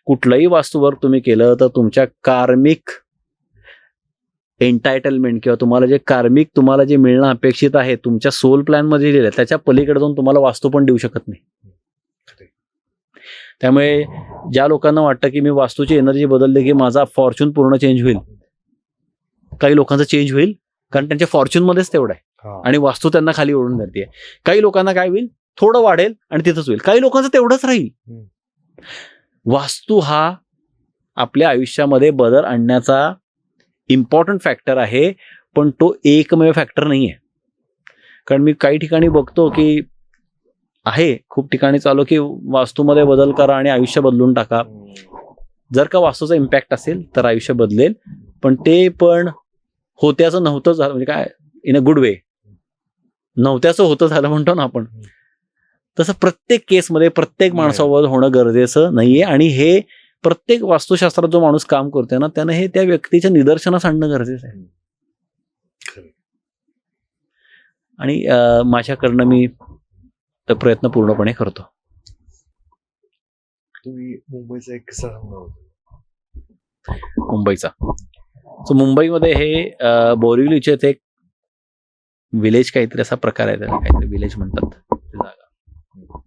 कुठलंही वास्तुवर्क तुम्ही केलं तर तुमच्या कार्मिक एंटायटलमेंट किंवा तुम्हाला जे मिळणं अपेक्षित आहे तुमच्या सोल प्लॅन मध्ये लिहिलं त्याच्या पलीकडे जाऊन तुम्हाला वास्तू पण देऊ शकत नाही. त्यामुळे ज्या लोकांना वाटतं की मी वास्तूची एनर्जी बदलली की माझा फॉर्च्यून पूर्ण चेंज होईल, काही लोकांचा चेंज होईल कारण त्यांच्या फॉर्च्यून मध्येच तेवढं आहे आणि वास्तू त्यांना खाली ओढून धरते. काही लोकांना काय होईल, थोडं वाढेल आणि तिथंच होईल. काही लोकांचं तेवढंच राहील. वास्तू हा आपल्या आयुष्यामध्ये बदल आणण्याचा इम्पॉर्टंट फॅक्टर आहे, पण तो एकमेव फॅक्टर नाही आहे. कारण मी काही ठिकाणी बघतो की आहे, खूप ठिकाणी चालू की वास्तूमध्ये बदल करा आणि आयुष्य बदलून टाका. जर का वास्तूचा इम्पॅक्ट असेल तर आयुष्य बदलेल, पण ते पण होत्याचं नव्हतं झालं म्हणजे काय, इन अ गुड वे, नव्हत्याचं होतं झालं म्हणतो ना आपण, तसं प्रत्येक केसमध्ये प्रत्येक माणसावर होणं गरजेचं नाहीये. आणि हे प्रत्येक वास्तुशास्त्रात जो माणूस काम करतोय ना, त्यानं हे त्या व्यक्तीच्या निदर्शनास आणणं गरजेचं आहे. आणि माझ्याकडनं मी तो प्रयत्न पूर्णपणे करतो. तुम्ही मुंबईचा एक किस्सा सांगणार होता. मुंबईचा, सो मुंबईमध्ये हे बोरिवलीचे एक विलेज काहीतरी असा प्रकार आहे, त्याला काहीतरी विलेज म्हणतात ती जागा.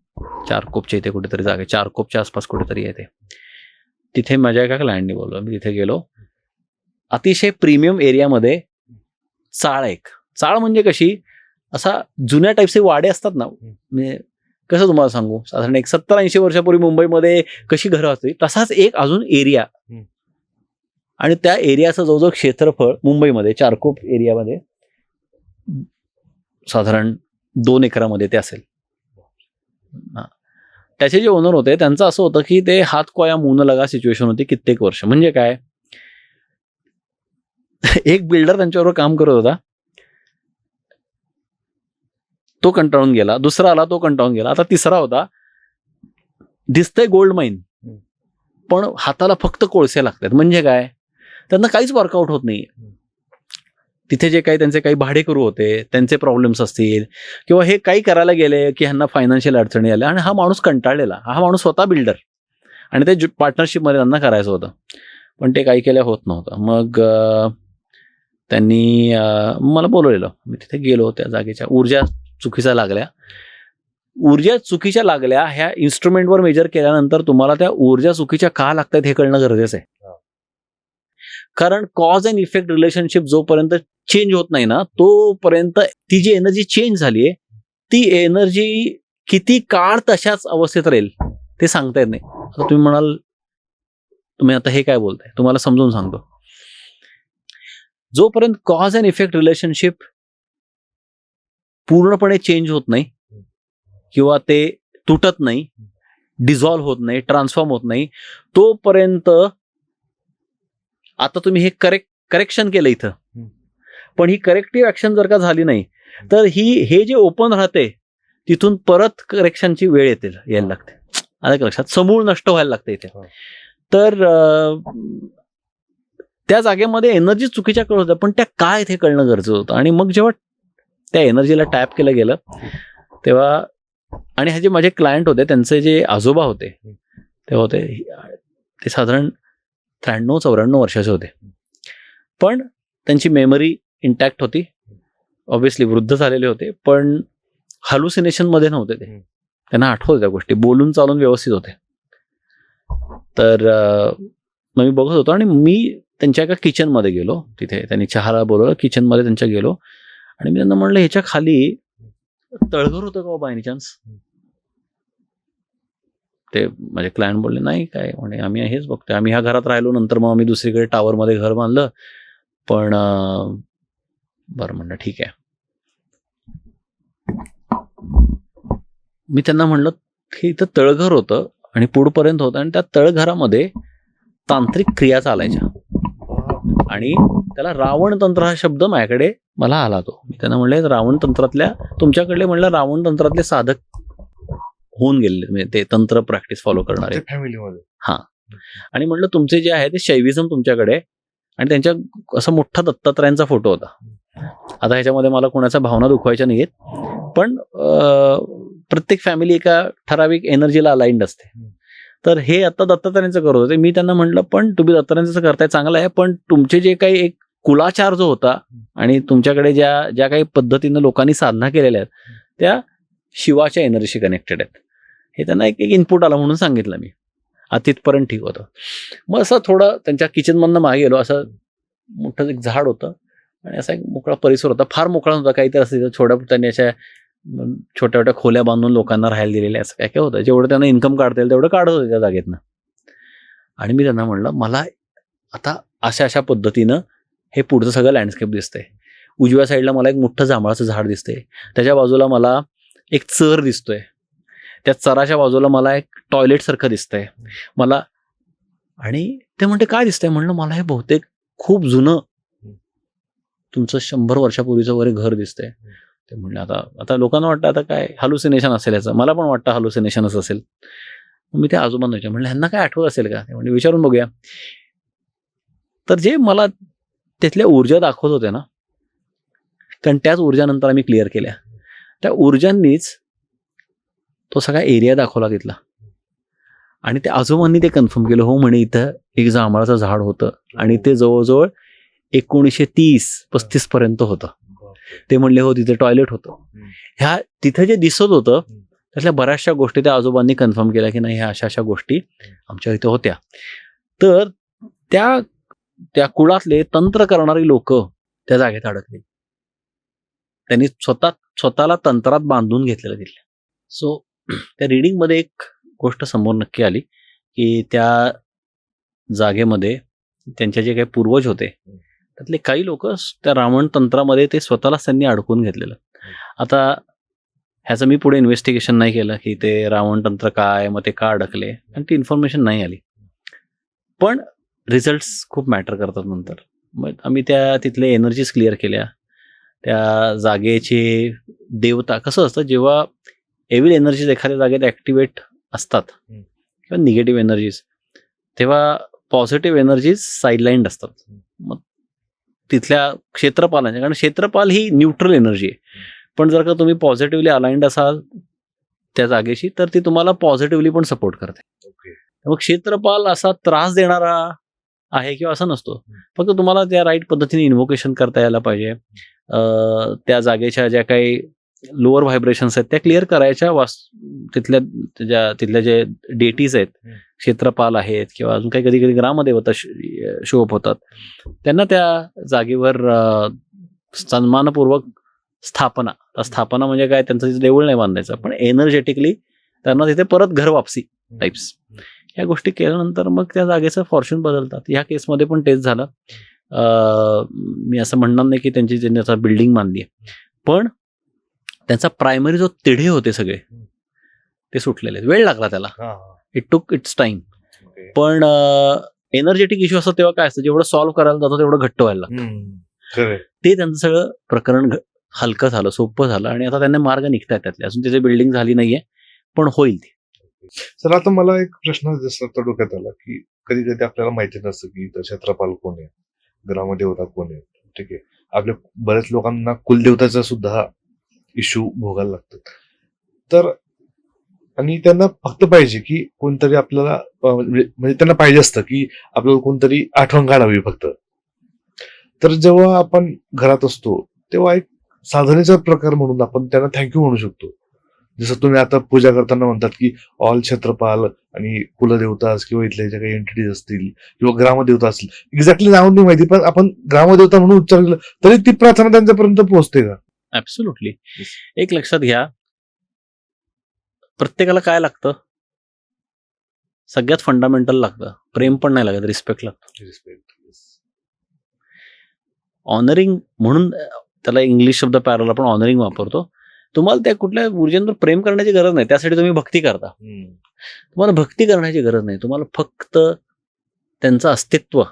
चारकोपच्या इथे कुठेतरी जागा, चारकोपच्या आसपास कुठेतरी आहे ते. तिथे माझ्या एका क्लायंटनी बोलवलं, मी तिथे गेलो. अतिशय प्रीमियम एरियामध्ये चाळ एक, चाळ म्हणजे कशी, असा जुन्या टाईपचे वाडे असतात ना, म्हणजे कसं तुम्हाला सांगू, साधारण एक 70-80 वर्षापूर्वी मुंबईमध्ये कशी घरं असते तसाच एक अजून एरिया. आणि त्या एरियाचं जवळजवळ क्षेत्रफळ मुंबईमध्ये चारकोप एरियामध्ये साधारण 2 एकरामध्ये ते असेल. त्याचे जे ओनर होते त्यांचं असं होतं की ते हात कोया मुंह लगा सिच्युएशन होती कित्येक वर्ष. म्हणजे काय, एक बिल्डर त्यांच्याबरोबर काम करत होता, तो कंटाळून गेला, दुसरा आला, तो कंटाळून गेला, आता तिसरा होता. दिसतंय गोल्ड माईन, पण हाताला फक्त कोळसे लागतात. म्हणजे काय, त्यांना काहीच वर्कआउट होत नाही. तिथे जे काही त्यांचे काही भाडेकरू होते, त्यांचे प्रॉब्लेम्स असतील, किंवा हे काही करायला गेले की ह्यांना फायनान्शियल अडचणी आल्या, आणि हा माणूस कंटाळलेला, हा माणूस स्वतः बिल्डर, आणि ते पार्टनरशिपमध्ये त्यांना करायचं होतं, पण ते काही केल्या होत नव्हतं. मग त्यांनी मला बोलवलेलं, मी तिथे गेलो. त्या जागेच्या ऊर्जा चुकीच्या लागल्या ह्या इन्स्ट्रुमेंटवर मेजर केल्यानंतर तुम्हाला त्या ऊर्जा चुकीच्या का लागतात हे कळणं गरजेचं आहे. कारण कॉज अँड इफेक्ट रिलेशनशिप जोपर्यंत चेंज होत नाही ना, तोपर्यंत ती जी एनर्जी चेंज झालीये, ती एनर्जी किती काळ तशाच अवस्थेत राहील ते सांगता येत नाही. आता तुम्ही म्हणाल, तुम्ही आता हे काय बोलताय, तुम्हाला समजून सांगतो. जोपर्यंत कॉज अँड इफेक्ट रिलेशनशिप पूर्णपणे चेंज होत नाही, किंवा ते तुटत नाही, डिझॉल्व्ह होत नाही, ट्रान्सफॉर्म होत नाही, तोपर्यंत आता तुम्ही हे करेक्शन केलं इथं, पण ही करेक्टिव्ह ऍक्शन जर का झाली नाही, तर हे जे ओपन राहते तिथून परत करेक्शनची वेळ यायला लागते. आलं का लक्षात, समूळ नष्ट व्हायला लागते इथे. तर त्या जागेमध्ये एनर्जी चुकीच्या कळत होत्या, पण त्या काय ते कळणं गरजेचं होतं. आणि मग जेव्हा त्या एनर्जीला टॅप केलं गेलं तेव्हा, आणि हे जे माझे क्लायंट होते त्यांचे जे आजोबा होते तेव्हा ते साधारण 93-94 वर्षाचे होते, पण त्यांची मेमरी इंटॅक्ट होती. ऑब्व्हियसली वृद्ध झालेले होते, पण हॅल्युसिनेशन मध्ये नव्हते ते, त्यांना आठवत त्या गोष्टी, बोलून चालून व्यवस्थित होते. तर मग मी बघत होतो, आणि मी त्यांच्या एका किचनमध्ये गेलो. तिथे त्यांनी चहाला बोलवलं, किचनमध्ये त्यांच्या गेलो, आणि मी त्यांना म्हणलं, ह्याच्या खाली तळघर होतं का बाय एनी चान्स? ते माझे क्लायंट बोलले, नाही काय म्हणे, आम्ही हेच बघतोय, आम्ही ह्या घरात राहिलो, नंतर मग आम्ही दुसरीकडे टावरमध्ये घर बांधलं, पण बरं म्हणलं ठीक आहे. मी त्यांना म्हणलं, हे इथं तळघर होतं आणि पुढपर्यंत होतं, आणि त्या तळघरामध्ये तांत्रिक क्रिया चालायच्या, आणि त्याला रावण तंत्र हा शब्द माझ्याकडे मला आला. तो मी त्यांना म्हणले, रावण तंत्रातल्या तुमच्याकडले, म्हणलं रावण तंत्रातले साधक होऊन गेले, म्हणजे ते तंत्र प्रॅक्टिस फॉलो करणारे फॅमिलीमध्ये. हा, आणि म्हणलं तुमचे जे आहे ते शैविझम तुमच्याकडे, आणि त्यांच्या असा मोठा दत्तात्रयांचा फोटो होता. आता ह्याच्यामध्ये मला कोणाच्या भावना दुखवायच्या नाहीयेत, पण प्रत्येक फॅमिली एका ठराविक एनर्जीला अलाइंड असते. तर हे आता दत्तात्रयांचं करत होते. मी त्यांना म्हटलं, पण तुम्ही दत्तात्रयांचं करताय चांगलं आहे, पण तुमचे जे काही एक कुलाचार जो होता, आणि तुमच्याकडे ज्या काही पद्धतीनं लोकांनी साधना केलेल्या आहेत, त्या शिवाच्या एनर्जीशी कनेक्टेड आहेत. हे त्यांना एक इनपुट आला म्हणून सांगितलं मी. तिथपर्यंत ठीक होतं. मग असं थोडं त्यांच्या किचनमधनं मागे गेलो, असं मोठं एक झाड होतं, आणि असा एक मोकळा परिसर होता, फार मोकळा होता, काहीतरी असं त्यांनी अशा छोट्या छोट्या खोल्या बांधून लोकांना राहायला दिलेल्या, असं काय काय होतं. जेवढं त्यांना इन्कम काढता येईल तेवढं काढत होते त्या जागेतनं. आणि मी त्यांना म्हणलं, मला आता अशा अशा पद्धतीनं हे पुढचं सगळं लँडस्केप दिसतंय. उजव्या साईडला मला एक मोठं जांभळाचं झाड दिसतंय, त्याच्या बाजूला मला एक चर दिसतोय, त्या चराच्या बाजूला मला एक टॉयलेट सारखं दिसतंय मला. आणि ते म्हणते काय दिसतंय? म्हणलं मला हे बहुतेक खूप जुनं तुमचं 100 वर्षापूर्वीचं वगैरे घर दिसतंय. ते म्हणले आता लोकांना वाटतं आता काय हॅल्युसिनेशन असेल याचं, मला पण वाटतं हॅल्युसिनेशनच असेल. मी त्या आजोबांना विचारलं, म्हणलं ह्यांना काय आठवत असेल का? ते म्हणजे विचारून बघूया. तर जे मला तिथल्या ऊर्जा दाखवत होते ना, कारण त्याच ऊर्जानंतर आम्ही क्लिअर केल्या, त्या ऊर्जांनीच तो सगळा एरिया दाखवला तिथला. आणि त्या आजोबांनी ते कन्फर्म केलं, हो म्हणे इथं एक जांभळाचं झाड होतं आणि ते जवळजवळ 1930-35 पर्यंत होतं. ते म्हणले हो तिथे टॉयलेट होतं. ह्या तिथे जे दिसत होतं त्यातल्या बऱ्याचशा गोष्टी त्या आजोबांनी कन्फर्म केल्या की नाही ह्या अशा अशा गोष्टी आमच्या इथे होत्या. तर त्या कुळातले तंत्र करणारी लोक त्या जागेत अडकली. त्यांनी स्वतःला तंत्रात बांधून घेतलेलं तिथल्या. सो त्या रिडिंगमध्ये एक गोष्ट समोर नक्की आली की त्या जागेमध्ये त्यांचे जे काही पूर्वज होते त्यातले काही लोक त्या रावण तंत्रामध्ये ते स्वतःलाच त्यांनी अडकून घेतलेलं. आता ह्याचं मी पुढे इन्व्हेस्टिगेशन नाही केलं की ते रावण तंत्र काय, मग ते का अडकले, आणि ती इन्फॉर्मेशन नाही आली. पण रिझल्ट्स खूप मॅटर करतात नंतर. मग आम्ही त्या तिथले एनर्जीज क्लिअर केल्या. त्या जागेचे देवता कसं असतं, जेव्हा एव्हिल एनर्जीज एखाद्या जागेत ॲक्टिवेट असतात किंवा निगेटिव्ह एनर्जीज, तेव्हा पॉझिटिव्ह एनर्जीज साईडलाईन्ड असतात. मग तिथल्या क्षेत्रपालांच्या, कारण क्षेत्रपाल ही न्यूट्रल एनर्जी आहे, पण जर का तुम्ही पॉझिटिव्हली अलाइंड असाल त्या जागेशी तर ती तुम्हाला पॉझिटिव्हली पण सपोर्ट करते. मग क्षेत्रपाल असा त्रास देणारा आहे किंवा असं नसतो, फक्त तुम्हाला त्या राईट पद्धतीने इन्व्होकेशन करता यायला पाहिजे. त्या जागेच्या ज्या काही लोअर व्हायब्रेशन्स आहेत त्या क्लिअर करायच्या. तिथल्या जे डेटीज आहेत, क्षेत्रपाल आहेत किंवा अजून काही कधी कधी ग्रामदेवता शो अप होतात, त्यांना त्या जागेवर सन्मानपूर्वक स्थापना म्हणजे काय, त्यांचं तिथे देऊळ नाही बांधायचं, पण एनर्जेटिकली त्यांना तिथे परत घर वापसी टाईप्स या गोष्टी केल्यानंतर मग त्या जागेचं फॉर्च्यून बदलतात. ह्या केसमध्ये पण तेच झालं. मी असं म्हणणार नाही की त्यांनी आता बिल्डिंग बांधली आहे, पण त्यांचा प्रायमरी जो तिढे होते सगळे ते सुटलेले. वेळ लागला त्याला, इट टूक इट्स टाइम. पण एनर्जेटिक इश्यू असतो तेव्हा काय असतं, जेवढं सॉल्व्ह करायला जातो तेवढं घट्ट व्हायला लागतं. ते त्यांचं सगळं प्रकरण हलकं झालं, सोपं झालं, आणि आता त्यांना मार्ग निघतायत त्यातले. अजून तिथे बिल्डिंग झाली नाहीये, पण होईल ती. सर आता मला एक प्रश्न जसा डोक्यात आला की कधी कधी आपल्याला माहिती नसतं की क्षेत्रपाल कोण आहे, ग्रामदेवता कोण आहे. ठीक आहे, आपल्या बऱ्याच लोकांना कुलदेवताचा सुद्धा इश्यू भोगायला लागतात. तर आणि त्यांना फक्त पाहिजे की कोणतरी आपल्याला म्हणजे त्यांना पाहिजे असतं की आपल्याला कोणतरी आठवण काढावी फक्त. तर जेव्हा आपण घरात असतो तेव्हा एक साधनेचा प्रकार म्हणून आपण त्यांना थँक्यू म्हणू शकतो. जसं तुम्ही आता पूजा करताना म्हणतात की ऑल क्षेत्रपाल आणि कुलदेवता किंवा इथल्या ज्या काही एंटिटीज असतील किंवा ग्रामदेवता असतील, एक्झॅक्टली नाव नाही माहिती, पण आपण ग्रामदेवता म्हणून उच्चार केला तरी ती प्रार्थना त्यांच्यापर्यंत पोहोचते का? ऍब्सोल्युटली. एक लक्षात घ्या, प्रत्येकाला काय लागतं, सगळ्यात फंडामेंटल लागतं, प्रेम पण नाही लागत, रिस्पेक्ट लागतं. ऑनरिंग म्हणून त्याला इंग्लिश शब्द पॅरल आपण ऑनरिंग वापरतो. तुम्हाला त्या कुठल्या ऊर्जेवर प्रेम करण्याची गरज नाही, त्यासाठी तुम्ही भक्ती करता. तुम्हाला भक्ती करण्याची गरज नाही, तुम्हाला फक्त त्यांचं अस्तित्व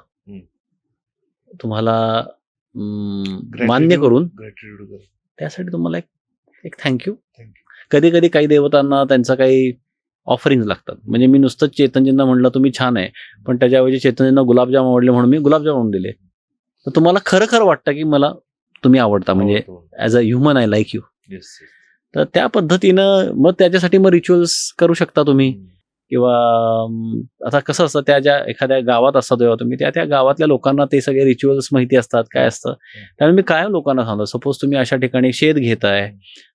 तुम्हाला मान्य करून त्यासाठी तुम्हाला एक थँक्यू. कधी कधी काही देवतांना त्यांचं काही ऑफरिंग लागतात. म्हणजे मी नुसतं चेतनजींना म्हणलं तुम्ही छान आहे, पण त्याच्याऐवजी चेतनजींना गुलाबजाम आवडले म्हणून मी गुलाबजाम आणून दिले, तर तुम्हाला खरं वाटतं की मला तुम्ही आवडता, म्हणजे as a human I like you. तर त्या पद्धतीनं मग त्याच्यासाठी मग रिच्युअल्स करू शकता तुम्ही. किंवा आता कसं असतं, त्या ज्या एखाद्या गावात असतात तेव्हा तुम्ही त्या गावातल्या लोकांना ते सगळे रिच्युअल्स माहिती असतात काय असतं. त्यामुळे मी काय लोकांना सांगतो, सपोज तुम्ही अशा ठिकाणी शेत घेताय,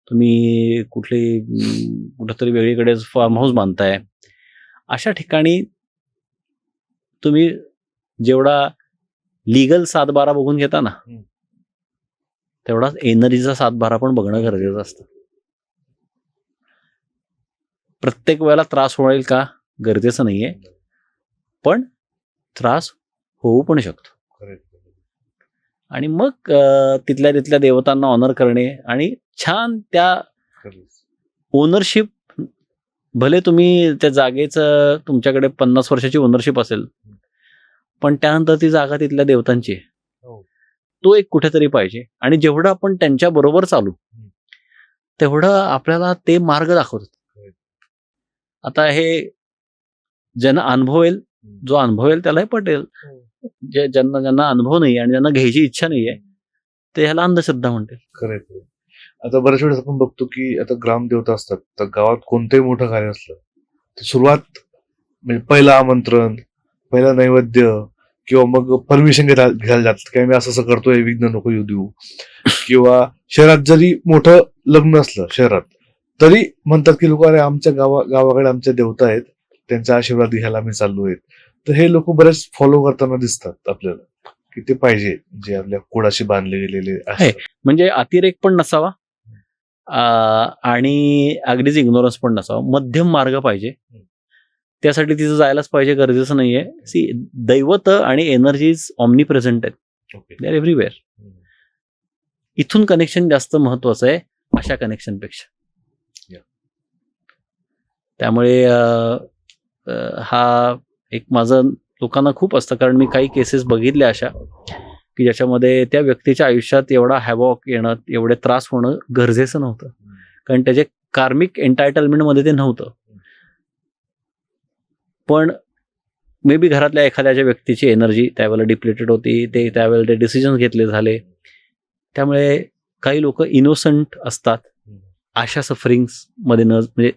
तुम्ही कुठेतरी वेगळीकडे फार्म हाऊस बांधताय, अशा ठिकाणी तुम्ही जेवढा लिगल 7-12 बघून घेता ना, तेवढाच एनर्जीचा 7-12 पण बघणं गरजेचं असतं. प्रत्येक वेळेला त्रास होईल का गरजेचं नाहीये, पण त्रास होऊ पण शकतो. खरंय. आणि मग तिथल्या तिथल्या देवतांना ऑनर करणे आणि छान त्या खरंच. ओनरशिप, भले तुम्ही त्या जागेचं तुमच्याकडे 50 वर्षाची ओनरशिप असेल, पण त्यानंतर ती जागा तिथल्या देवतांची आहे. हो. तो एक कुठेतरी पाहिजे. आणि जेवढं आपण त्यांच्या बरोबर चालू, तेवढं आपल्याला ते मार्ग दाखवतात. आता हे ज्यांना अनुभवेल, जो अनुभवेल त्यालाही पटेल. ज्यांना ज्यांना अनुभव नाही आणि ज्यांना घ्यायची इच्छा नाहीये, ते ह्याला अंधश्रद्धा म्हणतील. खरंय. आता बऱ्याच वेळेस आपण बघतो की आता ग्रामदेवता असतात, तर गावात कोणतंही मोठं कार्य असलं तर सुरुवात म्हणजे पहिलं आमंत्रण, पहिला नैवेद्य किंवा मग परमिशन घ्यायला जातात की मी असं असं करतोय, विघ्न नको येऊ देऊ. किंवा शहरात जरी मोठं लग्न असलं शहरात, तरी म्हणतात की लोक अरे आमच्या गावाकडे आमच्या देवता आहेत, त्यांचा आशीर्वाद घ्यायला आम्ही चाललोय. तर हे लोक बरेच फॉलो करताना दिसतात आपल्याला की ते पाहिजे जे आपल्या कुळाशी बांधले गेलेले असतात. म्हणजे अतिरेक पण नसावा आणि अगदीच इग्नोरन्स पण नसावा, मध्यम मार्ग पाहिजे. त्यासाठी तिथं जायलाच पाहिजे गरजेचं नाहीये. सी, दैवत आणि एनर्जीज ऑमनी प्रेझेंट आहेत, दे आर एव्हरीवेअर. इथून कनेक्शन जास्त महत्वाचं आहे अशा कनेक्शनपेक्षा. त्यामुळे हा एक माझं लोकांना खूप असतं, कारण मी काही केसेस बघितल्या अशा की ज्याच्यामध्ये त्या व्यक्तीच्या आयुष्यात एवढा हॅवॉक येणं, एवढे त्रास होणं गरजेचं नव्हतं, कारण त्याचे कार्मिक एन्टायटलमेंटमध्ये ते नव्हतं. पण मे बी घरातल्या एखाद्याच्या व्यक्तीची एनर्जी त्यावेळेला डिप्लेटेड होती, ते त्यावेळेला ते डिसिजन घेतले झाले. त्यामुळे काही लोक इनोसंट असतात अशा सफरिंग्स मध्ये, म्हणजे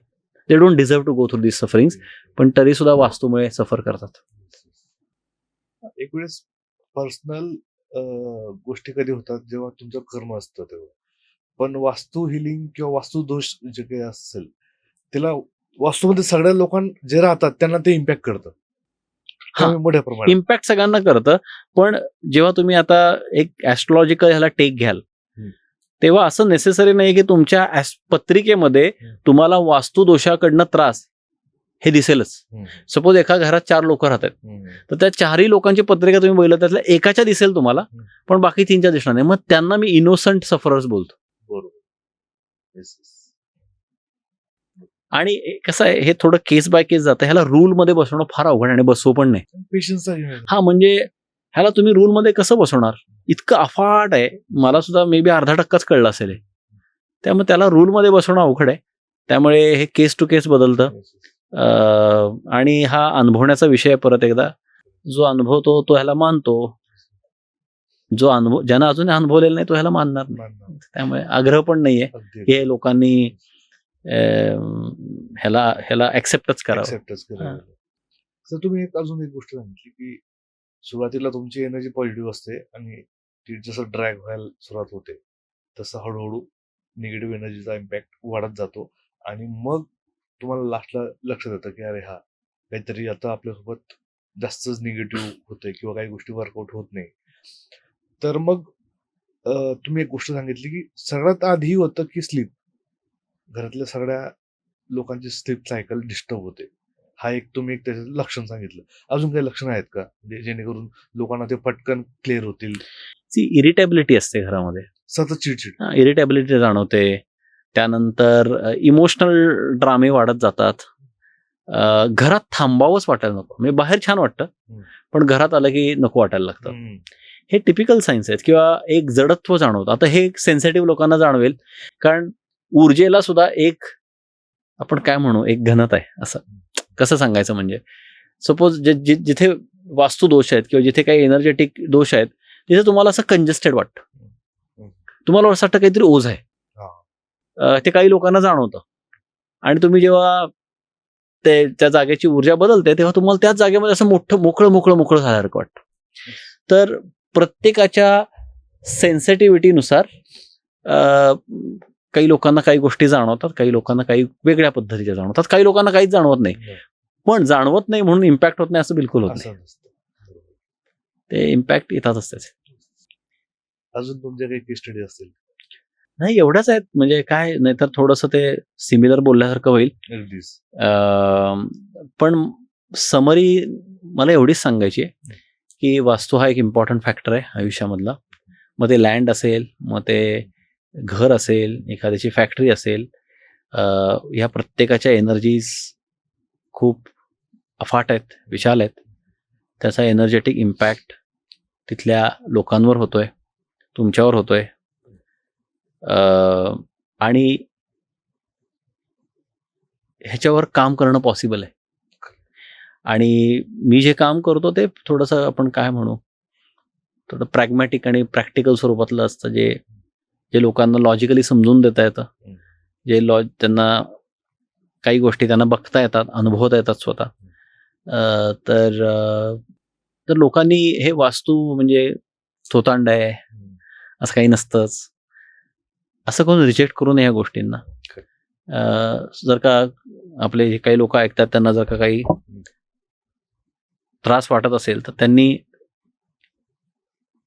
they don't deserve to go through this sufferings, पण तरी सुद्धा वास्तूमुळे सफर करतात. एक वेळेस पर्सनल गोष्टी कधी होतात जेव्हा तुमचं कर्म असतं तेव्हा, पण वास्तू हिलिंग किंवा वास्तू दोष जे काही असेल त्याला वास्तूमध्ये सगळ्या लोकांना जे राहतात त्यांना ते इम्पॅक्ट करतं. मोठ्या प्रमाणात इम्पॅक्ट सगळ्यांना करतं. पण जेव्हा तुम्ही आता एक ऍस्ट्रॉलॉजिकल ह्याला टेक घ्याल, तेव्हा असं नेसेसरी नाही की तुमच्या पत्रिकेमध्ये तुम्हाला वास्तू दोषाकडनं त्रास हे दिसेलच. सपोज एका घरात 4 लोक राहतात, तर त्या 4ही लोकांची पत्रिका तुम्ही बघितलं त्यातल्या एकाच्या दिसेल तुम्हाला, पण बाकी 3च्या दिसणार नाही. मग त्यांना मी इनोसंट सफरर्स बोलतो. बरोबर. आणि कसं आहे, हे थोडं केस बाय केस जातं. ह्याला रूल मध्ये बसवणं फार अवघड आणि बसवू पण नाही. पेशन्स म्हणजे ह्याला तुम्ही रूल मध्ये कसं बसवणार, इतकं अफाट आहे. मला सुद्धा मे बी 0.5% कळलं असेल. त्यामुळे त्याला रूल मध्ये बसवणं अवघड आहे. त्यामुळे हे केस टू केस बदलतं. आणि हा अनुभवण्याचा विषय परत एकदा, जो अनुभवतो तो ह्याला मानतो, जो ज्यानं अजून अनुभवलेला नाही तो ह्याला मानणार नाही. त्यामुळे आग्रह पण नाहीये हे लोकांनी ह्याला ऍक्सेप्टच करावं. तुम्ही अजून एक गोष्ट सांगितली की सुरुवातीला तुमची एनर्जी पॉझिटिव्ह असते आणि ती जसं ड्रॅग व्हायला सुरुवात होते तसं हळूहळू निगेटिव्ह एनर्जीचा इम्पॅक्ट वाढत जातो आणि मग तुम्हाला लास्टला लक्षात येतं की अरे हा काहीतरी आता आपल्यासोबत जास्तच निगेटिव्ह होतंय किंवा काही गोष्टी वर्कआउट होत नाही. तर मग तुम्ही एक गोष्ट सांगितली की सगळ्यात आधी होतं की स्लीप, घरातल्या सगळ्या लोकांची स्लीप सायकल डिस्टर्ब होते. हा एक तुम्ही एक त्याचं लक्षण सांगितलं. अजून काही लक्षणं आहेत का जेणेकरून लोकांना ते पटकन क्लिअर होतील? इरिटेबिलिटी असते घरामध्ये, सतत चिडचिड, इरिटेबिलिटी जाणवते. त्यानंतर इमोशनल ड्रामे वाढत जातात. घरात थांबावंच वाटायला नको. म्हणजे बाहेर छान वाटतं, पण घरात आलं की नको वाटायला लागतं. हे टिपिकल सायन्स आहेत. किंवा एक जडत्व जाणवतं. आता हे सेन्सिटिव्ह लोकांना जाणवेल, कारण ऊर्जेला सुद्धा एक, आपण काय म्हणू, एक घनता आहे. असं कसं सांगायचं, म्हणजे सपोज जिथे वास्तू दोष आहेत किंवा जिथे काही एनर्जेटिक दोष आहेत, तिथे तुम्हाला असं कंजेस्टेड वाटतं. तुम्हाला असं वाटतं काहीतरी ओझ आहे. ते काही लोकांना जाणवतं. आणि तुम्ही जेव्हा त्या जागेची ऊर्जा बदलते तेव्हा तुम्हाला त्याच जागेमध्ये असं मोठं मोकळं झाल्यासारखं वाटतं. तर प्रत्येकाच्या सेन्सिटिव्हिटीनुसार काही लोकांना काही गोष्टी जाणवतात, काही लोकांना काही वेगळ्या पद्धतीच्या जाणवतात, काही लोकांना काहीच जाणवत नाही. पण जाणवत नाही म्हणून इम्पॅक्ट होत नाही असं बिलकुल होत नाही. ते इम्पॅक्ट येतात असते. अजून तुमच्या काही केस स्टडी असतील? नाही, एवढंच आहेत. म्हणजे काय, नाहीतर थोडंसं ते सिमिलर बोलल्यासारखं होईल. पण समरी मला एवढीच सांगायची आहे की वास्तू हा एक इम्पॉर्टंट फॅक्टर आहे आयुष्यामधला. मग ते लँड असेल, मग ते घर असेल, एखाद्याची फॅक्टरी असेल, ह्या प्रत्येकाच्या एनर्जीज खूप अफाट आहेत, विशाल आहेत. त्याचा एनर्जेटिक इम्पॅक्ट तिथल्या लोकांवर होतोय, तुमच्यावर होतोय. आणि ह्याच्यावर काम करणं पॉसिबल आहे. आणि मी जे काम करतो ते थोडंसं आपण काय म्हणू, थोडं प्रॅग्मॅटिक आणि प्रॅक्टिकल स्वरूपातलं असतं, जे लोकांना लॉजिकली समजून देता येतं, त्यांना काही गोष्टी त्यांना बघता येतात, अनुभवता येतात स्वतः. तर लोकांनी हे वास्तू म्हणजे थोतांड आहे असं काही नसतंच, असं कोण रिजेक्ट करू नये या गोष्टींना. जर का आपले जे काही लोक ऐकतात त्यांना जर का काही त्रास वाटत असेल तर त्यांनी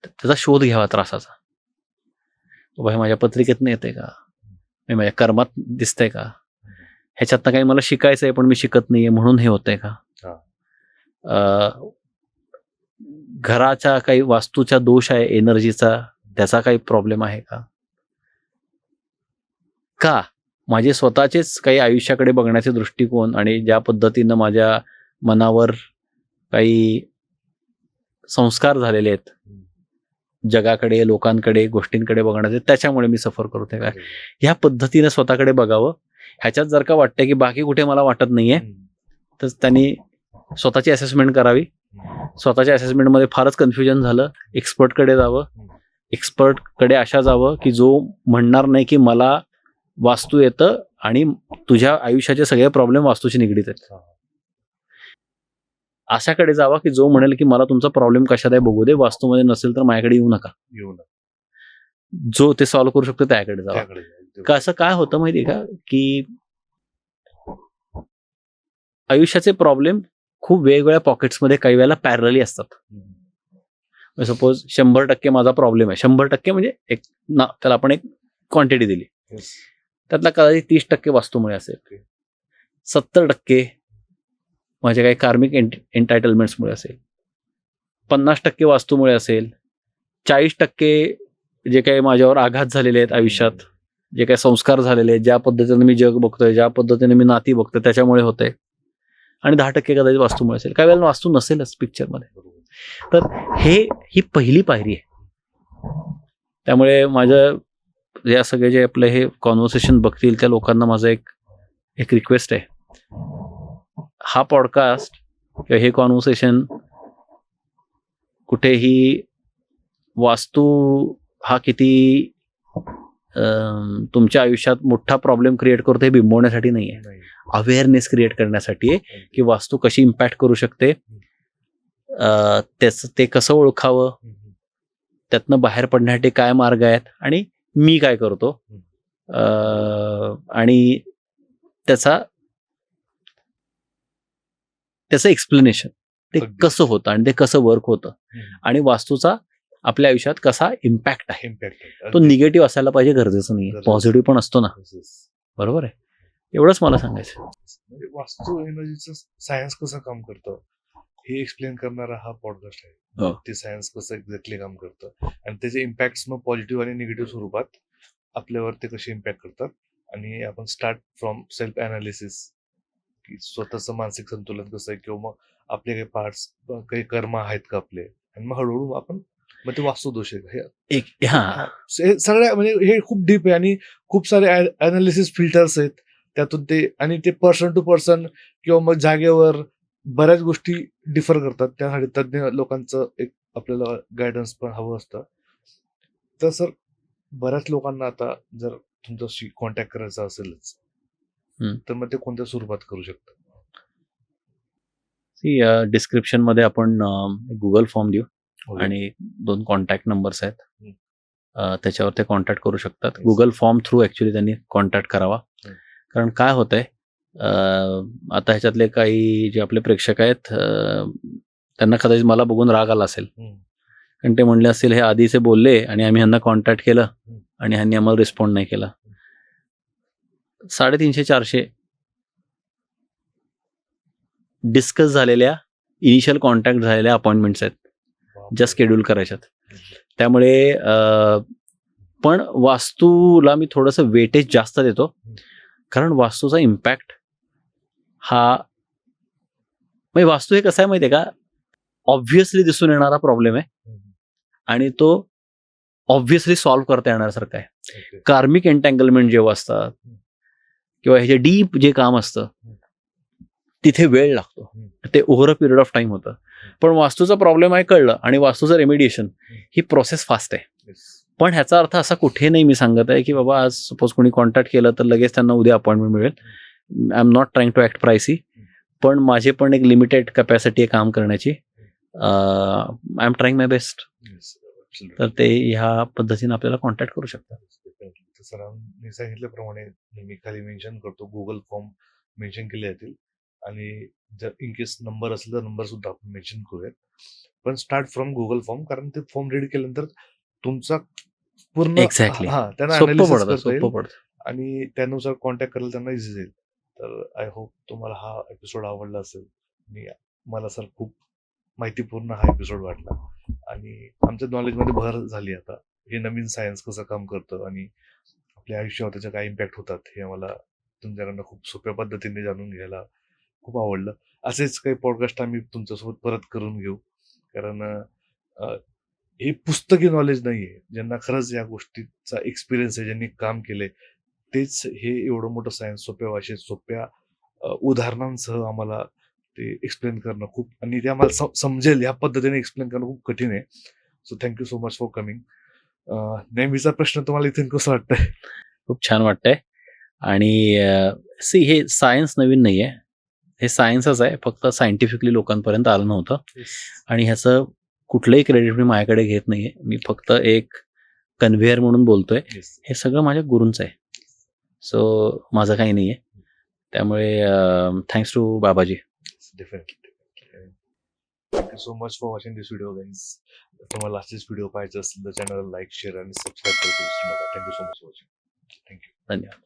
त्याचा शोध घ्यावा त्रासाचा. बाबा हे माझ्या पत्रिकेतनं येते का, हे माझ्या कर्मात दिसतंय का, ह्याच्यातनं काही मला शिकायचं आहे पण मी शिकत नाहीये म्हणून हे होतंय का, घराच्या काही वास्तूच्या दोष आहे, एनर्जीचा त्याचा काही प्रॉब्लेम आहे का माझे स्वतःचेच काही आयुष्याकडे बघण्याचे दृष्टिकोन आणि ज्या पद्धतीनं माझ्या मनावर काही संस्कार झालेले आहेत जगाकडे, लोकांकडे, गोष्टींकडे बघण्याचे, त्याच्यामुळे मी सफर करतोय का, ह्या पद्धतीने स्वतःकडे बघावं. ह्याच्यात जर का वाटतंय की बाकी कुठे मला वाटत नाहीये तर त्यांनी स्वतःची असेसमेंट करावी. स्वतःच्या असेसमेंटमध्ये फारच कन्फ्युजन झालं, एक्सपर्टकडे जावं. एक्सपर्टकडे अशा जावं की जो म्हणणार नाही की मला वास्तू येतं आणि तुझ्या आयुष्याचे सगळे प्रॉब्लेम वास्तूशी निगडीत आहेत. अशाकडे जावा की जो म्हणेल की मला तुमचा प्रॉब्लेम कशात आहे बघू दे, वास्तूमध्ये नसेल तर माझ्याकडे येऊ नका. जो ते सॉल्व्ह करू शकतो त्याकडे जावा. का असं काय होतं माहितीये का की आयुष्याचे प्रॉब्लेम खूप वेगवेगळ्या पॉकेट्समध्ये काही वेळेला पॅरलली असतात. सपोज 100% माझा प्रॉब्लेम आहे, 100% म्हणजे त्याला आपण एक क्वांटिटी दिली, त्यातला कदाचित 30% वास्तूमुळे असेल, 70% माझ्या काही कार्मिक एंटायटलमेंट्समुळे असेल, 50% वास्तूमुळे असेल, 40% जे काही माझ्यावर आघात झालेले आहेत आयुष्यात, जे काही संस्कार झालेले आहेत, ज्या पद्धतीने मी जग बघतोय, ज्या पद्धतीने मी नाती बघतोय त्याच्यामुळे होतंय, आणि 10% कदाचित वास्तूमुळे असेल. काही वेळेला वास्तू नसेलच पिक्चरमध्ये. तर ही पहिली पायरी आहे. त्यामुळे माझं या सगळे जे आपले हे कॉन्व्हर्सेशन बघतील त्या लोकांना माझं एक रिक्वेस्ट आहे, हा पॉडकास्ट किंवा हे कॉन्व्हर्सेशन कुठेही वास्तू हा किती तुमच्या आयुष्यात मोठा प्रॉब्लेम क्रिएट करतो हे बिंबवण्यासाठी नाहीये, अवेअरनेस क्रिएट करण्यासाठी आहे की वास्तू कशी इम्पॅक्ट करू शकते, ते कसं ओळखावं, त्यातनं बाहेर पडण्यासाठी काय मार्ग आहेत आणि मी काय करतो, आणि त्याचं एक्सप्लेनेशन ते कसं होतं आणि ते कसं वर्क होतं आणि वास्तूचा आपल्या आयुष्यात कसा इम्पॅक्ट आहे. तो निगेटिव्ह असायला पाहिजे, गरजेचं नाही, पॉझिटिव्ह पण असतो ना. बरोबर आहे, एवढंच मला सांगायचं. वास्तू एनर्जीचं सायन्स कसं काम करतं हे एक्सप्लेन करणारा हा पॉडकास्ट आहे. ते सायन्स कसं एक्झॅक्टली काम करतं आणि त्याचे इम्पॅक्ट मग पॉझिटिव्ह आणि निगेटिव्ह स्वरूपात आपल्यावर ते कसे इम्पॅक्ट करतात. आणि आपण स्टार्ट फ्रॉम सेल्फ अनालिसिस की स्वतःचं मानसिक संतुलन कसं आहे, किंवा मग आपले काही पार्ट्स, काही कर्म आहेत का आपले, आणि मग हळूहळू आपण मग ते वास्तू दोष आहे सगळ्या, म्हणजे हे खूप डीप आहे आणि खूप सारे अनालिसिस फिल्टर्स आहेत त्यातून ते, आणि ते पर्सन टू पर्सन किंवा मग जागेवर बऱ्याच गोष्टी डिफर करतात. त्यासाठी तज्ज्ञ लोकांचं एक आपल्याला गायडन्स पण हवं असतं. तर सर, बऱ्याच लोकांना आता जर तुमच्याशी कॉन्टॅक्ट करायचा असेलच तर मग ते कोणत्या स्वरूपात करू शकतात? डिस्क्रिप्शन मध्ये आपण गुगल फॉर्म देऊ आणि 2 कॉन्टॅक्ट नंबर्स आहेत, त्याच्यावर ते कॉन्टॅक्ट करू शकतात. गुगल फॉर्म थ्रू ऍक्च्युली त्यांनी कॉन्टॅक्ट करावा. कारण काय होतंय, आता ह्याच्यातले काही जे आपले प्रेक्षक आहेत त्यांना कदाचित मला बघून राग आला असेल, कारण ते म्हणले असतील हे आधीचे बोलले आणि आम्ही ह्यांना कॉन्टॅक्ट केलं आणि ह्यांनी आम्हाला रिस्पॉन्ड नाही केला. 350-400 डिस्कस झालेल्या इनिशियल कॉन्टॅक्ट झालेल्या अपॉइंटमेंट्स आहेत ज्या शेड्यूल करायच्यात. त्यामुळे पण वास्तूला मी थोडंसं वेटेज जास्त देतो, कारण वास्तूचा इम्पॅक्ट हा म्हणजे वास्तू हे कसं आहे माहिती आहे का, ऑब्व्हियसली दिसून येणारा प्रॉब्लेम आहे आणि तो ऑब्व्हियसली सॉल्व्ह करता येण्यासारखा आहे. Okay. कार्मिक एन्टँगलमेंट जेव्हा असतात किंवा हे जे डीप जे काम असतं तिथे वेळ लागतो, ते over a period of time होतं. पण वास्तूचा प्रॉब्लेम आहे कळलं आणि वास्तूचं रेमिडिएशन ही प्रोसेस फास्ट आहे. Yes. पण ह्याचा अर्थ असा कुठे नाही मी सांगत आहे की बाबा आज सपोज कोणी कॉन्टॅक्ट केलं तर लगेच त्यांना उद्या अपॉइंटमेंट मिळेल. I am not trying to act pricey, पण माझे पण एक लिमिटेड कॅपॅसिटी आहे काम करण्याची. I am trying my best. Yes, absolutely. तर ते ह्या पद्धतीने आपल्याला कॉन्टॅक्ट करू शकतात. तर सरांनी सांगितल्याप्रमाणे मी खाली मेन्शन करतो, गुगल फॉर्म मेन्शन केले जातील आणि जर इन केस नंबर असेल तर नंबर सुद्धा आपण मेन्शन करूयात. पण स्टार्ट फ्रॉम गुगल फॉर्म, कारण ते फॉर्म रेडी केल्यानंतर तुमचा पूर्ण एक्झॅक्टली त्यांना सोपं analysis पडतं, करता येईल सोपं पडतं. आणि त्यानुसार कॉन्टॅक्ट करायला त्यांना इझी जाईल. तर आय होप तुम्हाला हा एपिसोड आवडला असेल. मला सर खूप माहितीपूर्ण हा एपिसोड वाटला आणि आमच्या नॉलेजमध्ये भर झाली. आता हे नवीन सायन्स कसं काम करतं आणि आपल्या आयुष्यावर त्याचे काय इम्पॅक्ट होतात हे आम्हाला तुमच्याकडनं खूप सोप्या पद्धतीने जाणून घ्यायला खूप आवडलं. असेच काही पॉडकास्ट आम्ही तुमच्यासोबत परत करून घेऊ, कारण हे पुस्तकी नॉलेज नाही आहे. ज्यांना खरंच या गोष्टीचा एक्सपिरियन्स आहे, ज्यांनी काम केलंय, तेच हे एवढं मोठं सायन्स सोप्या भाषेत, सोप्या उदाहरणांसह आम्हाला ते एक्सप्लेन करणं खूप, आणि ते आम्हाला समजेल या पद्धतीने एक्सप्लेन करणं खूप कठीण आहे. So thank you so much for coming. नेहमीचा प्रश्न, तुम्हाला इथून कसं वाटतंय? खूप छान वाटतंय. आणि हे सायन्स नवीन नाही आहे, हे सायन्सच आहे, फक्त सायंटिफिकली लोकांपर्यंत आलं नव्हतं. आणि ह्याचं कुठलंही क्रेडिट मी माझ्याकडे घेत नाहीये. मी फक्त एक कन्व्हेअर म्हणून बोलतोय. Yes. हे सगळं माझ्या गुरूंचं आहे, सो माझं काही नाही आहे. त्यामुळे thanks to Babaji. Definitely. Thank you so much for watching this video guys. तुम्हाला असेच व्हिडिओ पाहायचे असतील तर चॅनलला लाईक, शेअर आणि सबस्क्राईब करायचं विसरू नका. Thank you so much for watching. Thank you. धन्यवाद.